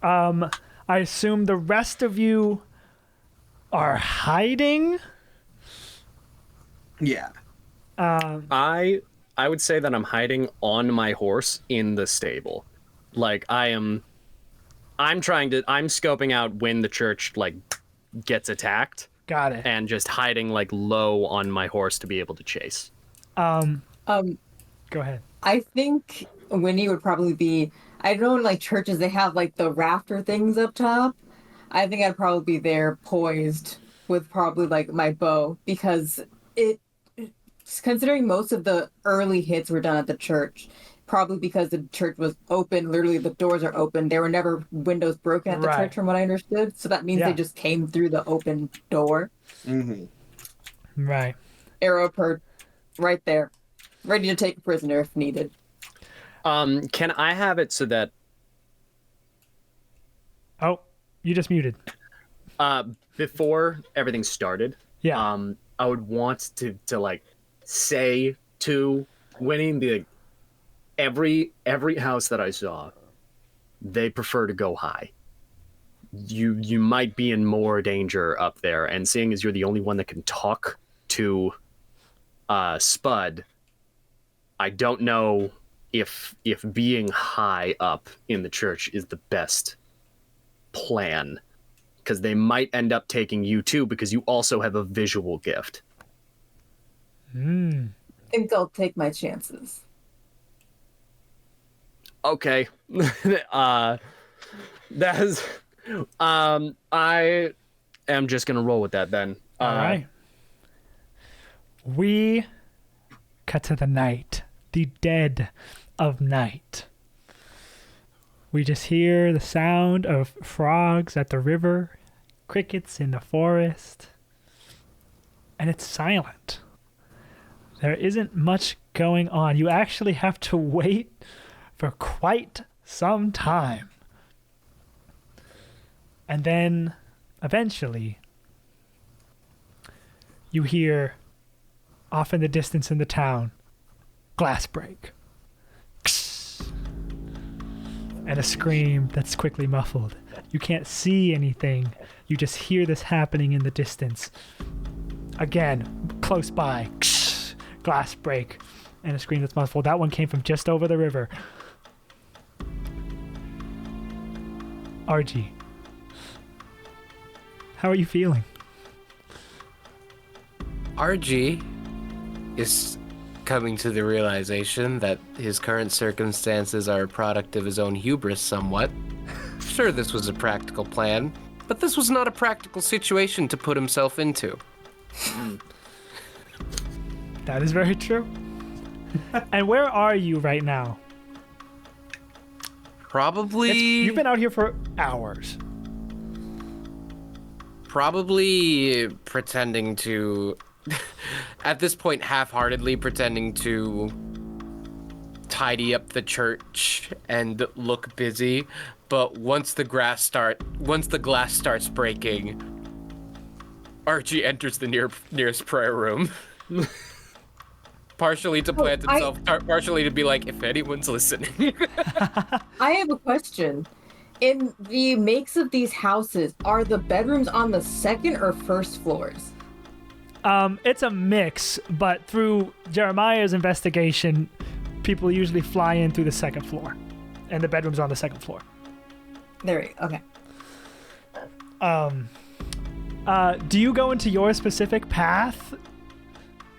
I assume the rest of you are hiding. Yeah. I would say that I'm hiding on my horse in the stable. Like, I'm scoping out when the church like gets attacked. Got it. And just hiding like low on my horse to be able to chase. Go ahead. I think Winnie would probably be. I know in like churches they have like the rafter things up top. I think I'd probably be there poised with probably like my bow, because considering most of the early hits were done at the church, probably because the church was open, literally the doors are open. There were never windows broken at the Right. church from what I understood. So that means Yeah. they just came through the open door. Mm-hmm. Right. Arrow per right there. Ready to take a prisoner if needed. Can I have it so that Oh, you just muted. before everything started, Yeah. I would want to like say to Winnie, be like, every house that I saw, they prefer to go high. You might be in more danger up there, and seeing as you're the only one that can talk to Spud, I don't know if being high up in the church is the best plan, because they might end up taking you too, because you also have a visual gift. I think I'll take my chances. Okay. That's am just gonna roll with that then. All right. We cut to the night, the dead of night. We just hear the sound of frogs at the river, crickets in the forest, and it's silent. There isn't much going on. You actually have to wait for quite some time. And then, eventually, you hear, off in the distance in the town, glass break. And a scream that's quickly muffled. You can't see anything. You just hear this happening in the distance. Again, close by. Glass break. And a scream that's muffled. That one came from just over the river. RG. How are you feeling? RG is coming to the realization that his current circumstances are a product of his own hubris somewhat. Sure, this was a practical plan, but this was not a practical situation to put himself into. That is very true. And where are you right now? You've been out here for hours. Probably pretending to, at this point, half-heartedly pretending to tidy up the church and look busy. But once the glass starts breaking, Archie enters the nearest prayer room. Partially to plant himself, partially to be like, if anyone's listening. I have a question. In the makes of these houses, are the bedrooms on the second or first floors? It's a mix, but through Jeremiah's investigation, people usually fly in through the second floor, and the bedroom's on the second floor. There we go. Okay. Do you go into your specific path,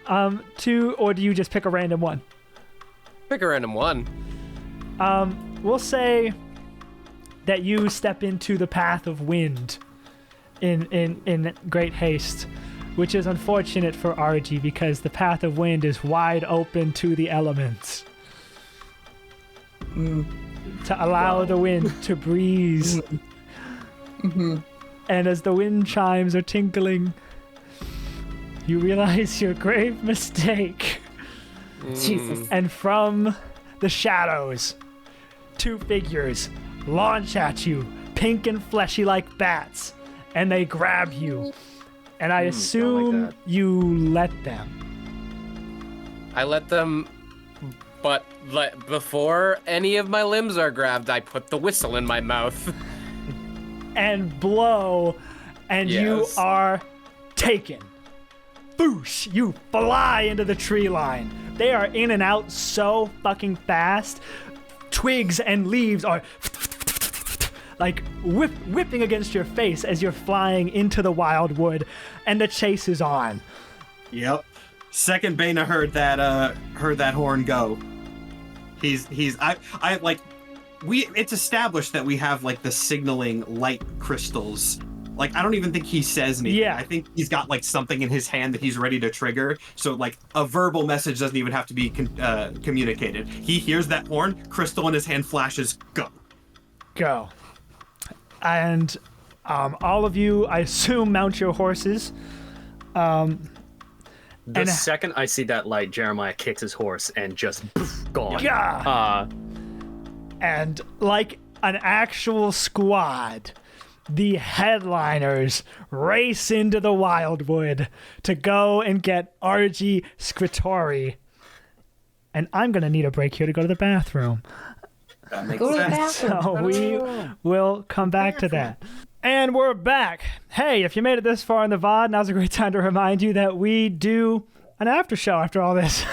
or do you just pick a random one? Pick a random one. We'll say that you step into the path of wind in great haste, which is unfortunate for RG because the path of wind is wide open to the elements. To allow the wind to breeze. Mm-hmm. And as the wind chimes are tinkling, you realize your grave mistake. Jesus. And from the shadows, two figures launch at you, pink and fleshy like bats, and they grab you. And I assume like you let them. I let them, but before any of my limbs are grabbed, I put the whistle in my mouth. And blow, and you Yes. are taken. Boosh! You fly into the tree line. They are in and out so fucking fast. Twigs and leaves are like whipping against your face as you're flying into the wildwood, and the chase is on. Yep. Second Bana heard that horn go. It's established that we have like the signaling light crystals. Like, I don't even think he says anything. Yeah. I think he's got like something in his hand that he's ready to trigger. So like a verbal message doesn't even have to be communicated. He hears that horn, crystal in his hand flashes, go. And all of you, I assume, mount your horses. The second I see that light, Jeremiah kicks his horse and just gone. Yeah. And like an actual squad, the headliners race into the wildwood to go and get RG Scritori. And I'm going to need a break here to go to the bathroom. That makes Go to the sense. bathroom. So we will come back to that. And we're back. Hey, if you made it this far in the VOD, now's a great time to remind you that we do an after show after all this.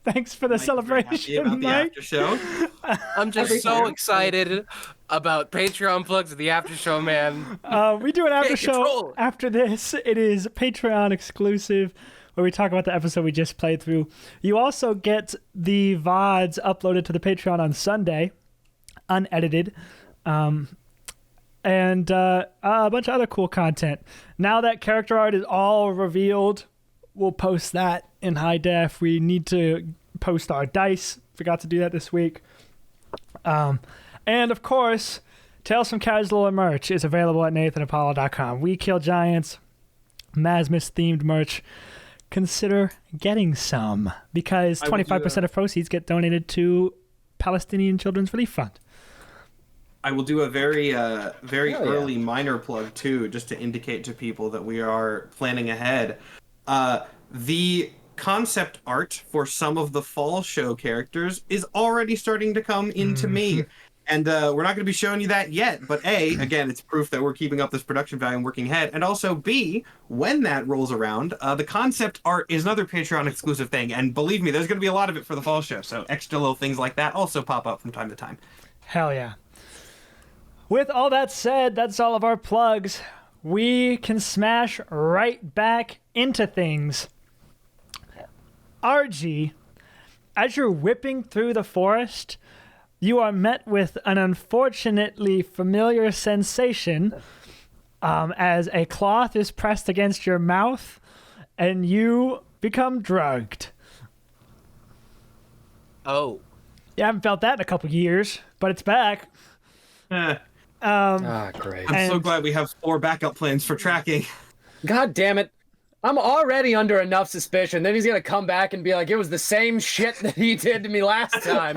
Thanks for the Mike, you're very happy celebration, about the Mike. after show. I'm just Every so time. excited about Patreon plugs of the after show, man. We do an after Take show control. after this. It is Patreon exclusive, where we talk about the episode we just played through. You also get the VODs uploaded to the Patreon on Sunday, unedited. and a bunch of other cool content. Now that character art is all revealed, we'll post that in high def. We need to post our dice. Forgot to do that this week. And of course, Tales from Cazilor merch is available at nathanapollo.com. We Kill Giants, Masmus themed merch. Consider getting some because 25% of proceeds get donated to Palestinian Children's Relief Fund. I will do a very early minor plug too, just to indicate to people that we are planning ahead. The concept art for some of the fall show characters is already starting to come into me. And we're not going to be showing you that yet, but A, again, it's proof that we're keeping up this production value and working ahead. And also B, when that rolls around, the concept art is another Patreon exclusive thing. And believe me, there's going to be a lot of it for the fall show. So extra little things like that also pop up from time to time. Hell yeah. With all that said, that's all of our plugs. We can smash right back into things. RG, as you're whipping through the forest, you are met with an unfortunately familiar sensation as a cloth is pressed against your mouth and you become drugged. Oh. You haven't felt that in a couple years, but it's back. Great. I'm so glad we have 4 backup plans for tracking. God damn it. I'm already under enough suspicion. Then he's going to come back and be like, it was the same shit that he did to me last time.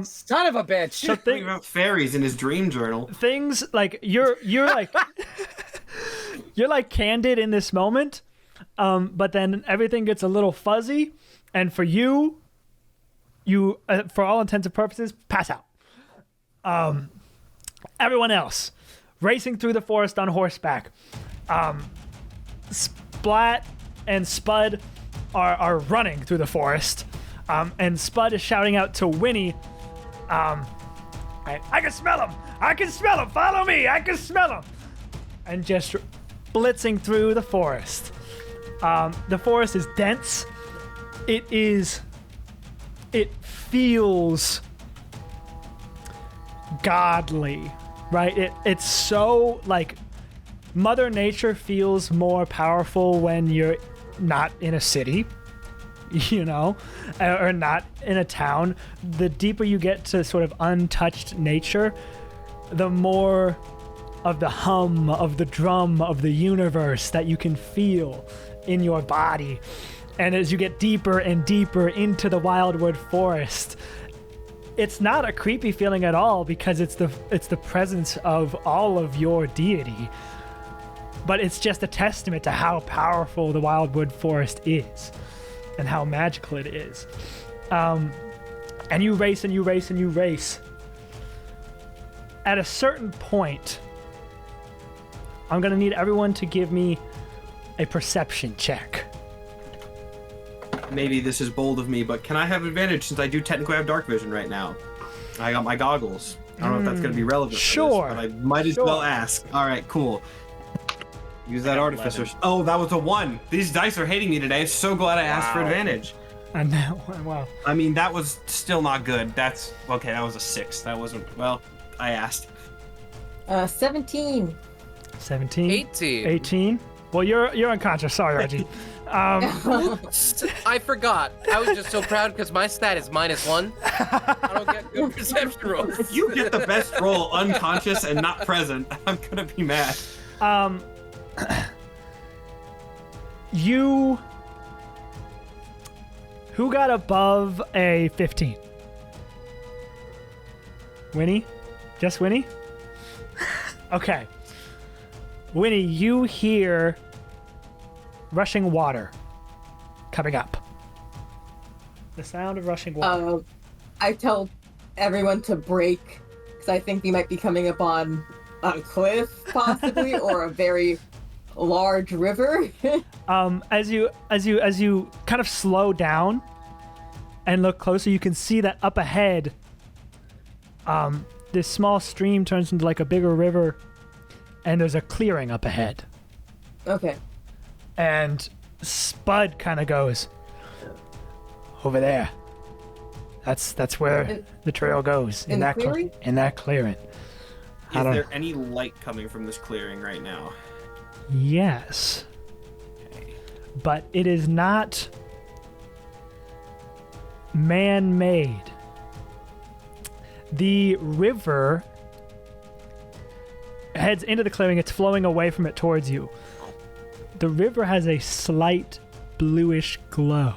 Son of a bitch. So Thinking about fairies in his dream journal. Things like you're like you're like candid in this moment, but then everything gets a little fuzzy, and for you for all intents and purposes pass out. Everyone else racing through the forest on horseback. Splat and Spud are running through the forest, and Spud is shouting out to Winnie, I can smell him! I can smell him! Follow me! I can smell him! And just blitzing through the forest. The forest is dense. It feels godly, right? It's so like Mother Nature feels more powerful when you're not in a city, you know, or not in a town. The deeper you get to sort of untouched nature, the more of the hum of the drum of the universe that you can feel in your body. And as you get deeper and deeper into the wildwood forest, it's not a creepy feeling at all because it's the presence of all of your deity. But it's just a testament to how powerful the wildwood forest is and how magical it is. And you race and you race and you race. At a certain point, I'm going to need everyone to give me a perception check. Maybe this is bold of me, but can I have advantage since I do technically have dark vision right now? I got my goggles. I don't know if that's going to be relevant. Sure. For this, but I might as well ask. All right, cool. Use that artificer. 11. Oh, that was a 1. These dice are hating me today. So glad I asked for advantage. And now, wow. I mean, that was still not good. That's okay. That was a 6. That wasn't well. I asked. 17. 17. 18. 18. Well, you're unconscious. Sorry, Reggie. I forgot. I was just so proud because my stat is -1. I don't get good perception rolls. If you get the best roll unconscious and not present, I'm gonna be mad. Who got above a 15? Winnie? Just Winnie? Okay. Winnie, you hear rushing water coming up. The sound of rushing water. I tell everyone to break because I think we might be coming upon a cliff, possibly, or a very large river. As you kind of slow down and look closer, you can see that up ahead, this small stream turns into like a bigger river, and there's a clearing up ahead. Okay. And Spud kind of goes over there. That's where the trail goes in that clearing. In that clearing. Is there any light coming from this clearing right now? Yes. Okay. But it is not man-made. The river heads into the clearing. It's flowing away from it towards you. The river has a slight bluish glow.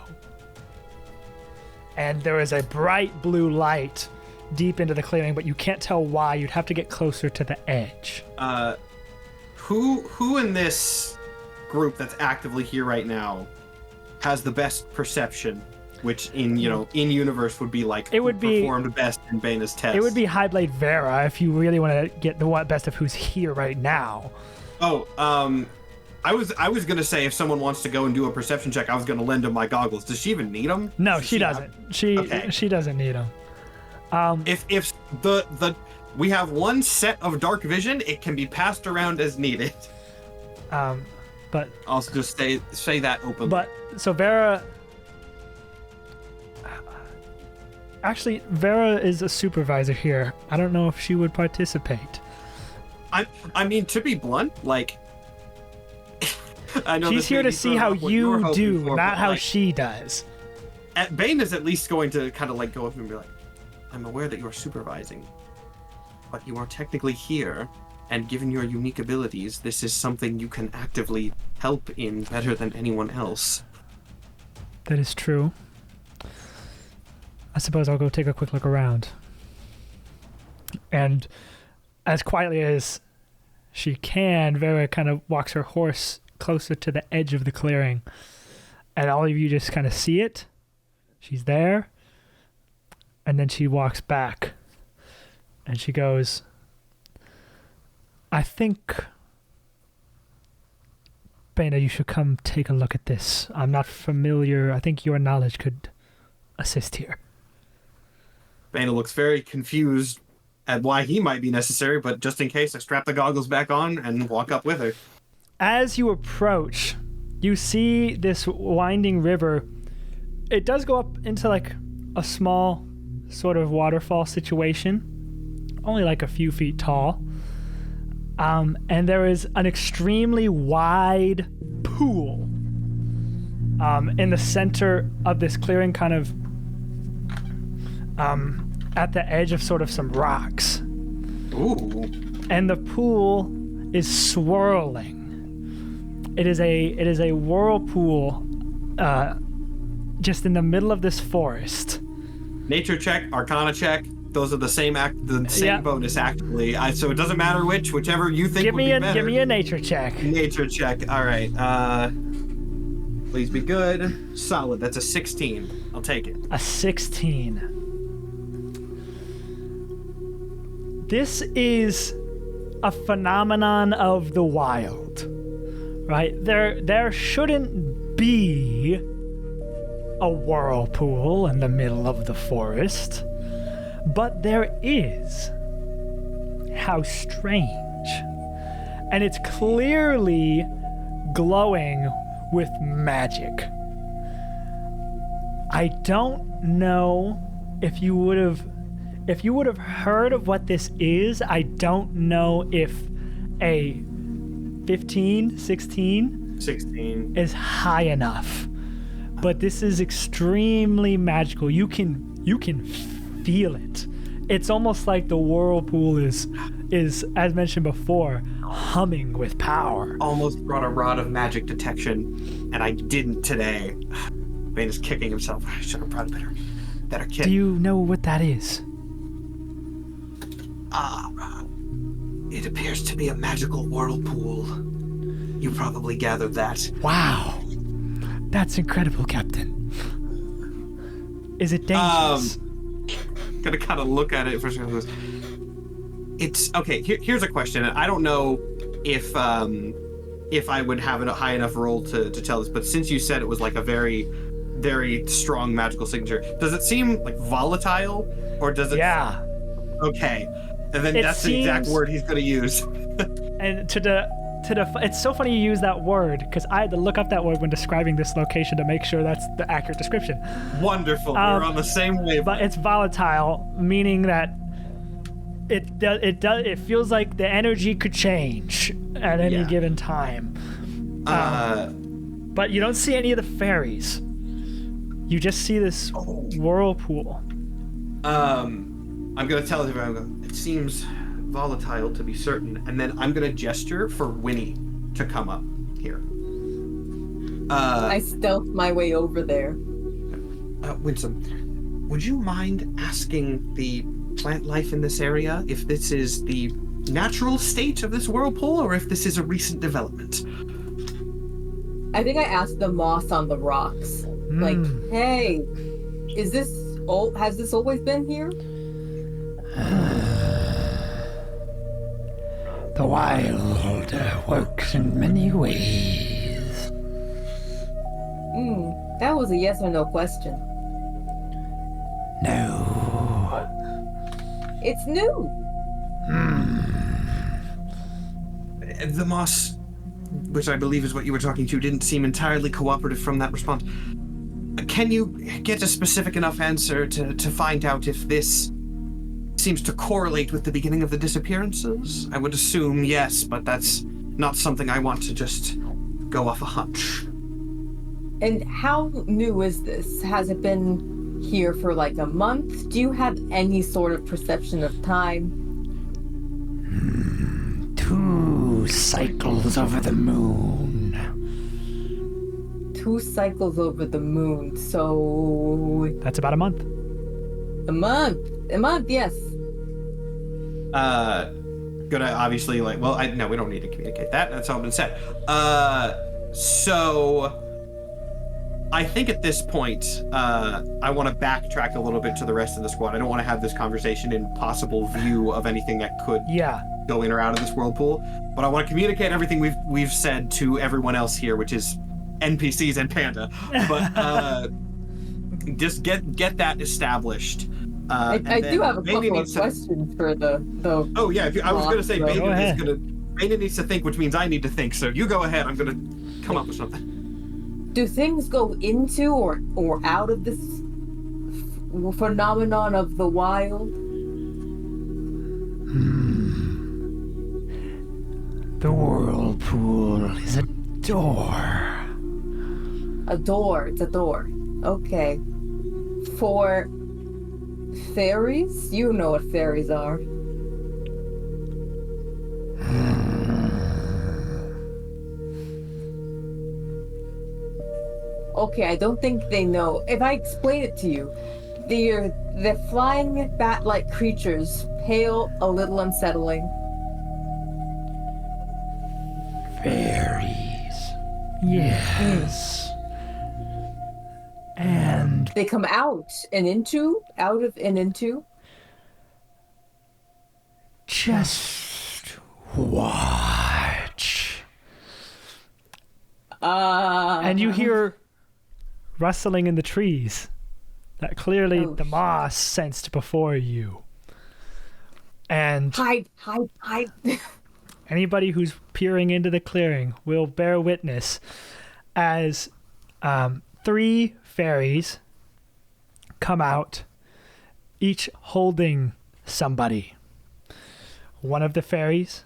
And there is a bright blue light deep into the clearing, but you can't tell why. You'd have to get closer to the edge. Who in this group that's actively here right now has the best perception? Which in universe would be like it would be performed best in Baina's test. It would be Highblade Vera if you really want to get the best of who's here right now. Oh, I was gonna say if someone wants to go and do a perception check, I was gonna lend him my goggles. Does she even need them? No, she doesn't. She doesn't need them. If we have one set of dark vision, it can be passed around as needed. But I'll just say that openly. But so Vera. Actually, Vera is a supervisor here. I don't know if she would participate. I mean, to be blunt, like, I know she's here to see how you do, not how she does. Bane is at least going to kind of like go up and be like, I'm aware that you're supervising, but you are technically here, and given your unique abilities, this is something you can actively help in better than anyone else. That is true. I suppose I'll go take a quick look around. And as quietly as she can, Vera kind of walks her horse closer to the edge of the clearing. And all of you just kind of see it. She's there. And then she walks back. And she goes, I think, Baina, you should come take a look at this. I'm not familiar. I think your knowledge could assist here. Baina looks very confused at why he might be necessary, but just in case, I strap the goggles back on and walk up with her. As you approach, you see this winding river. It does go up into like a small sort of waterfall situation, only like a few feet tall. And there is an extremely wide pool in the center of this clearing, kind of at the edge of sort of some rocks. Ooh. And the pool is swirling. It is a whirlpool just in the middle of this forest. Nature check, Arcana check. Those are the same bonus actually. So it doesn't matter whichever you think would be better. Give me a nature check. Nature check. All right. Please be good. Solid. That's a 16. I'll take it. A 16. This is a phenomenon of the wild, right? There shouldn't be a whirlpool in the middle of the forest, but there is. How strange. And it's clearly glowing with magic. I don't know if you would have heard of what this is. I don't know if a 15, 16 is high enough. But this is extremely magical. You can feel it. It's almost like the whirlpool is as mentioned before, humming with power. Almost brought a rod of magic detection, and I didn't today. Bane is kicking himself. I should have brought a better kit. Do you know what that is? It appears to be a magical whirlpool. You probably gathered that. Wow. That's incredible, Captain. Is it dangerous? Gonna kind of look at it for a second. It's okay. Here's a question. I don't know if I would have a high enough roll to tell this, but since you said it was like a very, very strong magical signature, does it seem like volatile, or does it? Yeah. Okay, and then that's the exact word he's gonna use. And it's so funny you use that word, because I had to look up that word when describing this location to make sure that's the accurate description. Wonderful. We're on the same wavelength. But it's volatile, meaning that It feels like the energy could change at any given time. But you don't see any of the fairies. You just see this whirlpool. I'm gonna tell everyone. It seems volatile to be certain, and then I'm gonna gesture for Winnie to come up here. I stealth my way over there. Winsome, would you mind asking the plant life in this area if this is the natural state of this whirlpool or if this is a recent development? I think I asked the moss on the rocks, like, hey, has this always been here? The wild works in many ways. That was a yes or no question. No. It's new. The moss, which I believe is what you were talking to, didn't seem entirely cooperative from that response. Can you get a specific enough answer to find out if this seems to correlate with the beginning of the disappearances? I would assume yes, but that's not something I want to just go off a hunch. And how new is this? Has it been here for like a month? Do you have any sort of perception of time? 2 cycles over the moon. 2 cycles over the moon, so... That's about a month. A month, yes. Gonna obviously no, we don't need to communicate that. That's all been said. So I think at this point, I want to backtrack a little bit to the rest of the squad. I don't want to have this conversation in possible view of anything that could go in or out of this whirlpool, but I want to communicate everything we've said to everyone else here, which is NPCs and Panda. But just get that established. I do have a couple of questions for the. Oh yeah, I was gonna say Beta needs to think, which means I need to think. So you go ahead. I'm gonna come up with something. Do things go into or out of this phenomenon of the wild? The whirlpool is a door. A door. It's a door. Okay. For fairies? You know what fairies are. Okay, I don't think they know. If I explain it to you, the flying bat-like creatures, pale, a little unsettling. Fairies. Yes. And they come out and into. Just watch. And you hear rustling in the trees that clearly the moss sensed before you. And hide. Anybody who's peering into the clearing will bear witness as 3 fairies come out, each holding somebody. One of the fairies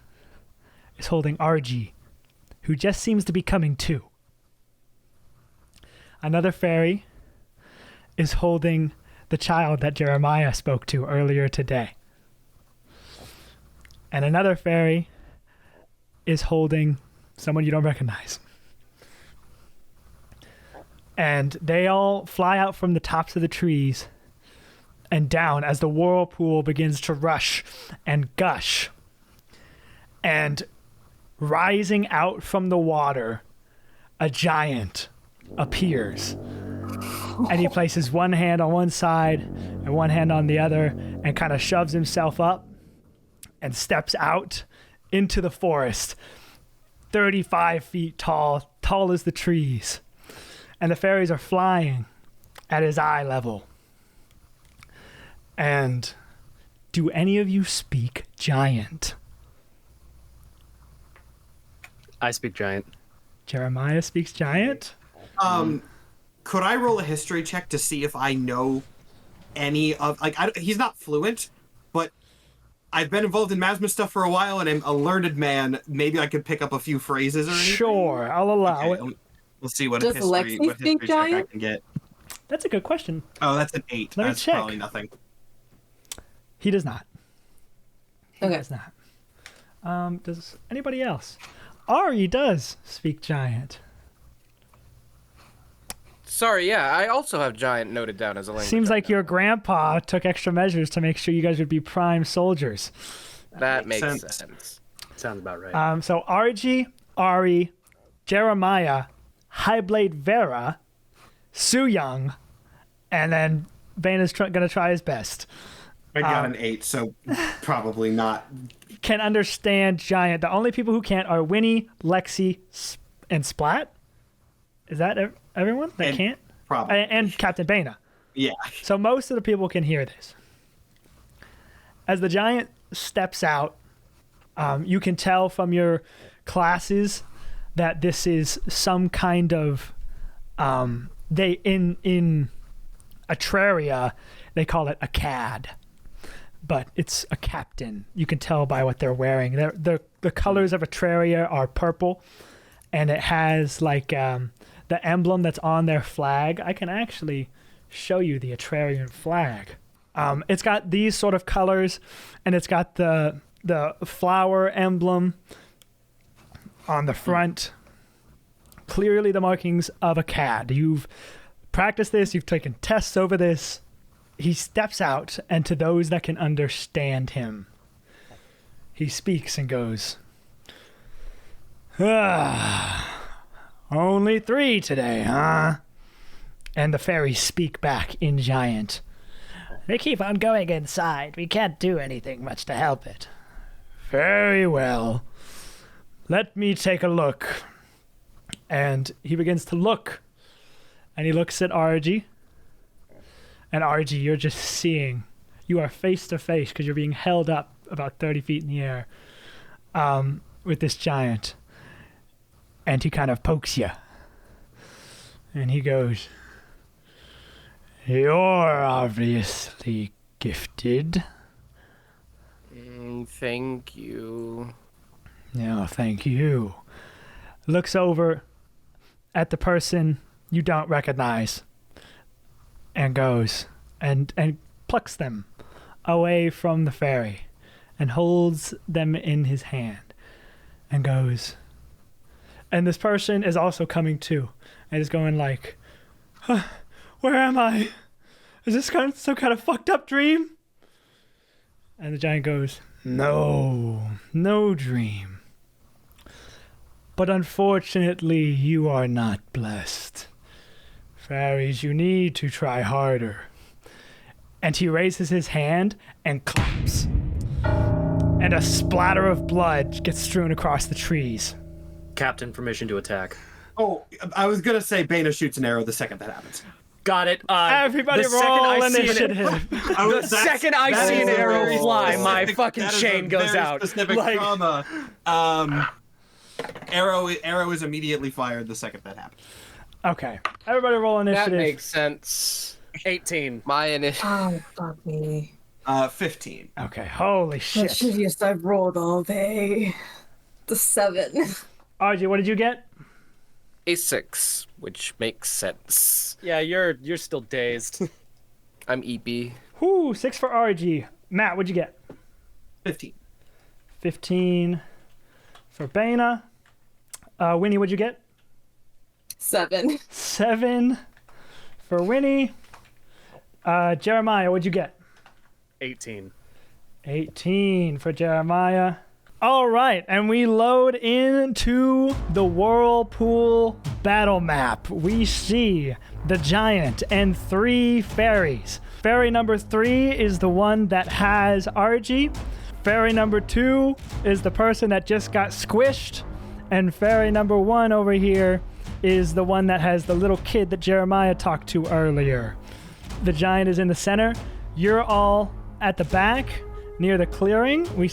is holding Argy, who just seems to be coming to. Another fairy is holding the child that Jeremiah spoke to earlier today. And another fairy is holding someone you don't recognize. And they all fly out from the tops of the trees and down as the whirlpool begins to rush and gush. And rising out from the water, a giant appears. And he places one hand on one side and one hand on the other and kind of shoves himself up and steps out into the forest, 35 feet tall as the trees. And the fairies are flying at his eye level. And do any of you speak giant? I speak giant. Jeremiah speaks giant? Could I roll a history check to see if I know any of... he's not fluent, but I've been involved in Masma stuff for a while, and I'm a learned man. Maybe I could pick up a few phrases or anything. Sure, I'll allow it. We'll see what Does Lexi speak history check I giant? can get. That's a good question. Oh, that's an 8. Let me That's check. probably nothing. He does not. He Okay. does not. Does anybody else? Ari does speak giant. Sorry, yeah, I also have giant noted down as a language. Seems right like now. your grandpa took extra measures to make sure you guys would be prime soldiers. That makes sense. sense. Sounds about right. So RG, Ari, Jeremiah, Highblade Vera, Su Young, and then Bane is gonna try his best. I got an 8, so probably not. Can understand giant. The only people who can't are Winnie, Lexi, and Splat. Is that everyone that And- can't? Probably. And Captain Bana. Yeah. So most of the people can hear this. As the giant steps out, you can tell from your classes that this is some kind of they in Atraria they call it a cad, but it's a captain. You can tell by what they're wearing. The colors of Atraria are purple, and it has like the emblem that's on their flag. I can actually show you the Atrarian flag. It's got these sort of colors, and it's got the flower emblem on the front. Clearly the markings of a cad. You've practiced this, you've taken tests over this. He steps out, and to those that can understand him, he speaks and goes, only 3 today, huh? And the fairies speak back in giant. They keep on going inside. We can't do anything much to help it. Very well. Let me take a look. And he begins to look. And he looks at RG. And RG, you're just seeing. You are face to face because you're being held up about 30 feet in the air with this giant. And he kind of pokes you. And he goes, you're obviously gifted. Thank you. No, thank you. Looks over at the person you don't recognize and goes and plucks them away from the fairy and holds them in his hand and goes. And this person is also coming too and is going like, where am I? Is this some kind of fucked up dream? And the giant goes, no dream. But unfortunately, you are not blessed. Fairies, you need to try harder. And he raises his hand and claps. And a splatter of blood gets strewn across the trees. Captain, permission to attack. Oh, I was going to say Bana shoots an arrow the second that happens. Got it. Everybody the second roll I see initiative. The second I see an arrow fly, my fucking chain goes out. Specific Like, trauma. Arrow is immediately fired the second that happens. Okay. Everybody roll initiative. That makes sense. 18. My initiative. Oh, fuck me. 15. Okay. Holy The shit. shittiest I've rolled all day. The 7. RG, what did you get? A 6, which makes sense. Yeah, you're still dazed. I'm EP. Whoo, 6 for RG. Matt, what'd you get? 15. 15 for Bana. Winnie, what'd you get? 7. 7 for Winnie. Jeremiah, what'd you get? 18. 18 for Jeremiah. All right, and we load into the Whirlpool battle map. We see the giant and 3 fairies. Fairy number 3 is the one that has Argy. Fairy number 2 is the person that just got squished. And fairy number 1 over here is the one that has the little kid that Jeremiah talked to earlier. The giant is in the center. You're all at the back. Near the clearing, we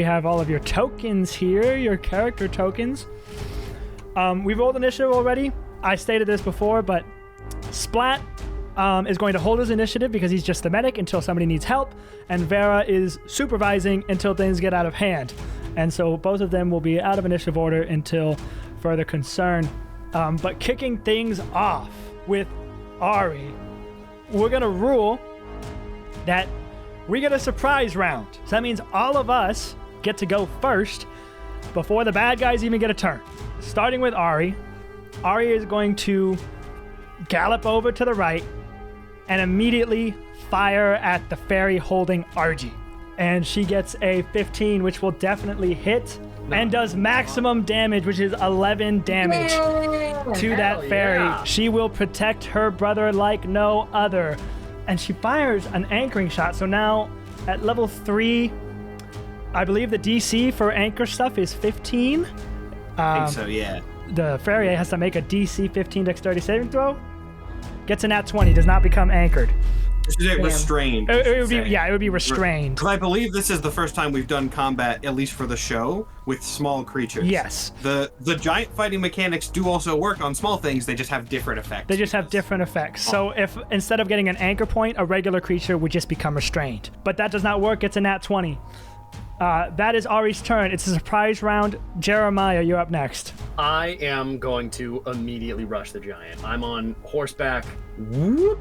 have all of your tokens here, your character tokens. We rolled initiative already. I stated this before, but Splat, is going to hold his initiative because he's just the medic until somebody needs help, and Vera is supervising until things get out of hand. And so both of them will be out of initiative order until further concern. But kicking things off with Ari, we're going to rule that we get a surprise round. So that means all of us get to go first before the bad guys even get a turn. Starting with Ari. Ari is going to gallop over to the right and immediately fire at the fairy holding Argy. And she gets a 15, which will definitely hit and does maximum damage, which is 11 damage to that fairy. yeah. She will protect her brother like no other. And she fires an anchoring shot. So now at level 3, I believe the DC for anchor stuff is 15. I think so, yeah. The fairy has to make a DC 15 dexterity saving throw. Gets a nat 20, does not become anchored. This is restrained. It would be restrained. Because I believe this is the first time we've done combat, at least for the show, with small creatures. Yes. The giant fighting mechanics do also work on small things, they just have different effects. They just have different effects. So if instead of getting an anchor point, a regular creature would just become restrained. But that does not work, it's a nat 20. That is Ari's turn. It's a surprise round. Jeremiah, you're up next. I am going to immediately rush the giant. I'm on horseback. Whoop.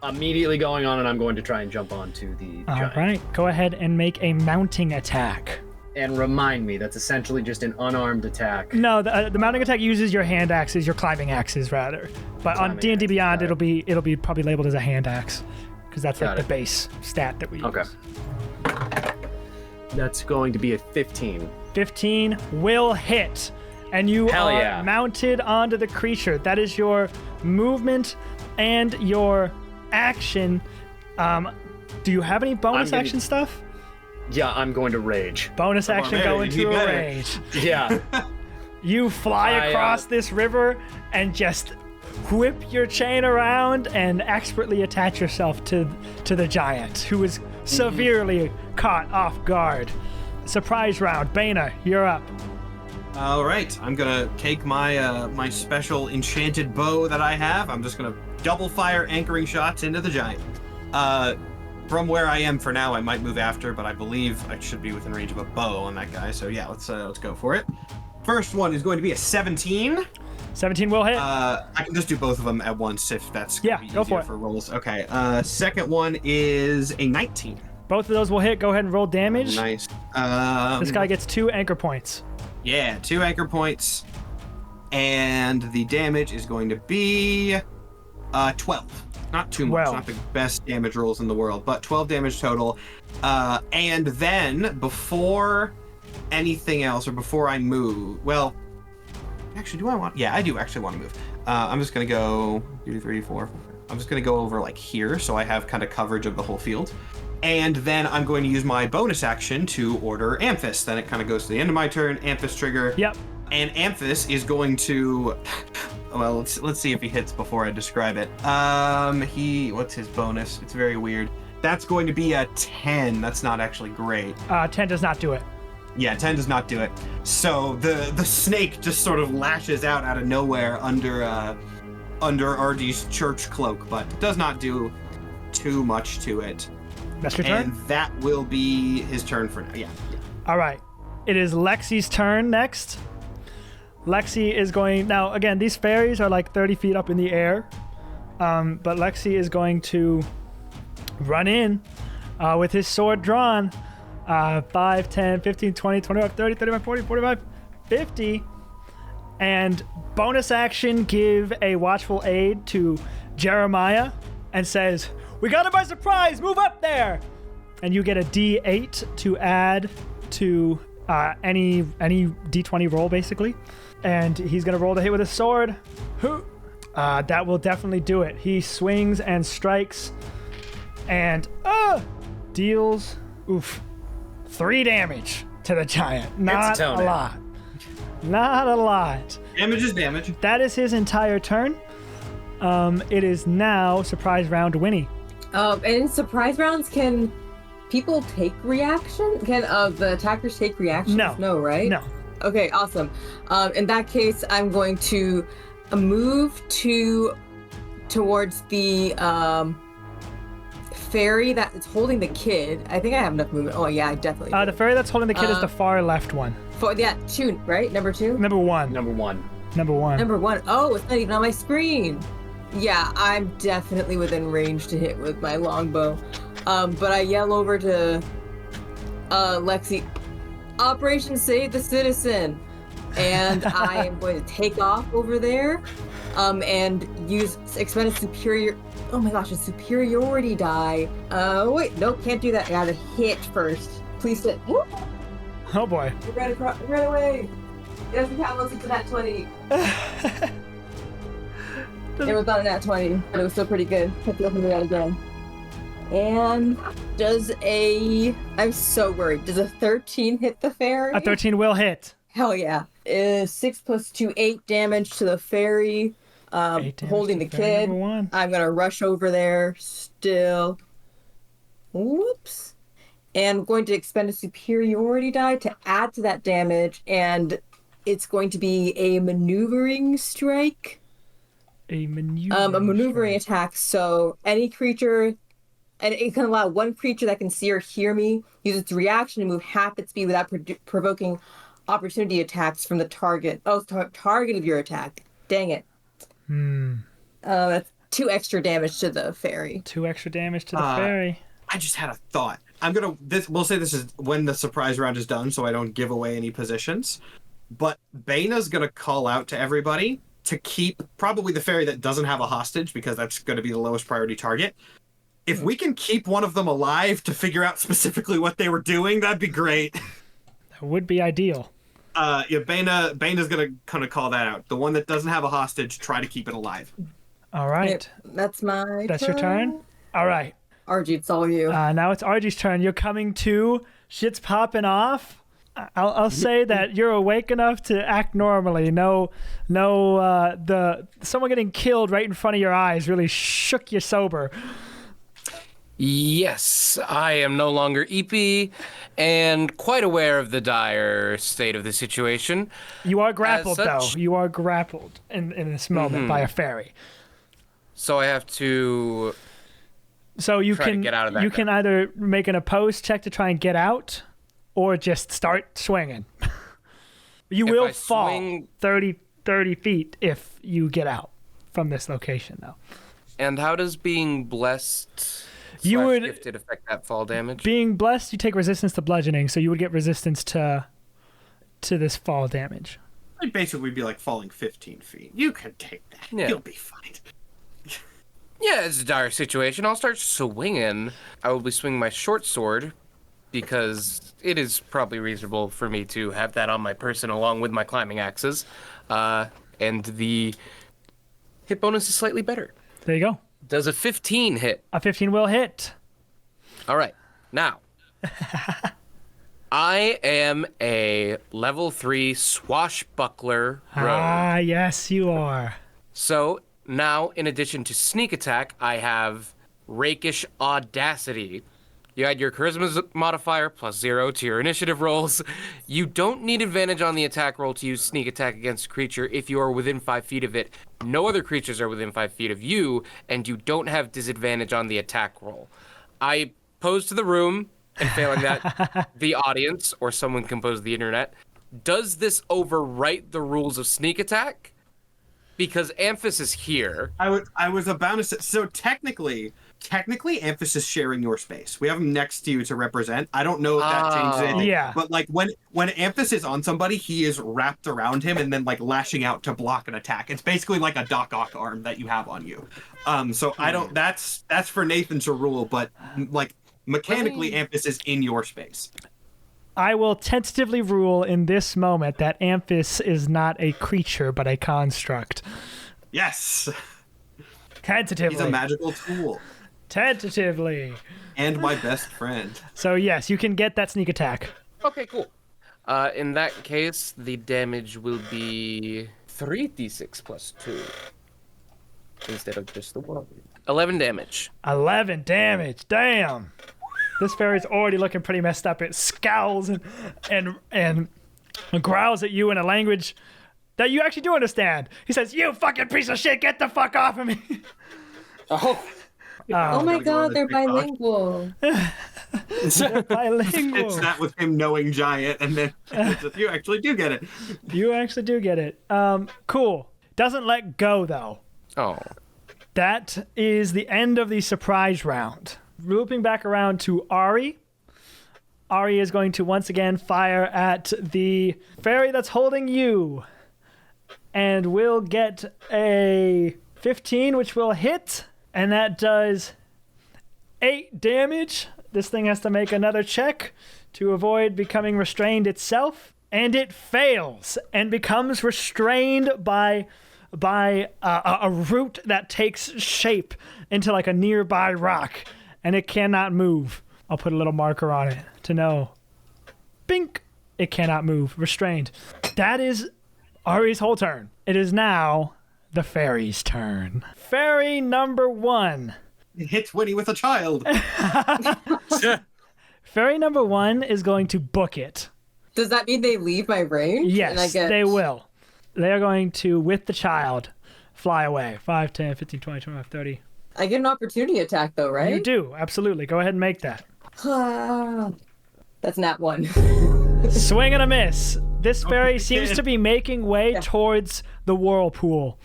Immediately going on, and I'm going to try and jump onto the giant. All right, go ahead and make a mounting attack. And remind me, that's essentially just an unarmed attack. No, the mounting attack uses your hand axes, your climbing axes rather. But on Climbing D&D axe, Beyond, got it'll be probably labeled as a hand axe because that's like Got the it. base stat that we use. Okay. That's going to be a 15. 15 will hit, and you Hell are yeah. mounted onto the creature. That is your movement and your action. Do you have any bonus gonna- action stuff? Yeah, I'm going to rage. Bonus Come on, action Mary, go you into need a better. rage. Yeah. You fly across this river and just whip your chain around and expertly attach yourself to the giant, who is severely caught off guard. Surprise round. Bana, you're up. All right, I'm gonna take my my special enchanted bow that I have. I'm just gonna double fire anchoring shots into the giant. From where I am for now, I might move after, but I believe I should be within range of a bow on that guy. So yeah, let's go for it. First one is going to be a 17. 17 will hit. I can just do both of them at once if that's gonna Yeah, be go for easier it. for rolls. Okay. Second one is a 19. Both of those will hit. Go ahead and roll damage. Nice. This guy gets 2 anchor points. Yeah, 2 anchor points. And the damage is going to be 12. Not too much, 12. not the best damage rolls in the world, but 12 damage total. And then before anything else, or before I move, well, actually, do I want? Yeah, I do actually want to move. I'm just gonna go 2, 3, 4. I'm just gonna go over like here, so I have kind of coverage of the whole field. And then I'm going to use my bonus action to order Amphis. Then it kind of goes to the end of my turn. Amphis trigger. Yep. And Amphis is going to. Well, let's see if he hits before I describe it. What's his bonus? It's very weird. That's going to be a 10. That's not actually great. 10 does not do it. Yeah, 10 does not do it. So the snake just sort of lashes out of nowhere under Argy's church cloak, but does not do too much to it. That's your turn? And that will be his turn for now. Yeah. All right. It is Lexi's turn next. Lexi is going... Now, again, these fairies are like 30 feet up in the air. But Lexi is going to run in with his sword drawn. 5, 10, 15, 20, 25, 30, 35, 40, 45, 50. And bonus action, give a watchful aid to Jeremiah and says, "We got him by surprise! Move up there!" And you get a D8 to add to any D20 roll, basically. And he's going to roll to hit with a sword. That will definitely do it. He swings and strikes and deals 3 damage to the giant. Not a toenail. lot. Not a lot. Damage is damage. That is his entire turn. It is now surprise round Winnie. In surprise rounds, can people take reaction? Can the attackers take reactions? No. No, right? No. Okay, awesome. In that case, I'm going to move to towards the fairy that is holding the kid. I think I have enough movement. Oh yeah, I definitely do. The fairy that's holding the kid is the far left one. Yeah, 2, right? Number 2? Number 1. Number 1. Number 1. Number 1. Oh, it's not even on my screen. Yeah, I'm definitely within range to hit with my longbow. But I yell over to Lexi, Operation Save the Citizen. And I am going to take off over there and expend a superiority die. Wait, nope, can't do that. I gotta hit first. Please hit. Woo! Oh boy. Right away. It doesn't count unless it's a nat 20. It was not a nat 20, but it was still pretty good. Have to open that again. And I'm so worried. Does a 13 hit the fairy? A 13 will hit. Hell yeah. 6 + 2, 8 damage to the fairy. Holding the kid. I'm gonna rush over there still. Whoops. And I'm going to expend a superiority die to add to that damage, and it's going to be a maneuvering strike. A maneuvering attack. So any creature, and it can allow one creature that can see or hear me use its reaction to move half its speed without provoking opportunity attacks from the target. Target of your attack. Dang it. That's 2 extra damage to the fairy. 2 extra damage to the fairy. I just had a thought. We'll say this is when the surprise round is done, so I don't give away any positions. But Baina's gonna call out to everybody to keep probably the fairy that doesn't have a hostage, because that's gonna be the lowest priority target. If we can keep one of them alive to figure out specifically what they were doing, that'd be great. That would be ideal. Baina's gonna kind of call that out. The one that doesn't have a hostage, try to keep it alive. All right. That's my That's turn. your turn? All right. Argy, it's all you. Now it's Argy's turn. You're coming to. Shit's popping off. I'll say that you're awake enough to act normally. Someone getting killed right in front of your eyes really shook you sober. Yes, I am no longer EP and quite aware of the dire state of the situation. You are grappled, though. such- You are grappled in this moment by a fairy. So I have to So you try to can get out of that you can either make an opposed check to try and get out, or just start swinging. You If will I fall swing- 30 feet if you get out from this location, though. And how does being blessed You / would- gifted affect that fall damage? Being blessed, you take resistance to bludgeoning, so you would get resistance to this fall damage. It'd basically be like falling 15 feet. You can take that. Yeah. You'll be fine. Yeah, it's a dire situation. I'll start swinging. I will be swinging my short sword because it is probably reasonable for me to have that on my person along with my climbing axes. And the hit bonus is slightly better. There you go. Does a 15 hit? A 15 will hit. All right. Now, I am a level 3 swashbuckler rogue. Yes, you are. So now, in addition to sneak attack, I have rakish audacity. You add your charisma modifier +0 to your initiative rolls. You don't need advantage on the attack roll to use sneak attack against a creature if you are within 5 feet of it. No other creatures are within 5 feet of you, and you don't have disadvantage on the attack roll. I pose to the room, and failing that, the audience, or someone composed the internet. Does this overwrite the rules of sneak attack? Because Amphis is here. I was about to say, so technically Amphis is sharing your space. We have him next to you to represent. I don't know if that changes anything. Yeah. But like when Amphis is on somebody, he is wrapped around him and then like lashing out to block an attack. It's basically like a Doc Ock arm that you have on you. So I don't. That's for Nathan to rule, but like mechanically, Amphis is in your space. I will tentatively rule in this moment that Amphis is not a creature, but a construct. Yes. Tentatively. He's a magical tool. Tentatively. And my best friend. So yes, you can get that sneak attack. Okay, cool. In that case, the damage will be 3d6 plus 2 instead of just the 1. 11 damage. 11 damage. Damn. This fairy's already looking pretty messed up. It scowls and growls at you in a language that you actually do understand. He says, "You fucking piece of shit, get the fuck off of me." Oh, Oh my gotta go on god, the they're TikTok. bilingual. Bilingual. It's that with him knowing giant, and then you actually do get it. You actually do get it. Cool. Doesn't let go though. oh. That is the end of the surprise round. Looping back around to Ari. Ari is going to once again fire at the fairy that's holding you. And will get a 15, which will hit. And that does 8 damage. This thing has to make another check to avoid becoming restrained itself. And it fails and becomes restrained by a root that takes shape into like a nearby rock. And it cannot move. I'll put a little marker on it to know. Bink! It cannot move. Restrained. That is Ari's whole turn. It is now the fairy's turn. Fairy number 1. It hits Winnie with a child. Fairy number 1 is going to book it. Does that mean they leave my range? Yes, And I get... they will. They are going to, with the child, fly away. 5, 10, 15, 20, 25, 30. I get an opportunity attack though, right? You do, absolutely. Go ahead and make that. That's nat 1. Swing and a miss. This fairy seems kid. to be making way towards the whirlpool.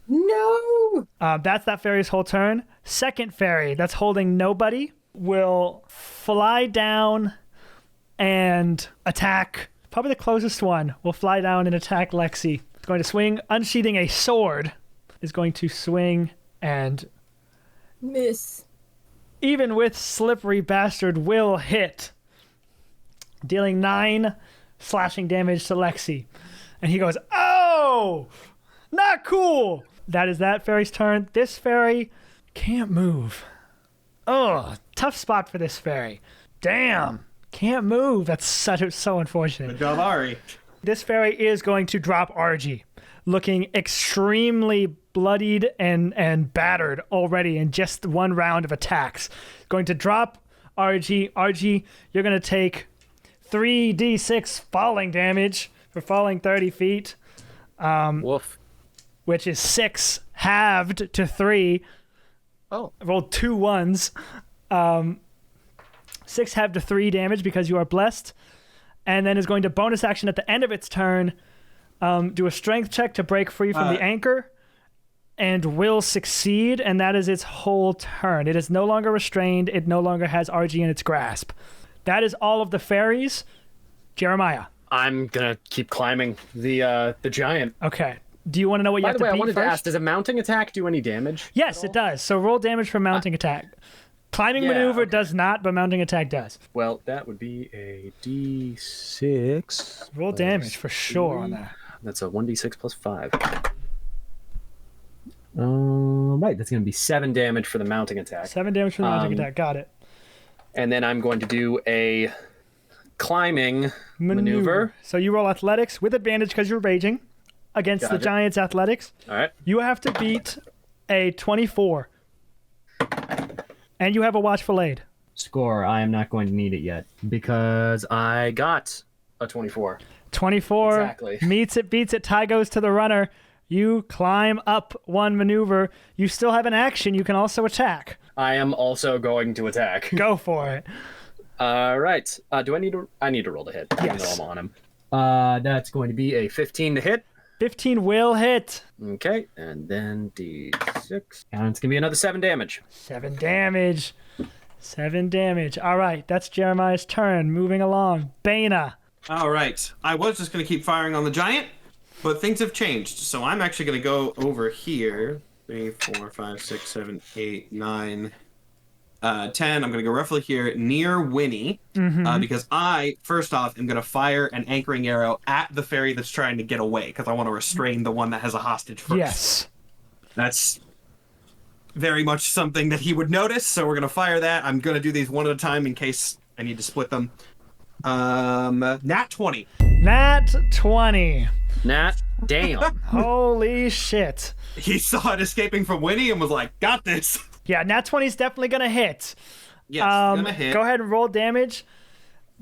No! That's that fairy's whole turn. Second fairy that's holding nobody will fly down and attack. Probably the closest one will fly down and attack Lexi. It's going to swing, unsheathing a sword. Is going to swing and Miss. even with slippery bastard will hit, dealing 9 slashing damage to Lexi. And he goes, oh, not cool. That is that fairy's turn. This fairy can't move. Oh, tough spot for this fairy. Damn, can't move. That's so unfortunate. Good job, Ari. This fairy is going to drop Argy, looking extremely bloodied and battered already in just one round of attacks. Going to drop Argy. Argy, you're going to take 3d6 falling damage for falling 30 feet, Woof. which is 6 halved to 3. Oh. I rolled 2 ones. 6 halved to 3 damage because you are blessed. And then is going to bonus action at the end of its turn, do a strength check to break free from the anchor, and will succeed, and that is its whole turn. It is no longer restrained. It no longer has RG in its grasp. That is all of the fairies. Jeremiah. I'm gonna keep climbing the giant. Okay. Do you want to know what you By have the way, to I beat wanted first? to ask: does a mounting attack do any damage? Yes, it does. So roll damage for mounting attack. Climbing Yeah, maneuver okay. does not, but mounting attack does. Well, that would be a D6. Roll damage for sure on that. That's a 1d6 plus 5. Right, that's going to be 7 damage for the mounting attack. 7 damage for the mounting attack. Got it. And then I'm going to do a climbing maneuver. So you roll athletics with advantage because you're raging against the Gotcha. giant's athletics. All right. You have to beat a 24. And you have a watchful aid. Score, I am not going to need it yet because I got a 24. 24 Exactly. meets it, beats it, tie goes to the runner. You climb up one maneuver. You still have an action. You can also attack. I am also going to attack. Go for it. All right. Do I need to? I need to roll to hit. Even Yes. though I'm on him. That's going to be a 15 to hit. 15 will hit. Okay, and then D6, and it's gonna be another 7 damage. 7 damage. 7 damage. All right, that's Jeremiah's turn. Moving along. Bana. All right. I was just going to keep firing on the giant, but things have changed. So I'm actually going to go over here. 3, 4, 5, 6, 7, 8, 9, 10. I'm going to go roughly here near Winnie because I, first off, am going to fire an anchoring arrow at the fairy that's trying to get away because I want to restrain the one that has a hostage first. Yes. That's very much something that he would notice, so we're going to fire that. I'm going to do these one at a time in case I need to split them. Nat 20. Nat 20. Nat, damn. Holy shit. He saw it escaping from Winnie and was like, got this. Yeah, Nat 20 is definitely going to hit. Yes, gonna hit. Go ahead and roll damage.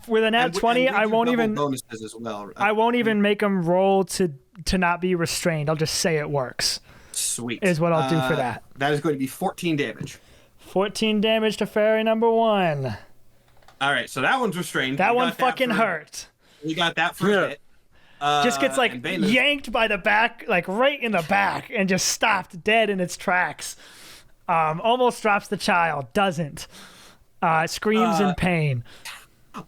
With a Nat And 20, and I we do won't double even bonuses as well. I won't even make him roll to not be restrained. I'll just say it works. Sweet. is what I'll do for that. That is going to be 14 damage. 14 damage to fairy number 1. All right, so that one's restrained. That We one got fucking for- hurt. We got that for a hit. Just gets like and Baina's- yanked by the back, like right in the back, and just stopped dead in its tracks. Almost drops the child, doesn't. Screams in pain.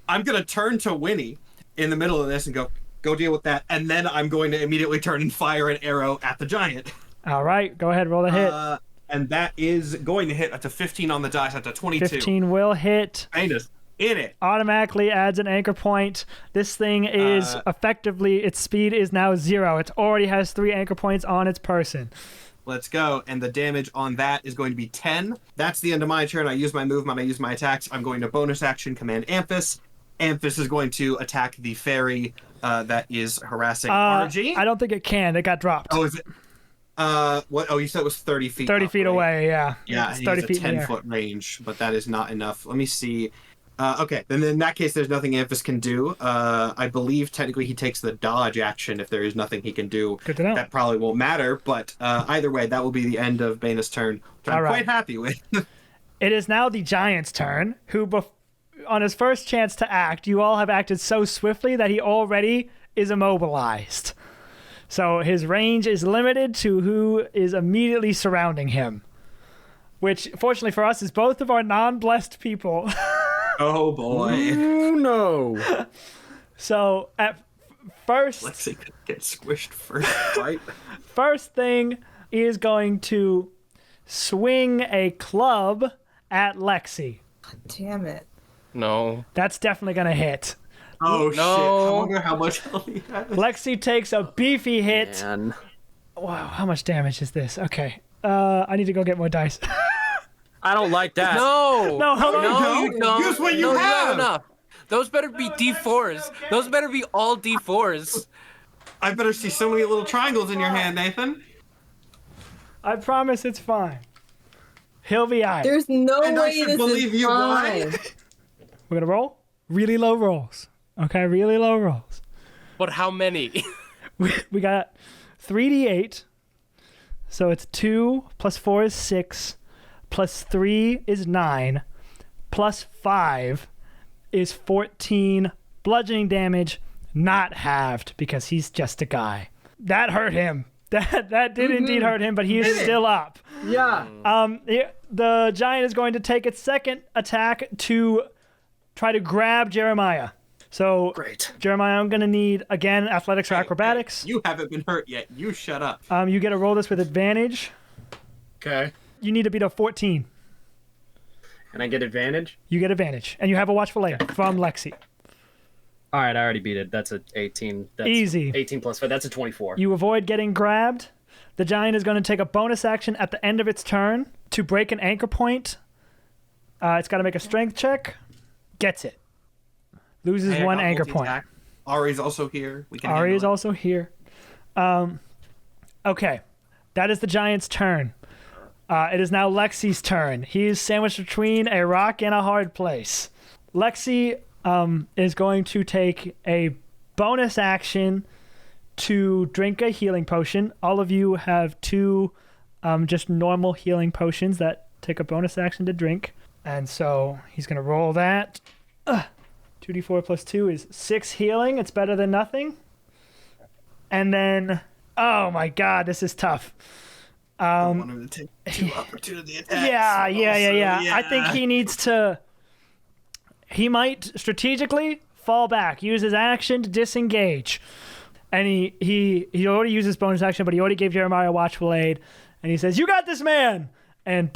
I'm going to turn to Winnie in the middle of this and go deal with that, and then I'm going to immediately turn and fire an arrow at the giant. All right, go ahead, roll a hit. And that is going to hit. That's a 15 on the dice. That's a 22. 15 will hit. Baina's in it. Automatically adds an anchor point. This thing is effectively, its speed is now 0. It already has 3 anchor points on its person. Let's go. And the damage on that is going to be 10. That's the end of my turn. I use my movement. I use my attacks. I'm going to bonus action command Amphis. Amphis is going to attack the fairy that is harassing RG. I don't think it can. It got dropped. Oh, is it? What? Oh, you said it was 30 feet. 30 up, feet right? away, yeah. Yeah, It's he 30 has a feet in the air. 10-foot range, but that is not enough. Let me see. Okay, then in that case, there's nothing Amphis can do. I believe technically he takes the dodge action if there is nothing he can do. Good to know. That probably won't matter, but either way, that will be the end of Baina's turn, which I'm All right. quite happy with. It is now the giant's turn, who, on his first chance to act, you all have acted so swiftly that he already is immobilized. So his range is limited to who is immediately surrounding him, which, fortunately for us, is both of our non-blessed people. Oh boy. Oh no. So at first, Lexi could get squished first, right? first thing is going to swing a club at Lexi. Damn it. No. That's definitely going to hit. Oh shit. I No. wonder how much health he has. Lexi takes a beefy hit. Man. Wow, how much damage is this? Okay. I need to go get more dice. I don't like that. No. No, hold on. No, you don't. Use what you no, have. enough. Those better be D4s. Those better be all D4s. I better see so many little triangles in your hand, Nathan. I promise it's fine. He'll be alright. There's no And I way should this believe is you, fine. boy. We're gonna roll really low rolls. Okay, really low rolls. But how many? We got 3d8. So it's 2 plus 4 is 6. Plus 3 is 9. Plus 5 is 14 bludgeoning damage, not halved because he's just a guy. That hurt him. That did indeed hurt him, but he is still up. Yeah. The giant is going to take its second attack to try to grab Jeremiah. So, Great. Jeremiah, I'm going to need, again, athletics or acrobatics. You haven't been hurt yet. You shut up. You get to roll this with advantage. Okay. You need to beat a 14. And I get advantage? You get advantage. And you have a watchful aim from Lexi. All right, I already beat it. That's a 18. That's Easy. 18 plus 5. That's a 24. You avoid getting grabbed. The giant is going to take a bonus action at the end of its turn to break an anchor point. It's got to make a strength check. Gets it. Loses Hey, I one got anchor point. multi-attack. Ari's also here. We can Ari handle is it. also here. Okay. That is the giant's turn. It is now Lexi's turn. He is sandwiched between a rock and a hard place. Lexi is going to take a bonus action to drink a healing potion. All of you have 2 just normal healing potions that take a bonus action to drink. And so he's going to roll that. 2d4 plus 2 is 6 healing. It's better than nothing. And then, oh my god, this is tough. I want him to take 2 opportunity attacks. Yeah. I think he needs to. He might strategically fall back, use his action to disengage. And he already used his bonus action, but he already gave Jeremiah watchful aid. And he says, "You got this, man!" And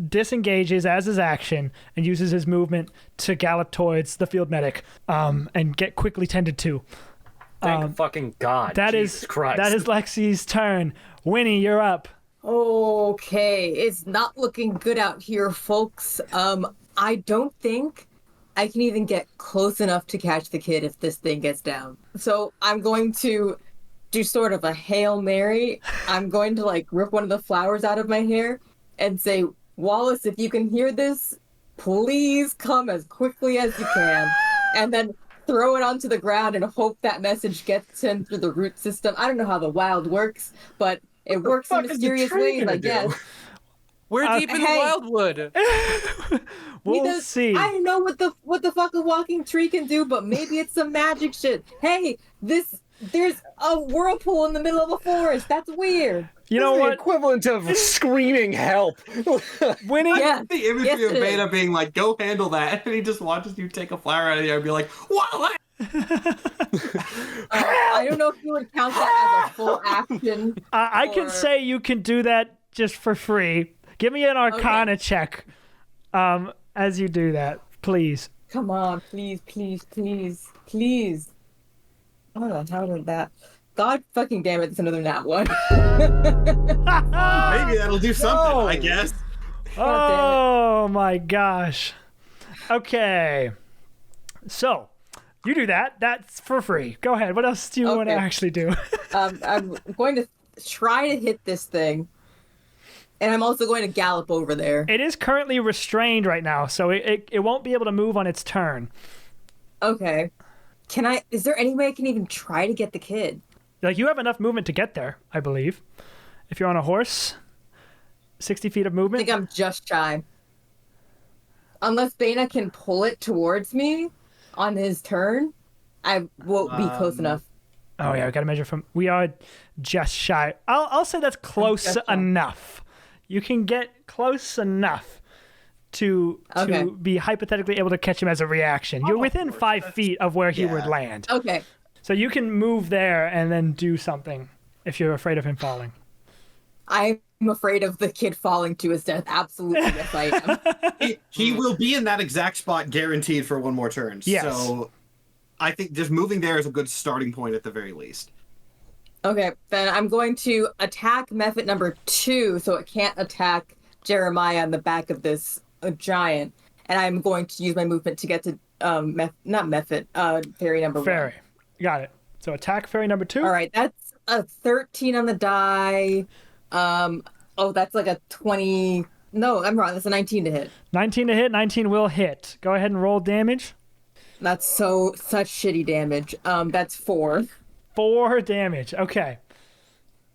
disengages as his action and uses his movement to gallop towards the field medic and get quickly tended to. Thank fucking God. That Jesus is Christ. that is Lexi's turn. Winnie, you're up. Okay, it's not looking good out here, folks. I don't think I can even get close enough to catch the kid if this thing gets down. So I'm going to do sort of a Hail Mary. I'm going to rip one of the flowers out of my hair and say, "Wallace, if you can hear this, please come as quickly as you can." And then throw it onto the ground and hope that message gets him through the root system. I don't know how the wild works, but It works in fuck is the mysterious tree ways, gonna I do? guess. We're deep in the hey. wildwood. We'll Because see. I don't know what the fuck a walking tree can do, but maybe it's some magic shit. Hey, there's a whirlpool in the middle of a forest. That's weird. You know The what, equivalent of screaming help. Winnie? Yeah. The imagery Yes, of it Beta is. being like, "Go handle that," and he just watches you take a flower out of the air and be like, "What?" I don't know if you would count that as a full action. I can or- say you can do that just for free. Give me an Arcana check, as you do that, please. Come on, please, please, please, please. Oh, the hell did that? God fucking damn it, it's another nat one. Maybe that'll do something. I guess. Oh my gosh. Okay. So, you do that. That's for free. Go ahead. What else do you want to Okay. actually do? I'm going to try to hit this thing. And I'm also going to gallop over there. It is currently restrained right now, so it won't be able to move on its turn. Okay. Is there any way I can even try to get the kid? Like, you have enough movement to get there, I believe. If you're on a horse, 60 feet of I movement. think I'm just shy. Unless Bana can pull it towards me on his turn, I won't be close enough. Oh yeah, we gotta measure from. We are just shy. I'll say that's close just shy. enough. You can get close enough to Okay. be hypothetically able to catch him as a reaction. You're within 5 feet of where he would land, Okay. so you can move there and then do something if you're afraid of him falling. I'm afraid of the kid falling to his death. Absolutely, yes, I am. He will be in that exact spot guaranteed for one more turn. Yes. So I think just moving there is a good starting point at the very least. Okay, then I'm going to attack method number 2 so it can't attack Jeremiah on the back of this giant. And I'm going to use my movement to get to, fairy number 1. Fairy, got it. So attack fairy number 2. All right, that's a 13 on the die. That's like a 20. No, I'm wrong. That's a 19 to hit. 19 to hit. 19 will hit. Go ahead and roll damage. That's such shitty damage. That's 4. 4 damage. Okay.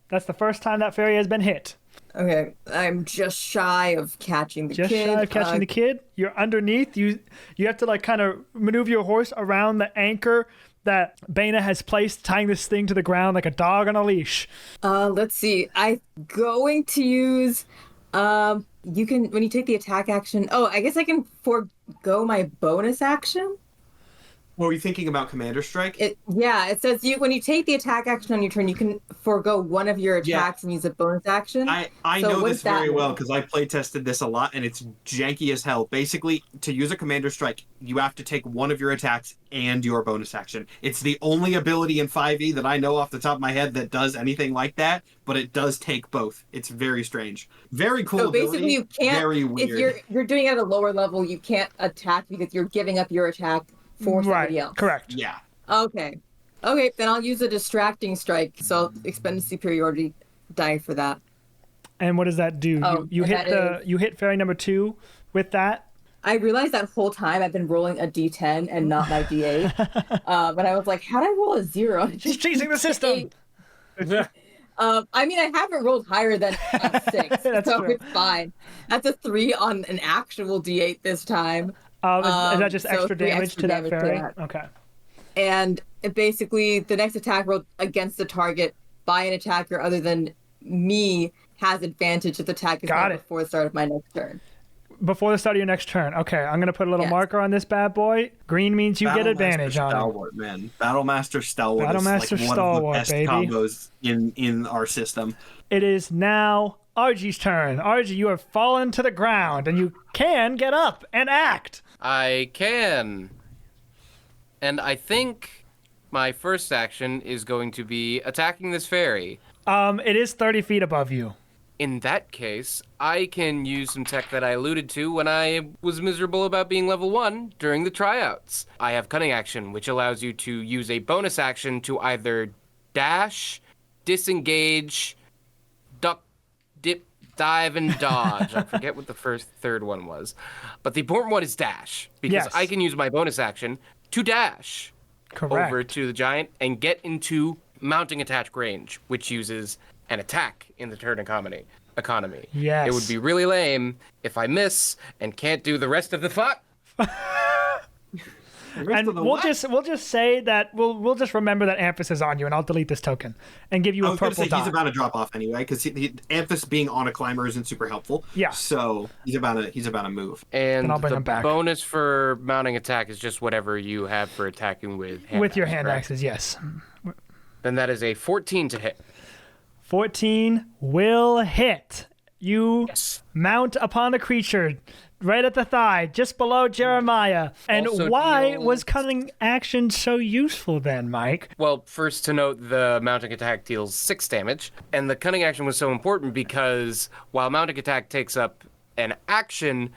That's the first time that fairy has been hit. Okay, I'm just shy of catching the Just kid. shy of catching the kid. You're underneath. You have to like kind of maneuver your horse around the anchor that Bana has placed, tying this thing to the ground like a dog on a leash. Let's see. I'm going to use. You can when you take the attack action. Oh, I guess I can forego my bonus action. What were you thinking about Commander Strike? It says when you take the attack action on your turn, you can forego one of your attacks and use a bonus action. I So know what this does that very well mean? because I play tested this a lot and it's janky as hell. Basically, to use a Commander Strike, you have to take one of your attacks and your bonus action. It's the only ability in 5e that I know off the top of my head that does anything like that, but it does take both. It's very strange. Very cool So ability. basically, you can't. Very weird. If you're doing it at a lower level, you can't attack because you're giving up your attack for somebody else. Correct. Yeah. Okay, then I'll use a distracting strike. So I'll expend a superiority die for that. And what does that do? Oh, you and hit that you hit fairy number 2 with that. I realized that whole time I've been rolling a d10 and not my d8. But I was like, how'd I roll a 0? She's cheating the system. I mean, I haven't rolled higher than a 6, That's so true. it's fine. That's a 3 on an actual d8 this time. Is that just so extra 3 damage extra to that damage to fairy? that. Okay. And basically, the next attack rolled against the target by an attacker other than me has advantage if the attack is Got not it. before the start of my next turn. Before the start of your next turn. Okay, I'm going to put a little Yes. marker on this bad boy. Green means you get advantage on it. Stalwart, man. Battlemaster Stalwart Battlemaster is like one Stalwart, of the best baby. combos in our system. It is now Argy's turn. Argy, you have fallen to the ground, and you can get up and act. I can. And I think my first action is going to be attacking this fairy. It is 30 feet above you. In that case, I can use some tech that I alluded to when I was miserable about being level 1 during the tryouts. I have Cunning Action, which allows you to use a bonus action to either dash, disengage, duck, dip, dive, and dodge. I forget what the third one was. But the important one is dash, because Yes. I can use my bonus action to dash Correct. over to the giant and get into mounting attack range, which uses an attack in the turn economy. Yes. It would be really lame if I miss and can't do the rest of the fuck. And we'll just say that we'll just remember that Amphis is on you, and I'll delete this token and give you a purple dot. He's about to drop off anyway, because Amphis being on a climber isn't super helpful. Yeah. So he's about to move. And I'll bring the him back. bonus for mounting attack is just whatever you have for attacking with Your hand correct? axes, yes. Then that is a 14 to hit. 14 will hit. You mount upon the creature right at the thigh, just below Jeremiah. And Also why deals- was cunning action so useful then, Mike? Well, first to note, the mounting attack deals 6 damage, and the cunning action was so important because while mounting attack takes up an action,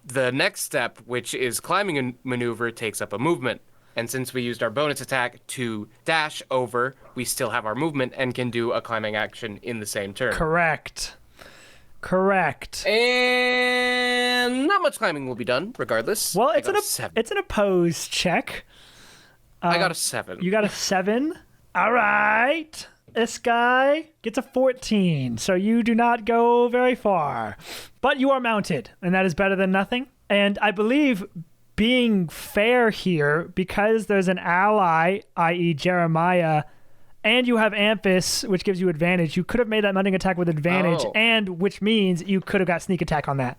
the next step, which is climbing a maneuver, takes up a movement. And since we used our bonus attack to dash over, we still have our movement and can do a climbing action in the same turn. Correct. And not much climbing will be done, regardless. Well, I got a 7. it's an opposed check. I got a 7. You got a 7. All right. This guy gets a 14, so you do not go very far. But you are mounted, and that is better than nothing. And I believe being fair here, because there's an ally, i.e. Jeremiah, and you have Amphis, which gives you advantage, you could have made that mounting attack with advantage, and which means you could have got sneak attack on that.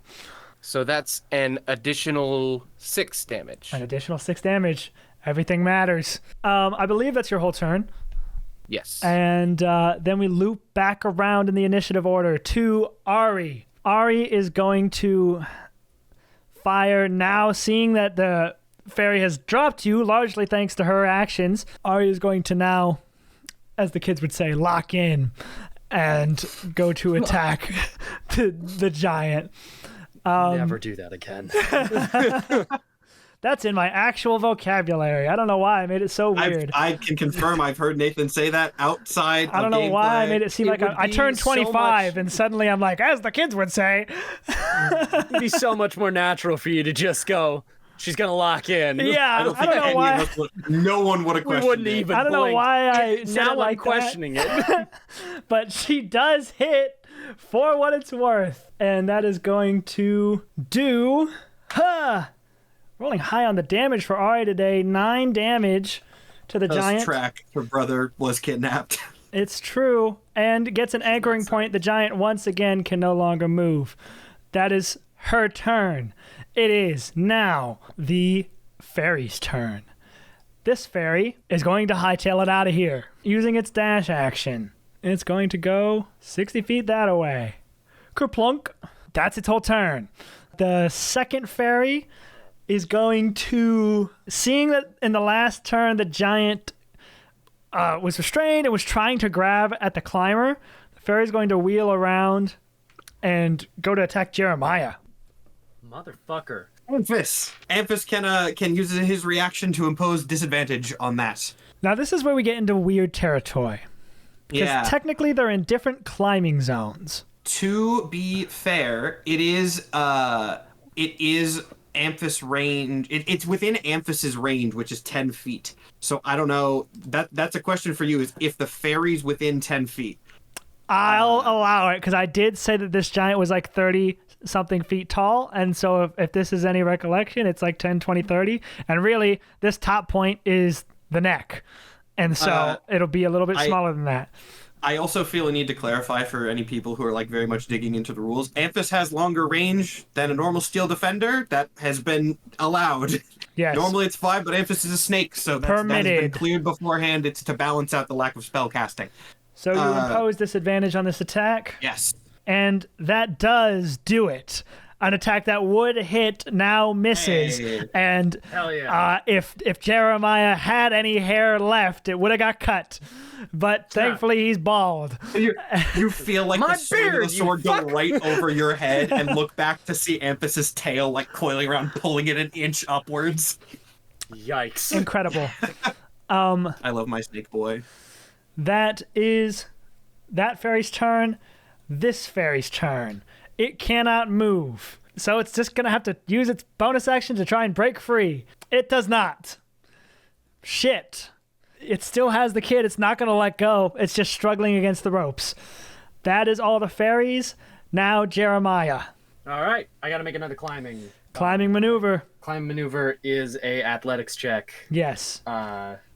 So that's an additional 6 damage. An additional 6 damage. Everything matters. I believe that's your whole turn. Yes. And then we loop back around in the initiative order to Ari. Ari is going to fire now, seeing that the fairy has dropped you, largely thanks to her actions. Ari is going to now, as the kids would say, lock in and go to attack the giant. Never do that again. That's in my actual vocabulary. I don't know why I made it so weird. I can confirm I've heard Nathan say that outside I don't know why I made it seem like I turned so 25 much- and suddenly I'm like, as the kids would say. It'd be so much more natural for you to just go, she's going to lock in. Yeah, I don't know any why. of us no one would have We questioned wouldn't it. even I don't know blink. why I said Now it like I'm questioning it. But she does hit for what it's worth. And that is going to do... Rolling high on the damage for Ari today. 9 damage to the giant. Track, her brother was kidnapped. It's true. And gets an anchoring point. The giant once again can no longer move. That is her turn. It is now the fairy's turn. This fairy is going to hightail it out of here using its dash action. It's going to go 60 feet that way. Kerplunk. That's its whole turn. The second fairy is going to, seeing that in the last turn the giant was restrained and was trying to grab at the climber, the fairy's going to wheel around and go to attack Jeremiah. Motherfucker. Amphis can use his reaction to impose disadvantage on that. Now this is where we get into weird territory. Because technically they're in different climbing zones. To be fair, it is Amphis range. It's within Amphis's range, which is 10 feet. So I don't know. That's a question for you. Is if the fairy's within 10 feet. I'll allow it, because I did say that this giant was like 30-something feet tall. And so if this is any recollection, it's like 10, 20, 30. And really, this top point is the neck. And so it'll be a little bit smaller than that. I also feel a need to clarify for any people who are like very much digging into the rules. Amphis has longer range than a normal steel defender. That has been allowed. Yes. Normally it's 5, but Amphis is a snake, so that has been Permitted. cleared beforehand. It's to balance out the lack of spell casting. So you impose disadvantage on this attack. Yes. And that does do it. An attack that would hit now misses. Hey. And Hell yeah. if Jeremiah had any hair left, it would have got cut. But thankfully he's bald. You feel like My the swing of beard, the you sword go right over your head and look back to see Amphis's tail like coiling around, pulling it an inch upwards. Yikes. Incredible. I love my snake boy. That is that fairy's turn. This fairy's turn. It cannot move. So it's just going to have to use its bonus action to try and break free. It does not. Shit. It still has the kid. It's not going to let go. It's just struggling against the ropes. That is all the fairies. Now Jeremiah. All right, I got to make another climbing. Climbing maneuver. Climb maneuver is a athletics check. Yes.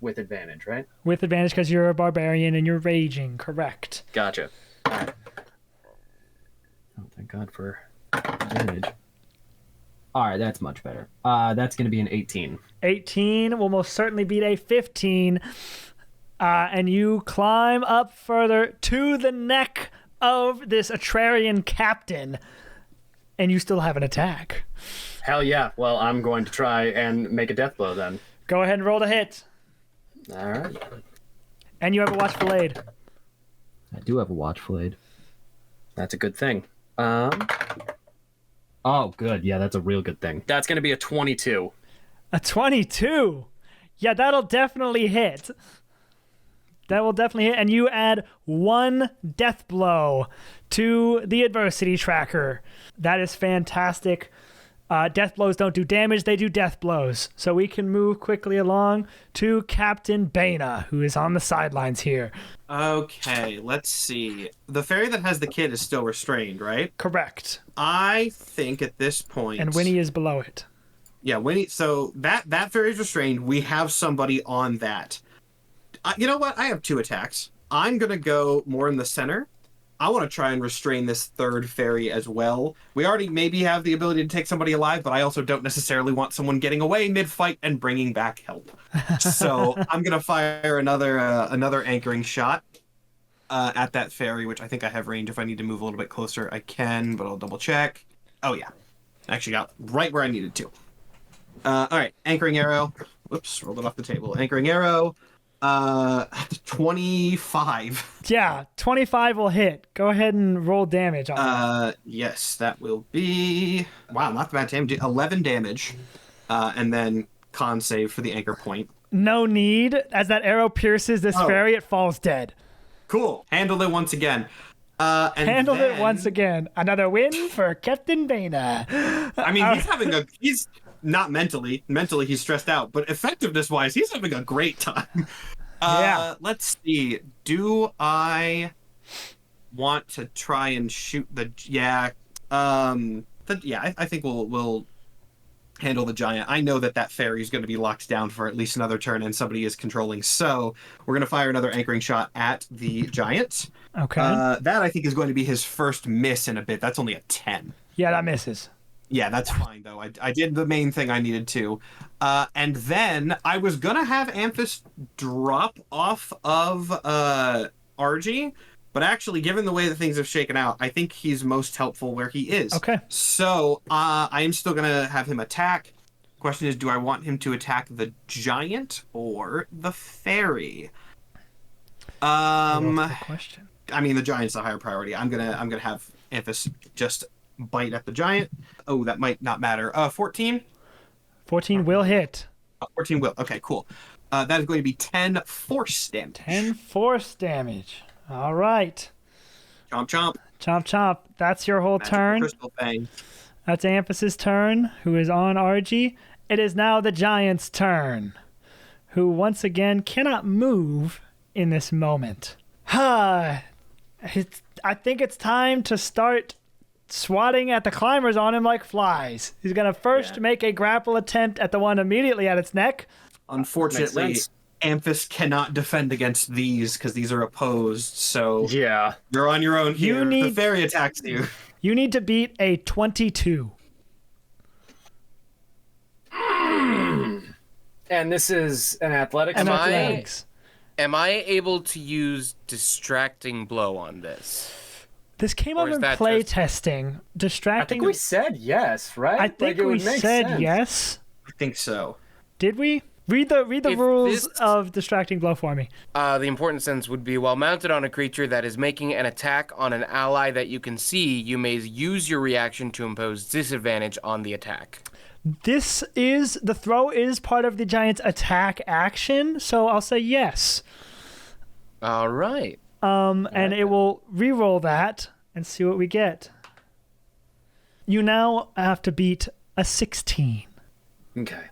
With advantage, right? With advantage because you're a barbarian and you're raging. Correct. Gotcha. All right. Oh, thank God for advantage. All right, that's much better. That's going to be an 18. 18 will most certainly beat a 15. And you climb up further to the neck of this Atrarian captain. And you still have an attack. Hell yeah. Well, I'm going to try and make a death blow then. Go ahead and roll to hit. All right. And you have a watchful aid. I do have a watchful aid. That's a good thing. Oh, good. Yeah, that's a real good thing. That's going to be a 22. A 22? Yeah, that'll definitely hit. That will definitely hit. And you add 1 death blow to the adversity tracker. That is fantastic. Death blows don't do damage, they do death blows. So we can move quickly along to Captain Baina, who is on the sidelines here. Okay, let's see. The fairy that has the kid is still restrained, right? Correct. I think at this point... And Winnie is below it. Yeah, Winnie... So that fairy's restrained. We have somebody on that. You know what? I have 2 attacks. I'm going to go more in the center. I want to try and restrain this third fairy as well. We already maybe have the ability to take somebody alive, but I also don't necessarily want someone getting away mid-fight and bringing back help. So I'm going to fire another anchoring shot at that fairy, which I think I have range. If I need to move a little bit closer, I can, but I'll double check. Oh, yeah. Actually got right where I needed to. All right, anchoring arrow. Whoops, rolled it off the table. Anchoring arrow. 25. Yeah, 25 will hit. Go ahead and roll damage on that. Yes, that will be... Wow, not bad damage. 11 damage. And then con save for the anchor point. No need. As that arrow pierces this fairy, it falls dead. Cool. Handled it once again. Handled it once again. Another win for Captain Baina. I mean, he's not mentally he's stressed out, but effectiveness wise he's having a great time. Let's see, do I want to try and shoot the I think we'll handle the giant. I know that fairy is going to be locked down for at least another turn and somebody is controlling, so we're going to fire another anchoring shot at the giant. Okay. That I think is going to be his first miss in a bit. That's only a 10. Yeah, that misses. Yeah, that's fine, though. I did the main thing I needed to. And then I was going to have Amphis drop off of RG, but actually, given the way that things have shaken out, I think he's most helpful where he is. Okay. So I am still going to have him attack. Question is, do I want him to attack the giant or the fairy? That's the question. I mean, the giant's the higher priority. I'm gonna have Amphis just bite at the giant. Oh, that might not matter. 14? 14 will hit. 14 will. Okay, cool. That is going to be 10 force damage. 10 force damage. All right. Chomp, chomp. Chomp, chomp. That's your whole Magical turn. crystal thing. That's Amphis' turn, who is on RG. It is now the giant's turn, who once again cannot move in this moment. I think it's time to start swatting at the climbers on him like flies. He's going to first make a grapple attempt at the one immediately at its neck. Unfortunately, Amphis cannot defend against these because these are opposed, so you're on your own here. The fairy attacks you. You need to beat a 22. And this is an athletics. Am I able to use distracting blow on this? This came up in play testing. Distracting. I think we said yes, right? I think we said yes. I think so. Did we? Read the rules of distracting blow for me. The important sentence would be, while mounted on a creature that is making an attack on an ally that you can see, you may use your reaction to impose disadvantage on the attack. The throw is part of the giant's attack action, so I'll say yes. All right. And it will re-roll that and see what we get. You now have to beat a 16. Okay.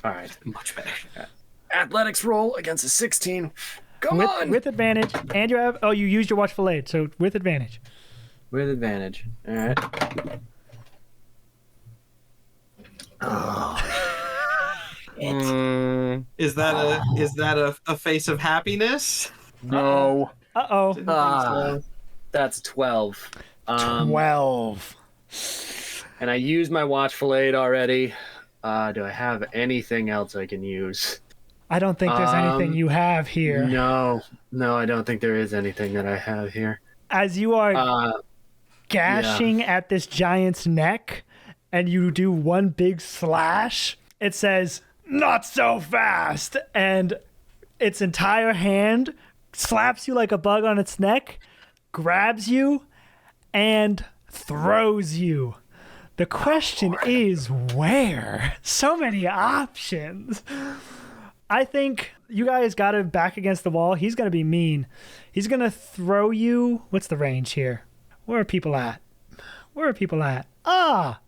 All right. Much better. Athletics roll against a 16. Come on! With advantage. And you have... Oh, you used your watchful aid, so with advantage. With advantage. All right. Is that a face of happiness? No. Uh-oh. That's 12. 12. And I used my watchful aid already. Do I have anything else I can use? I don't think there's anything you have here. No, I don't think there is anything that I have here. As you are gashing at this giant's neck and you do one big slash, it says, "Not so fast!" And its entire hand slaps you like a bug on its neck, grabs you, and throws you. The question is where? So many options. I think you guys got him back against the wall. He's going to be mean. He's going to throw you. What's the range here? Where are people at? Ah!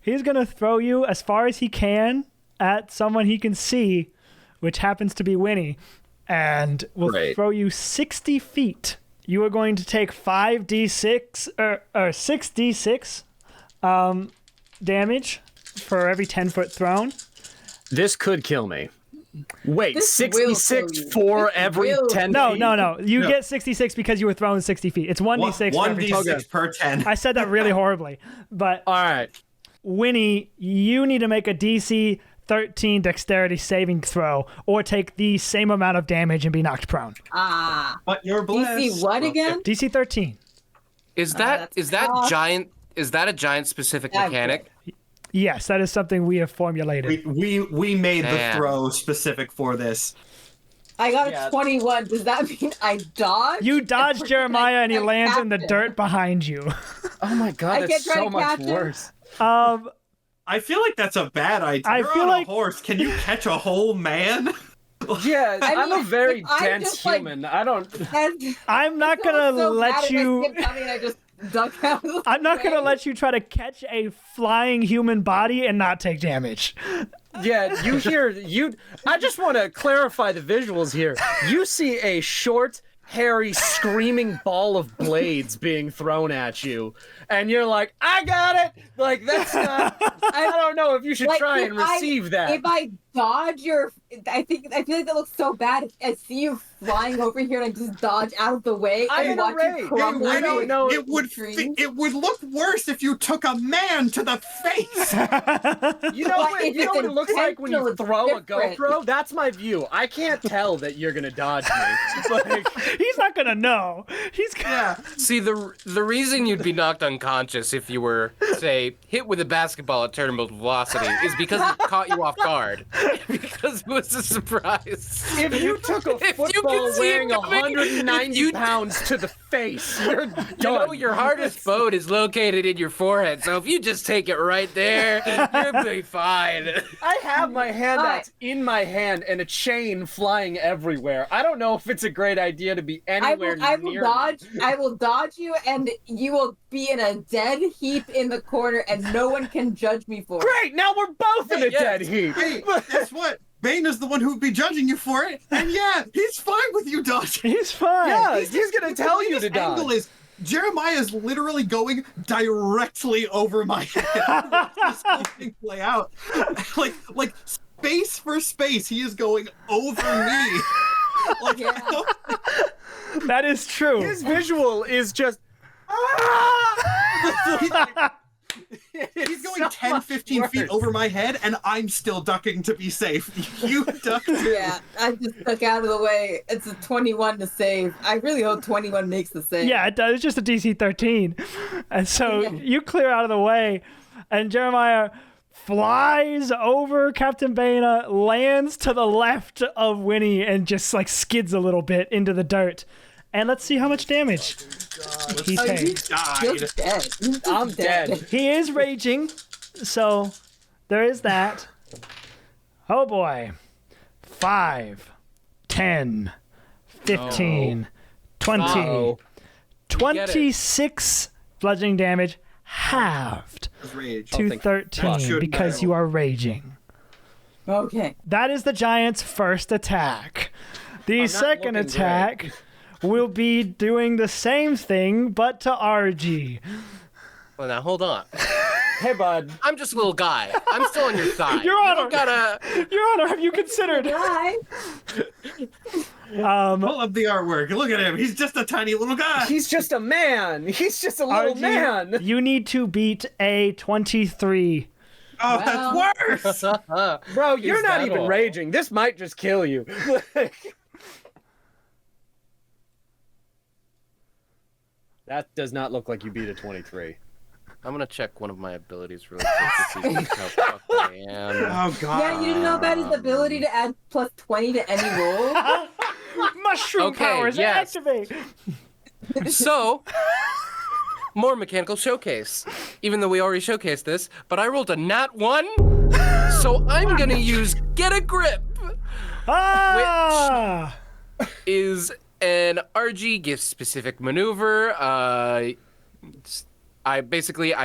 He's going to throw you as far as he can at someone he can see, which happens to be Winnie, and will throw you 60 feet. You are going to take 5d6 or 6d6 damage for every 10-foot thrown. This could kill me. Wait, This 66 for every 10 No, feet? no. You get 66 because you were thrown 60 feet. It's 1d6 for every 10. 1d6 per 10. I said that really horribly. But All right. Winnie, you need to make a DC 13 dexterity saving throw or take the same amount of damage and be knocked prone. But you're blessed. DC what again? DC 13. Is that that's a giant specific mechanic? Yes, that is something we have formulated. We made the Damn. throw specific for this. I got a 21. Does that mean I dodge? You dodge Jeremiah and he lands in the dirt behind you. Oh my god, I that's can't try so to much catch him. worse. I feel like that's a bad idea. I You're feel on like- a horse. Can you catch a whole man? Yeah, I'm a mean, very if I'm dense just, like, human. I don't... I'm not going to let you... I just duck out of the I'm not going to way. let you try to catch a flying human body and not take damage. Yeah, I just want to clarify the visuals here. You see a short, hairy, screaming ball of blades being thrown at you, and you're like, I got it! Like, that's not... I don't know if you should Like, try if and receive that. If I dodge your, I feel like that looks so bad. I see you flying over here and I just dodge out of the way I'm and in a watch rage. you crumble. I don't know. It would look worse if you took a man to the face. You know But what? if You know it's what it looks like when you intentional, it's throw different. a GoPro? That's my view. I can't tell that you're gonna dodge me. Like, He's not going to know. He's gonna... Yeah. See, the reason you'd be knocked unconscious if you were, say, hit with a basketball at terminal velocity is because it caught you off guard. Because it was a surprise. if you took a If you football could see it weighing coming, 190 if you- pounds to the face, you're done. You know, your hardest bone is located in your forehead, so if you just take it right there, you'll be fine. I have my hand Alright. that's in my hand and a chain flying everywhere. I don't know if it's a great idea to be anywhere I will near dodge. I will dodge you, and you will be in a dead heap in the corner, and no one can judge me for it. Great, now we're both in a Yes. dead heap. Hey, guess what? Bane is the one who would be judging you for it, and yeah, he's fine with you dodging. He's fine. Yeah, he's gonna tell you to This angle dodge. is Jeremiah is literally going directly over my head. This whole thing play out like space for space. He is going over me. Like, Yeah. That is true. His visual is just. he's going so 10, much 15 feet worse. over my head, and I'm still ducking to be safe. You duck too. Yeah, I just stuck out of the way. It's a 21 to save. I really hope 21 makes the save. Yeah, it does. It's just a DC 13. And so you clear out of the way, and Jeremiah flies over Captain Baina, lands to the left of Winnie, and just like skids a little bit into the dirt. And let's see how much damage he Oh, takes. he's Died. just dead. He's just I'm dead. He is raging, so there is that. Oh boy. 5, 10, 15, 20, Uh-oh. 26 bludgeoning damage, halved Rage. to thank 13 fuck. because you are raging. Okay. That is the giant's first attack. The not second looking attack will be doing the same thing, but to RG. Well, now hold on. Hey, bud. I'm just a little guy. I'm still on your side. Your You Honor. don't gotta. Your Honor, have you considered? Bye. Pull up the artwork. Look at him. He's just a tiny little guy. He's just a man. He's just a little RG, man. you need to beat a 23. Oh, that's worse. Bro, you're Is not that even all? raging. This might just kill you. That does not look like you beat a 23. I'm gonna check one of my abilities really quick to see how fucked I am. Oh god. Yeah, you didn't know about his ability to add plus 20 to any roll? Mushroom Okay, powers yes. activate. So, more mechanical showcase. Even though we already showcased this, but I rolled a nat 1, so I'm gonna use Get a Grip, Ah! is an RG gift-specific maneuver. I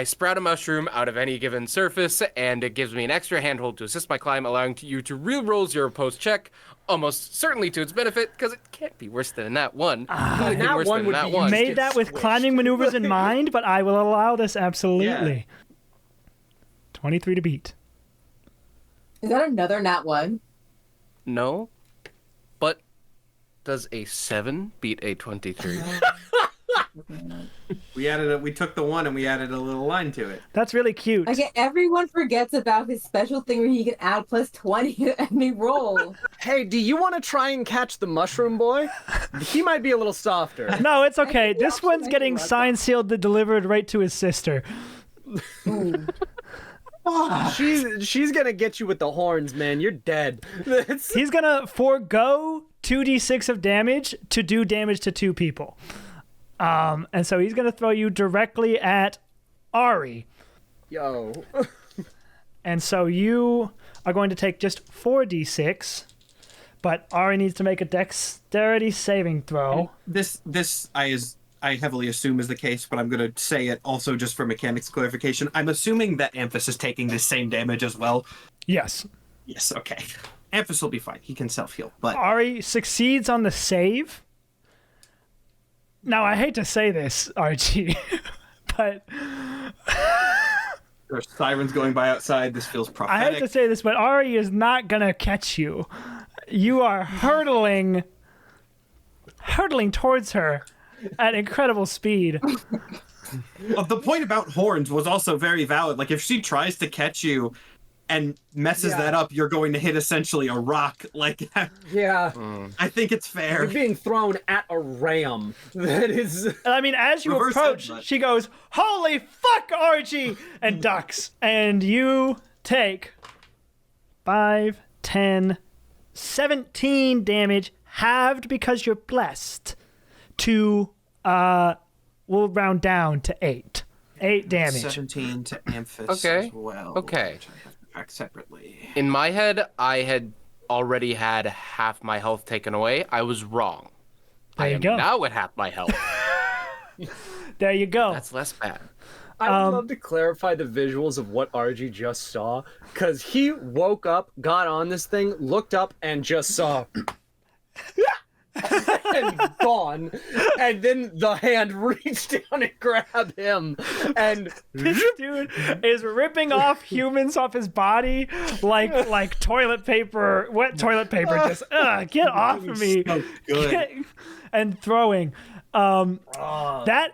sprout a mushroom out of any given surface, and it gives me an extra handhold to assist my climb, allowing you to re-roll 0 post check, almost certainly to its benefit, because it can't be worse than a nat 1. Only thing nat worse 1 than a would nat be 1. Made get that with squished. climbing maneuvers in mind, but I will allow this absolutely. 23 to beat. Is that another nat 1? No, but does a 7 beat a 23? We took the 1 and we added a little line to it. That's really cute. Again, everyone forgets about his special thing where he can add plus 20 to any roll. Hey, do you want to try and catch the mushroom boy? He might be a little softer. No, it's okay. think we This actually one's make getting it right signed, sealed, and delivered right to his sister. She's gonna get you with the horns, man. You're dead. That's- He's gonna forego 2d6 of damage to do damage to 2 people. And so he's gonna throw you directly at Ari. Yo. And so you are going to take just 4d6, but Ari needs to make a dexterity saving throw. This I heavily assume is the case, but I'm going to say it also just for mechanics clarification. I'm assuming that Amphis is taking the same damage as well. Yes. Yes, okay. Amphis will be fine. He can self-heal, but Ari succeeds on the save. Now, I hate to say this, Archie, but there's sirens going by outside. This feels I prophetic. hate to say this, but Ari is not going to catch you. You are hurtling towards her at incredible speed. The point about horns was also very valid. Like, if she tries to catch you and messes that up, you're going to hit essentially a rock. Like, Yeah. I think it's fair. You're being thrown at a ram. That is. I mean, as you Reverse approach, headbutt. she goes, "Holy fuck, Archie!" and ducks. And you take 5, 10, 17 damage, halved because you're blessed, to, we'll round down to 8. 8 damage. 17 to Amphis Okay, as well. okay. Which I have to track separately. In my head, I had already had half my health taken away. I was wrong. There I you am go. now at half my health. There you go. That's less bad. I would love to clarify the visuals of what RG just saw, because he woke up, got on this thing, looked up, and just saw. and gone, and then the hand reached down and grabbed him, and This dude is ripping off humans off his body like toilet paper, wet toilet paper. Just get off of me, So good. and throwing. That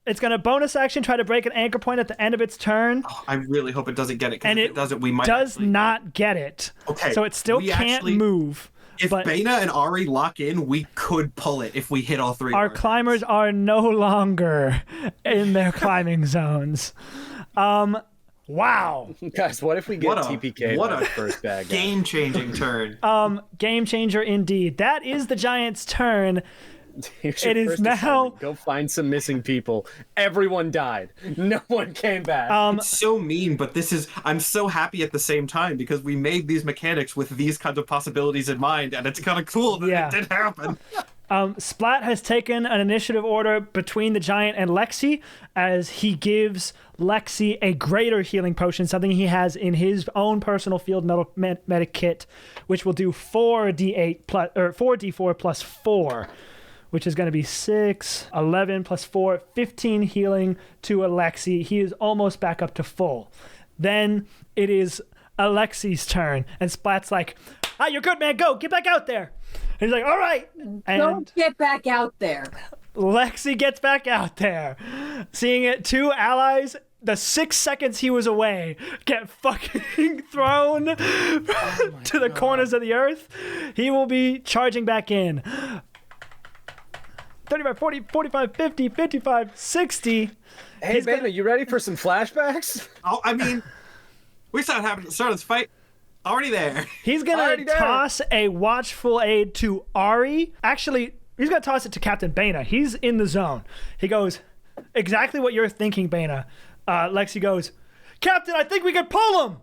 it's gonna bonus action try to break an anchor point at the end of its turn, I really hope it doesn't get it, because and if it it doesn't, we might does actually- not get it. Okay, so it still we can't actually- move. If but Bana and Ari lock in, we could pull it if we hit all three. our of climbers are no longer in their climbing zones. Wow. guys, what if we get What a- TPK what on a the first bad guy? game-changing turn. Game changer indeed. That is the giant's turn. Here's your it is first now- assignment. Go find some missing people. Everyone died. No one came back. It's so mean, but I'm so happy at the same time because we made these mechanics with these kinds of possibilities in mind, and it's kind of cool that Yeah. it did happen. Splat has taken an initiative order between the giant and Lexi as he gives Lexi a greater healing potion, something he has in his own personal field medic kit, which will do 4d8 plus or 4d4 plus 4, which is going to be 6, 11 plus 4, 15 healing to Alexi. He is almost back up to full. Then it is Alexi's turn, and Splat's like, you're good, man, go, get back out there. And he's like, all right. And Don't get back out there. Lexi gets back out there. Seeing it, 2 allies, the 6 seconds he was away, get fucking thrown to the corners of the earth. He will be charging back in. 35, 40, 45, 50, 55, 60. Hey, Beta, you ready for some flashbacks? Oh, I mean, we saw what happened at the start of this fight. Already there. He's going to toss a watchful aid to Ari. Actually, he's going to toss it to Captain Bana. He's in the zone. He goes, exactly what you're thinking, Bana. Lexi goes, Captain, I think we can pull him!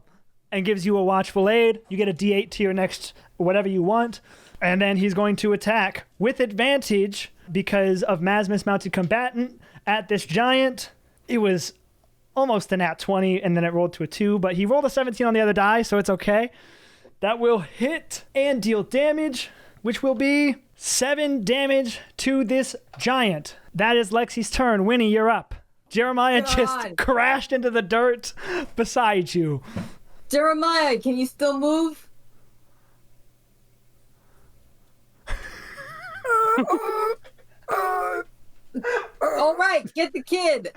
And gives you a watchful aid. You get a D8 to your next whatever you want. And then he's going to attack with advantage because of Masmus Mounted Combatant at this giant. It was almost a nat 20, and then it rolled to a 2, but he rolled a 17 on the other die, so it's okay. That will hit and deal damage, which will be 7 damage to this giant. That is Lexi's turn. Winnie, you're up. Jeremiah just crashed into the dirt beside you. Jeremiah, can you still move? All right, get the kid.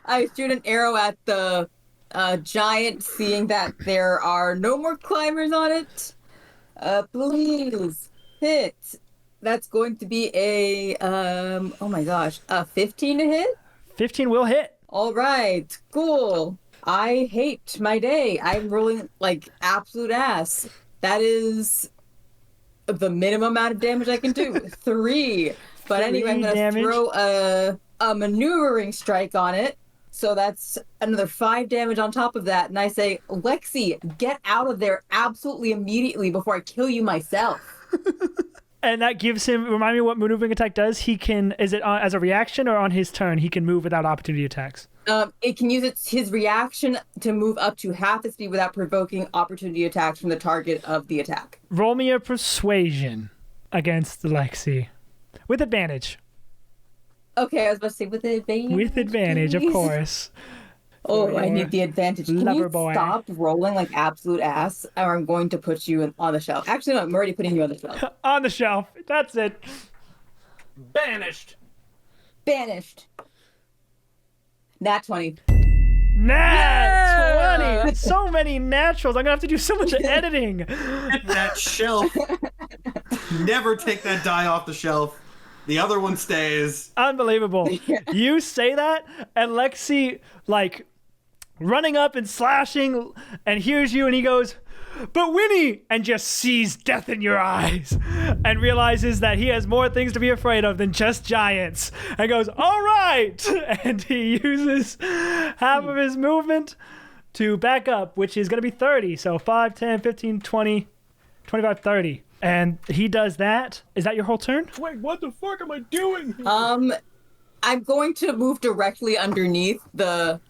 I shoot an arrow at the giant, seeing that there are no more climbers on it. Please hit. That's going to be a oh my gosh, a 15 to hit. 15 will hit. All right, cool. I hate my day. I'm rolling like absolute ass. That is the minimum amount of damage I can do. 3. But anyway, I'm going to throw a maneuvering strike on it. So that's another 5 damage on top of that. And I say, Lexi, get out of there absolutely immediately before I kill you myself. And that gives him, remind me what maneuvering attack does. He can, is it as a reaction or on his turn, he can move without opportunity attacks? It can use his reaction to move up to half the speed without provoking opportunity attacks from the target of the attack. Roll me a persuasion against Lexi. With advantage. Okay, I was about to say with advantage. With advantage, of course. Oh, I need the advantage. Can Lover you boy. stop rolling like absolute ass, or I'm going to put you on the shelf. Actually, no, I'm already putting you on the shelf. On the shelf. That's it. Banished. Banished. Nat 20. Nat 20! So many naturals. I'm going to have to do so much editing. Get that shelf. Never take that die off the shelf. The other one stays. Unbelievable. You say that, and Lexi, like, running up and slashing, and hears you, and he goes, but Winnie, and just sees death in your eyes, and realizes that he has more things to be afraid of than just giants, and goes, all right! And he uses half of his movement to back up, which is going to be 30, so 5, 10, 15, 20, 25, 30. And he does that. Is that your whole turn? Wait, what the fuck am I doing? I'm going to move directly underneath the...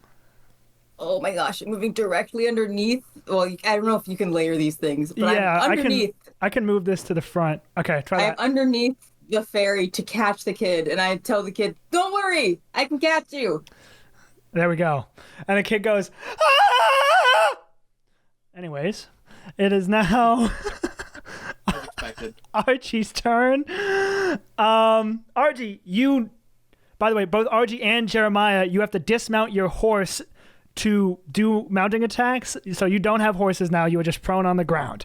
Oh my gosh, I'm moving directly underneath. Well, I don't know if you can layer these things, but yeah, I'm underneath. I can move this to the front. Okay, try that. I'm underneath the ferry to catch the kid, and I tell the kid, don't worry, I can catch you. There we go. And the kid goes, ah! Anyways, it is now Archie's turn. Archie, you, by the way, both Archie and Jeremiah, you have to dismount your horse to do mounting attacks. So you don't have horses now. You are just prone on the ground.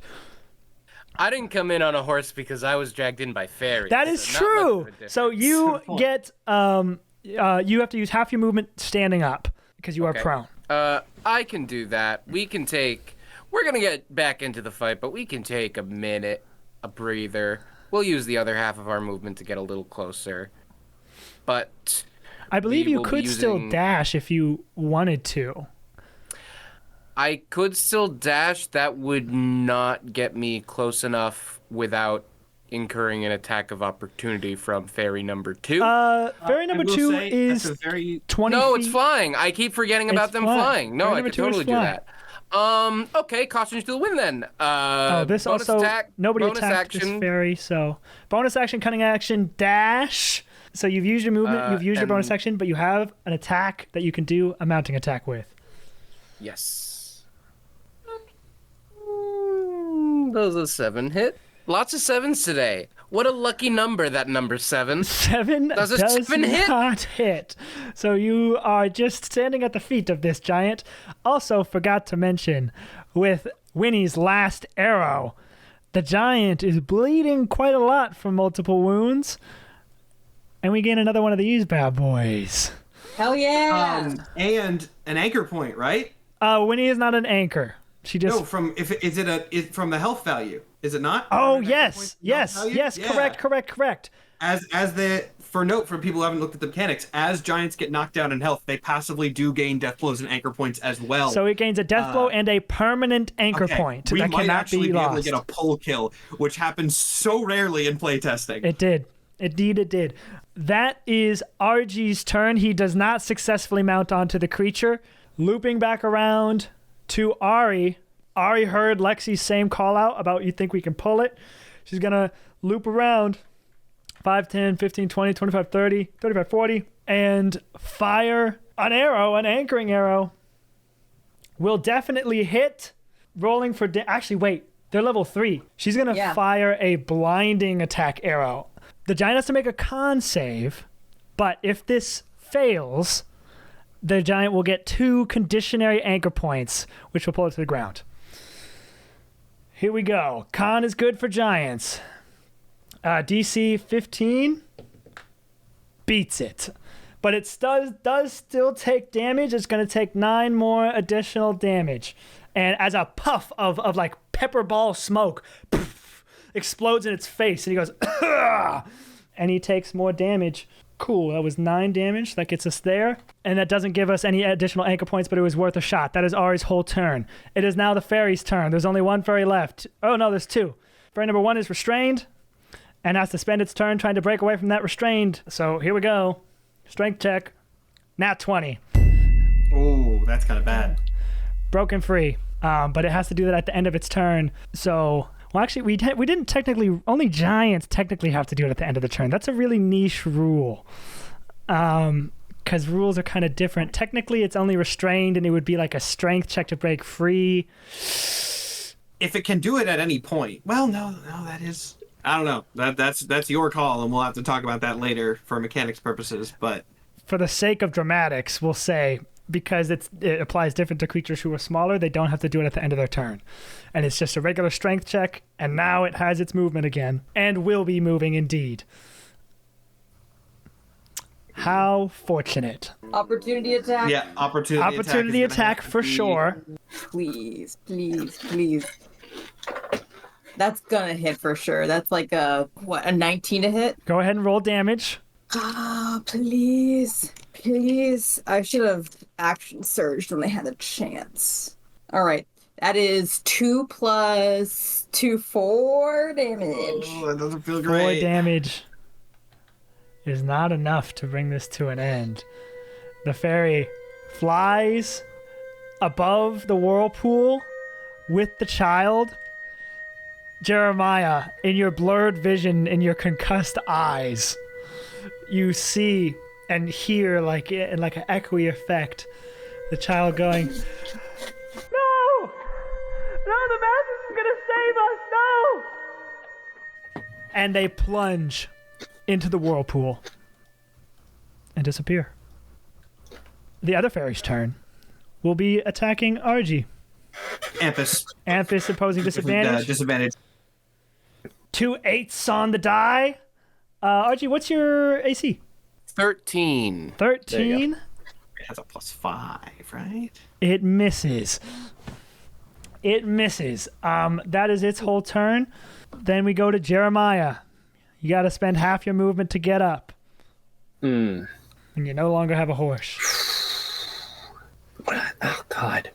I didn't come in on a horse because I was dragged in by fairies. That is so not much true. of a difference. So you get, you have to use half your movement standing up because you are prone. I can do that. We're going to get back into the fight, but we can take a minute, a breather. We'll use the other half of our movement to get a little closer. But I believe you could still dash if you wanted to. I could still dash. That would not get me close enough without, incurring an attack of opportunity from fairy number 2. Fairy number I will 2 say is that's a very 20 no, feet. it's flying. I keep forgetting about It's them flying. flying. No, Fairy I number could 2 is totally do flying. that. Okay, caution to the wind then. This bonus also attack, nobody bonus attacked action. this fairy, so bonus action, cunning action, dash. So you've used your movement, you've used your bonus and- action, but you have an attack that you can do a mounting attack with. Yes. Those are 7 hit. Lots of 7s today. What a lucky number, that number 7. 7 Does a does 7 hit? not hit. So you are just standing at the feet of this giant. Also forgot to mention, with Winnie's last arrow, the giant is bleeding quite a lot from multiple wounds. And we gain another one of these bad boys. Hell yeah! And an anchor point, right? Winnie is not an anchor. She just... No, from from the health value, is it not? Oh, An anchor point yes, from the yes, health value? yes, Yeah. correct. For note for people who haven't looked at the mechanics, as giants get knocked down in health, they passively do gain death blows and anchor points as well. So it gains a death blow and a permanent anchor Okay, point we that might cannot actually be be able lost. to get a pull kill, which happens so rarely in playtesting. It did. Indeed, it did. That is RG's turn. He does not successfully mount onto the creature. Looping back around to Ari. Ari heard Lexi's same call out about you think we can pull it. She's going to loop around 5, 10, 15, 20, 25, 30, 35, 40, and fire an arrow, an anchoring arrow. Will definitely hit. Rolling for... Actually, wait. They're level 3. She's going to fire a blinding attack arrow. The giant has to make a con save, but if this fails, the giant will get 2 conditionary anchor points, which will pull it to the ground. Here we go. Con is good for giants. DC 15 beats it. But it does still take damage. It's going to take 9 more additional damage. And as a puff of like pepper ball smoke explodes in its face, and he goes, "Ugh!" And he takes more damage. Cool, that was 9 damage. That gets us there. And that doesn't give us any additional anchor points, but it was worth a shot. That is Ari's whole turn. It is now the fairy's turn. There's only 1 fairy left. Oh, no, there's 2. Fairy number 1 is restrained and has to spend its turn trying to break away from that restrained. So here we go. Strength check. Nat 20. Oh, that's kind of bad. Broken free. But it has to do that at the end of its turn. So... Well, actually, we didn't technically... Only giants technically have to do it at the end of the turn. That's a really niche rule. Because rules are kind of different. Technically, it's only restrained, and it would be like a strength check to break free. If it can do it at any point. Well, no, that is... I don't know. That's your call, and we'll have to talk about that later for mechanics purposes, but... For the sake of dramatics, we'll say... Because it applies different to creatures who are smaller, they don't have to do it at the end of their turn. And it's just a regular strength check, and now it has its movement again. And will be moving indeed. How fortunate. Opportunity attack. Yeah, opportunity attack for sure. Please. That's gonna hit for sure. That's like a 19 to hit? Go ahead and roll damage. Ah, please. I should have action surged when I had a chance. All right. That is 2 plus 2, 4 damage. Oh, that doesn't feel 4 great. damage is not enough to bring this to an end. The fairy flies above the whirlpool with the child. Jeremiah, in your blurred vision, in your concussed eyes, you see and hear like in like an echoey effect the child going, "No, the magic is gonna save us, no!" And they plunge into the whirlpool and disappear. The other fairy's turn will be attacking Argy. Amphis opposing disadvantage. Disadvantage. 2 8s on the die. Argy, what's your AC? 13. 13. It has a +5, right? It misses. That is its whole turn. Then we go to Jeremiah. You got to spend half your movement to get up. And you no longer have a horse. Oh, God.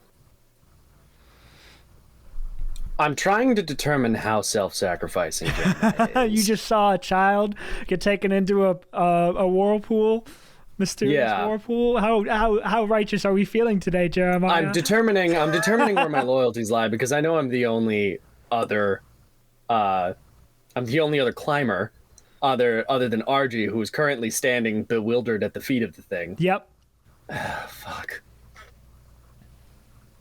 I'm trying to determine how self-sacrificing Jeremiah is. You just saw a child get taken into a whirlpool, mysterious Yeah. whirlpool. How righteous are we feeling today, Jeremiah? I'm determining where my loyalties lie because I know I'm the only other climber other than RG who is currently standing bewildered at the feet of the thing. Yep. Fuck.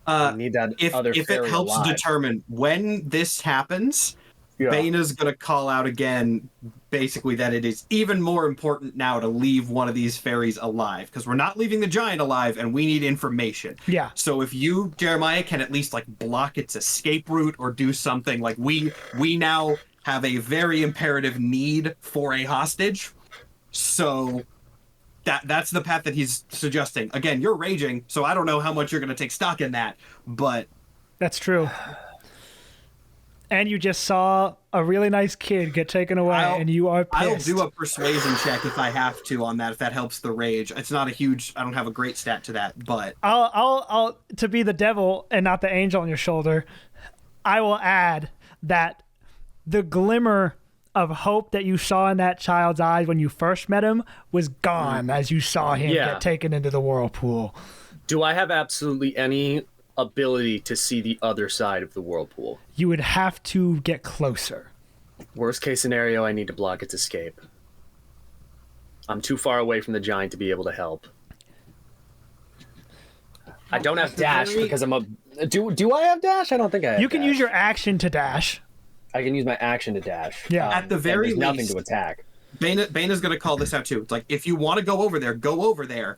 I need that If other it fairy helps alive. determine when this happens, Yeah. Baina's gonna call out again, basically that it is even more important now to leave one of these fairies alive because we're not leaving the giant alive, and we need information. Yeah. So if you, Jeremiah, can at least like block its escape route or do something, like we now have a very imperative need for a hostage. So that's the path that he's suggesting. Again, you're raging, so I don't know how much you're gonna take stock in that, but That's true. And you just saw a really nice kid get taken away, and you are pissed. I'll do a persuasion check if I have to on that, if that helps the rage. It's not a huge, I don't have a great stat to that, but I'll to be the devil and not the angel on your shoulder, I will add that the glimmer of hope that you saw in that child's eyes when you first met him was gone as you saw him get taken into the whirlpool. Do I have absolutely any ability to see the other side of the whirlpool? You would have to get closer. Worst case scenario, I need to block its escape. I'm too far away from the giant to be able to help. I don't have dash because I'm a... Do I have dash? I don't think I have You can dash. use your action to dash. I can use my action to dash. Yeah. At the and very there's nothing least- to attack. Baina's going to call this out too. It's like, if you want to go over there,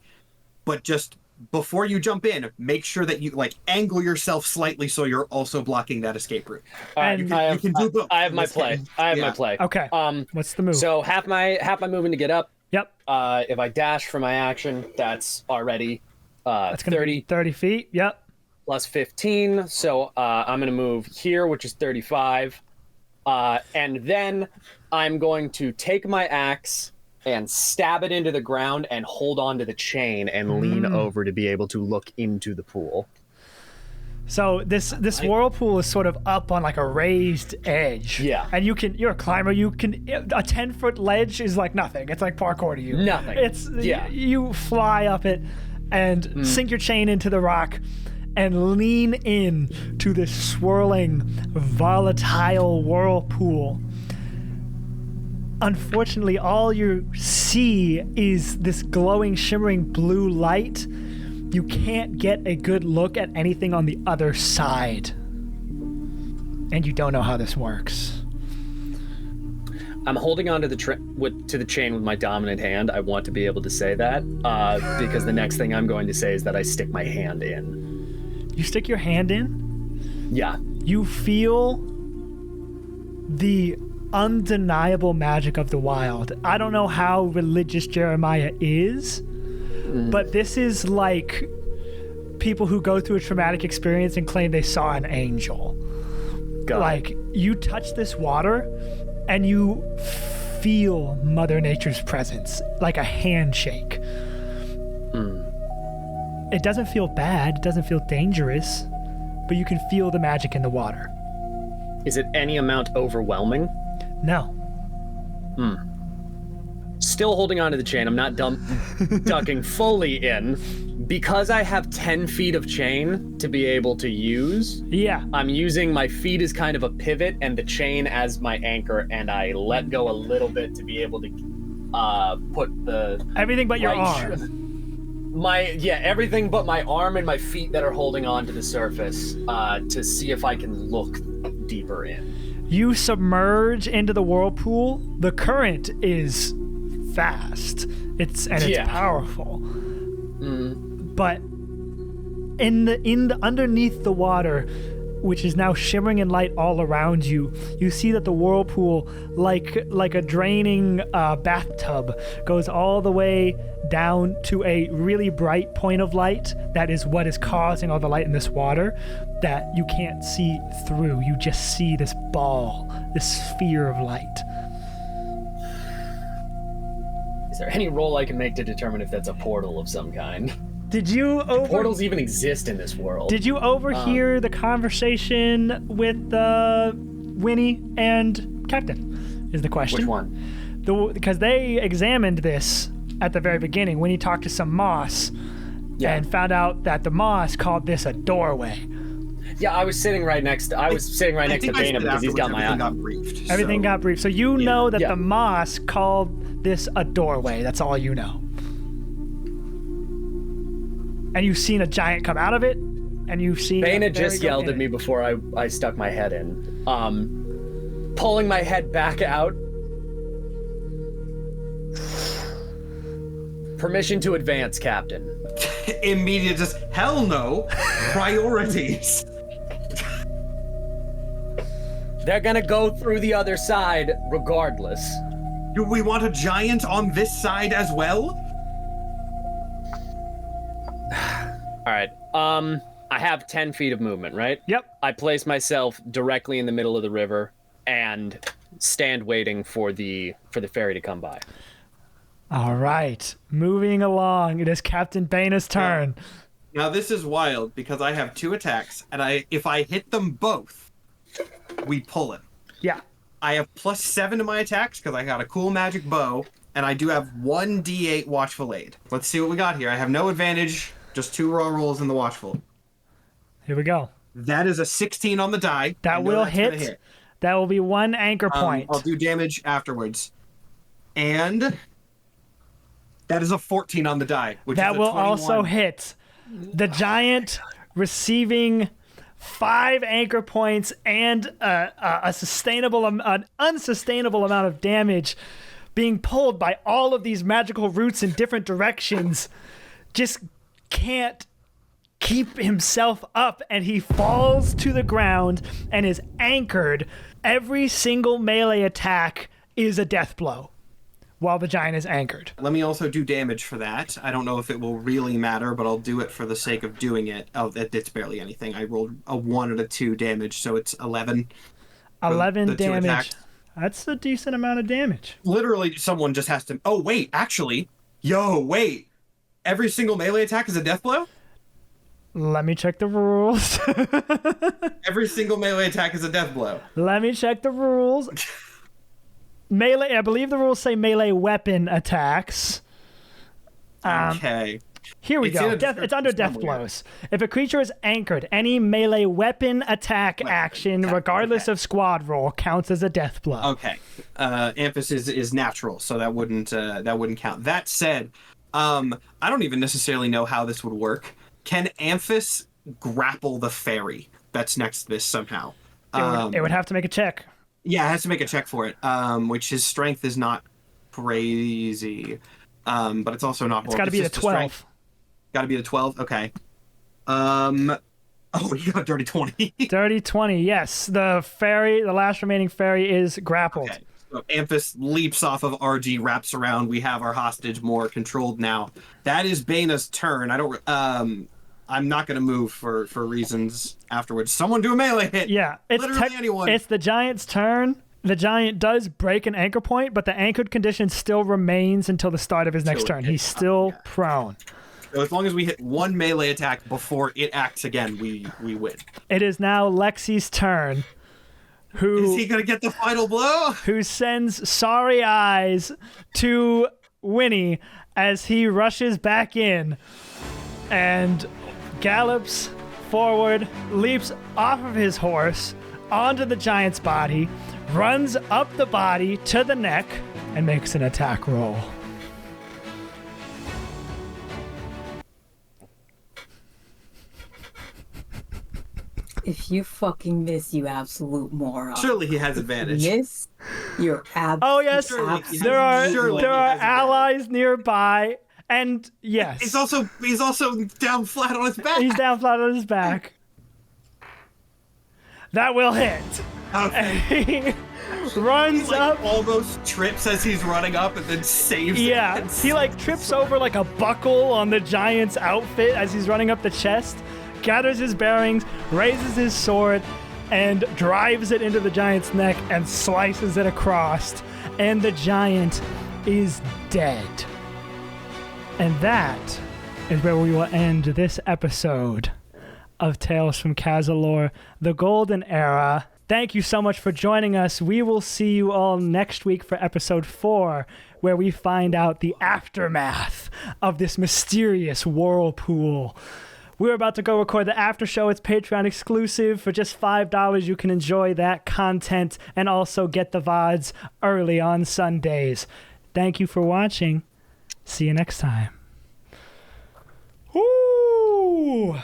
but just before you jump in, make sure that you like angle yourself slightly so you're also blocking that escape route. And You can do both. I have my This play. game. I have Yeah. my play. Okay. What's the move? So half my movement to get up. Yep. If I dash for my action, that's already That's gonna 30 be 30 feet. Yep. plus 15. So I'm gonna move here, which is 35, and then I'm going to take my axe and stab it into the ground and hold on to the chain and lean over to be able to look into the pool. So this whirlpool is sort of up on like a raised edge. Yeah. And you're a climber. You can a 10-foot ledge is like nothing. It's like parkour to you. Nothing. Yeah. You fly up it and sink your chain into the rock and lean in to this swirling, volatile whirlpool. Unfortunately, all you see is this glowing, shimmering blue light. You can't get a good look at anything on the other side. And you don't know how this works. I'm holding on to the chain with my dominant hand. I want to be able to say that because the next thing I'm going to say is that I stick my hand in. You stick your hand in, Yeah. you feel the undeniable magic of the wild. I don't know how religious Jeremiah is, but this is like people who go through a traumatic experience and claim they saw an angel. Like, you touch this water and you feel Mother Nature's presence, like a handshake. It doesn't feel bad, it doesn't feel dangerous, but you can feel the magic in the water. Is it any amount overwhelming? No. Still holding onto the chain. I'm not ducking fully in. Because I have 10 feet of chain to be able to use, Yeah. I'm using my feet as kind of a pivot and the chain as my anchor, and I let go a little bit to be able to put the... Everything but your right arm. Everything but my arm and my feet that are holding on to the surface to see if I can look deeper in. You submerge into the whirlpool. The current is fast. It's powerful. But in the underneath the water, which is now shimmering in light all around you, you see that the whirlpool, like a draining bathtub, goes all the way down to a really bright point of light that is what is causing all the light in this water that you can't see through. You just see this ball, this sphere of light. Is there any roll I can make to determine if that's a portal of some kind? Did you Portals even exist in this world. Did you overhear the conversation with Winnie and Captain? Is the question. Which one? Because they examined this at the very beginning when he talked to some moss and found out that the moss called this a doorway. Yeah, I was sitting right next to Bana because he's got my everything eye. got briefed. Everything got briefed. So you know that Yeah. the moss called this a doorway. That's all you know. And you've seen a giant come out of it, and you've seen... Bana just yelled at me before I stuck my head in. Pulling my head back out. Permission to advance, Captain. Immediate, just hell no. Priorities. They're gonna go through the other side regardless. Do we want a giant on this side as well? All right. I have 10 feet of movement, right? Yep. I place myself directly in the middle of the river and stand waiting for the ferry to come by. All right. Moving along. It is Captain Bana's turn. Now this is wild because I have 2 attacks, and if I hit them both, we pull it. Yeah. I have +7 to my attacks because I got a cool magic bow, and I do have 1d8 watchful aid. Let's see what we got here. I have no advantage, just 2 raw rolls in the watchful. Here we go. That is a 16 on the die. I That know will that's gonna hit. That will be 1 anchor point. I'll do damage afterwards. And that is a 14 on the die, which That is a will 21. also hit. The giant receiving 5 anchor points and an unsustainable amount of damage, being pulled by all of these magical roots in different directions, just can't keep himself up, and he falls to the ground and is anchored. Every single melee attack is a death blow while the giant is anchored. Let me also do damage for that. I don't know if it will really matter, but I'll do it for the sake of doing it. Oh, it's barely anything. I rolled a 1 and a 2 damage, so it's 11. 11 the 2 damage. attacks. That's a decent amount of damage. Literally, someone just has to... Oh, wait, actually. Wait. Every single melee attack is a death blow? Let me check the rules. Every single melee attack is a death blow. Let me check the rules. Melee, I believe the rules say melee weapon attacks. Okay. Here we It's go. in a It's under death somewhere. blows. If a creature is anchored, any melee weapon attack action, regardless of squad roll, counts as a death blow. Okay. Amphis is natural, so that wouldn't count. That said, I don't even necessarily know how this would work. Can Amphis grapple the fairy that's next to this somehow? It would have to make a check. Yeah, it has to make a check for it, which his strength is not crazy. But it's also not horrible. It's got to be the 12. Got to be the 12? Okay. Oh, you got dirty 20. Dirty 20, yes. The last remaining fairy is grappled. Okay. So Amphis leaps off of RG, wraps around. We have our hostage more controlled now. That is Bana's turn. I'm not going to move for reasons afterwards. Someone do a melee hit. Yeah, Literally anyone. It's the giant's turn. The giant does break an anchor point, but the anchored condition still remains until the start of his next turn. He's still prone. So as long as we hit 1 melee attack before it acts again, we win. It is now Lexi's turn. Is he going to get the final blow? Who sends sorry eyes to Winnie as he rushes back in and gallops forward, leaps off of his horse onto the giant's body, runs up the body to the neck, and makes an attack roll. If you fucking miss, you absolute moron. Surely he has advantage. Miss, you're absolute. Oh yes, Surely he there are has- surely there he are has advantage. allies nearby, and yes, He's also down flat on his back. he's down flat on his back. That will hit. Okay. He runs He's up. almost trips as he's running up and then saves it. Yeah, and he trips over like a buckle on the giant's outfit as he's running up the chest, gathers his bearings, raises his sword, and drives it into the giant's neck and slices it across. And the giant is dead. And that is where we will end this episode of Tales from Cazilor, the Golden Era. Thank you so much for joining us. We will see you all next week for episode 4, where we find out the aftermath of this mysterious whirlpool. We're about to go record the after show. It's Patreon exclusive. For just $5, you can enjoy that content and also get the VODs early on Sundays. Thank you for watching. See you next time. Woo!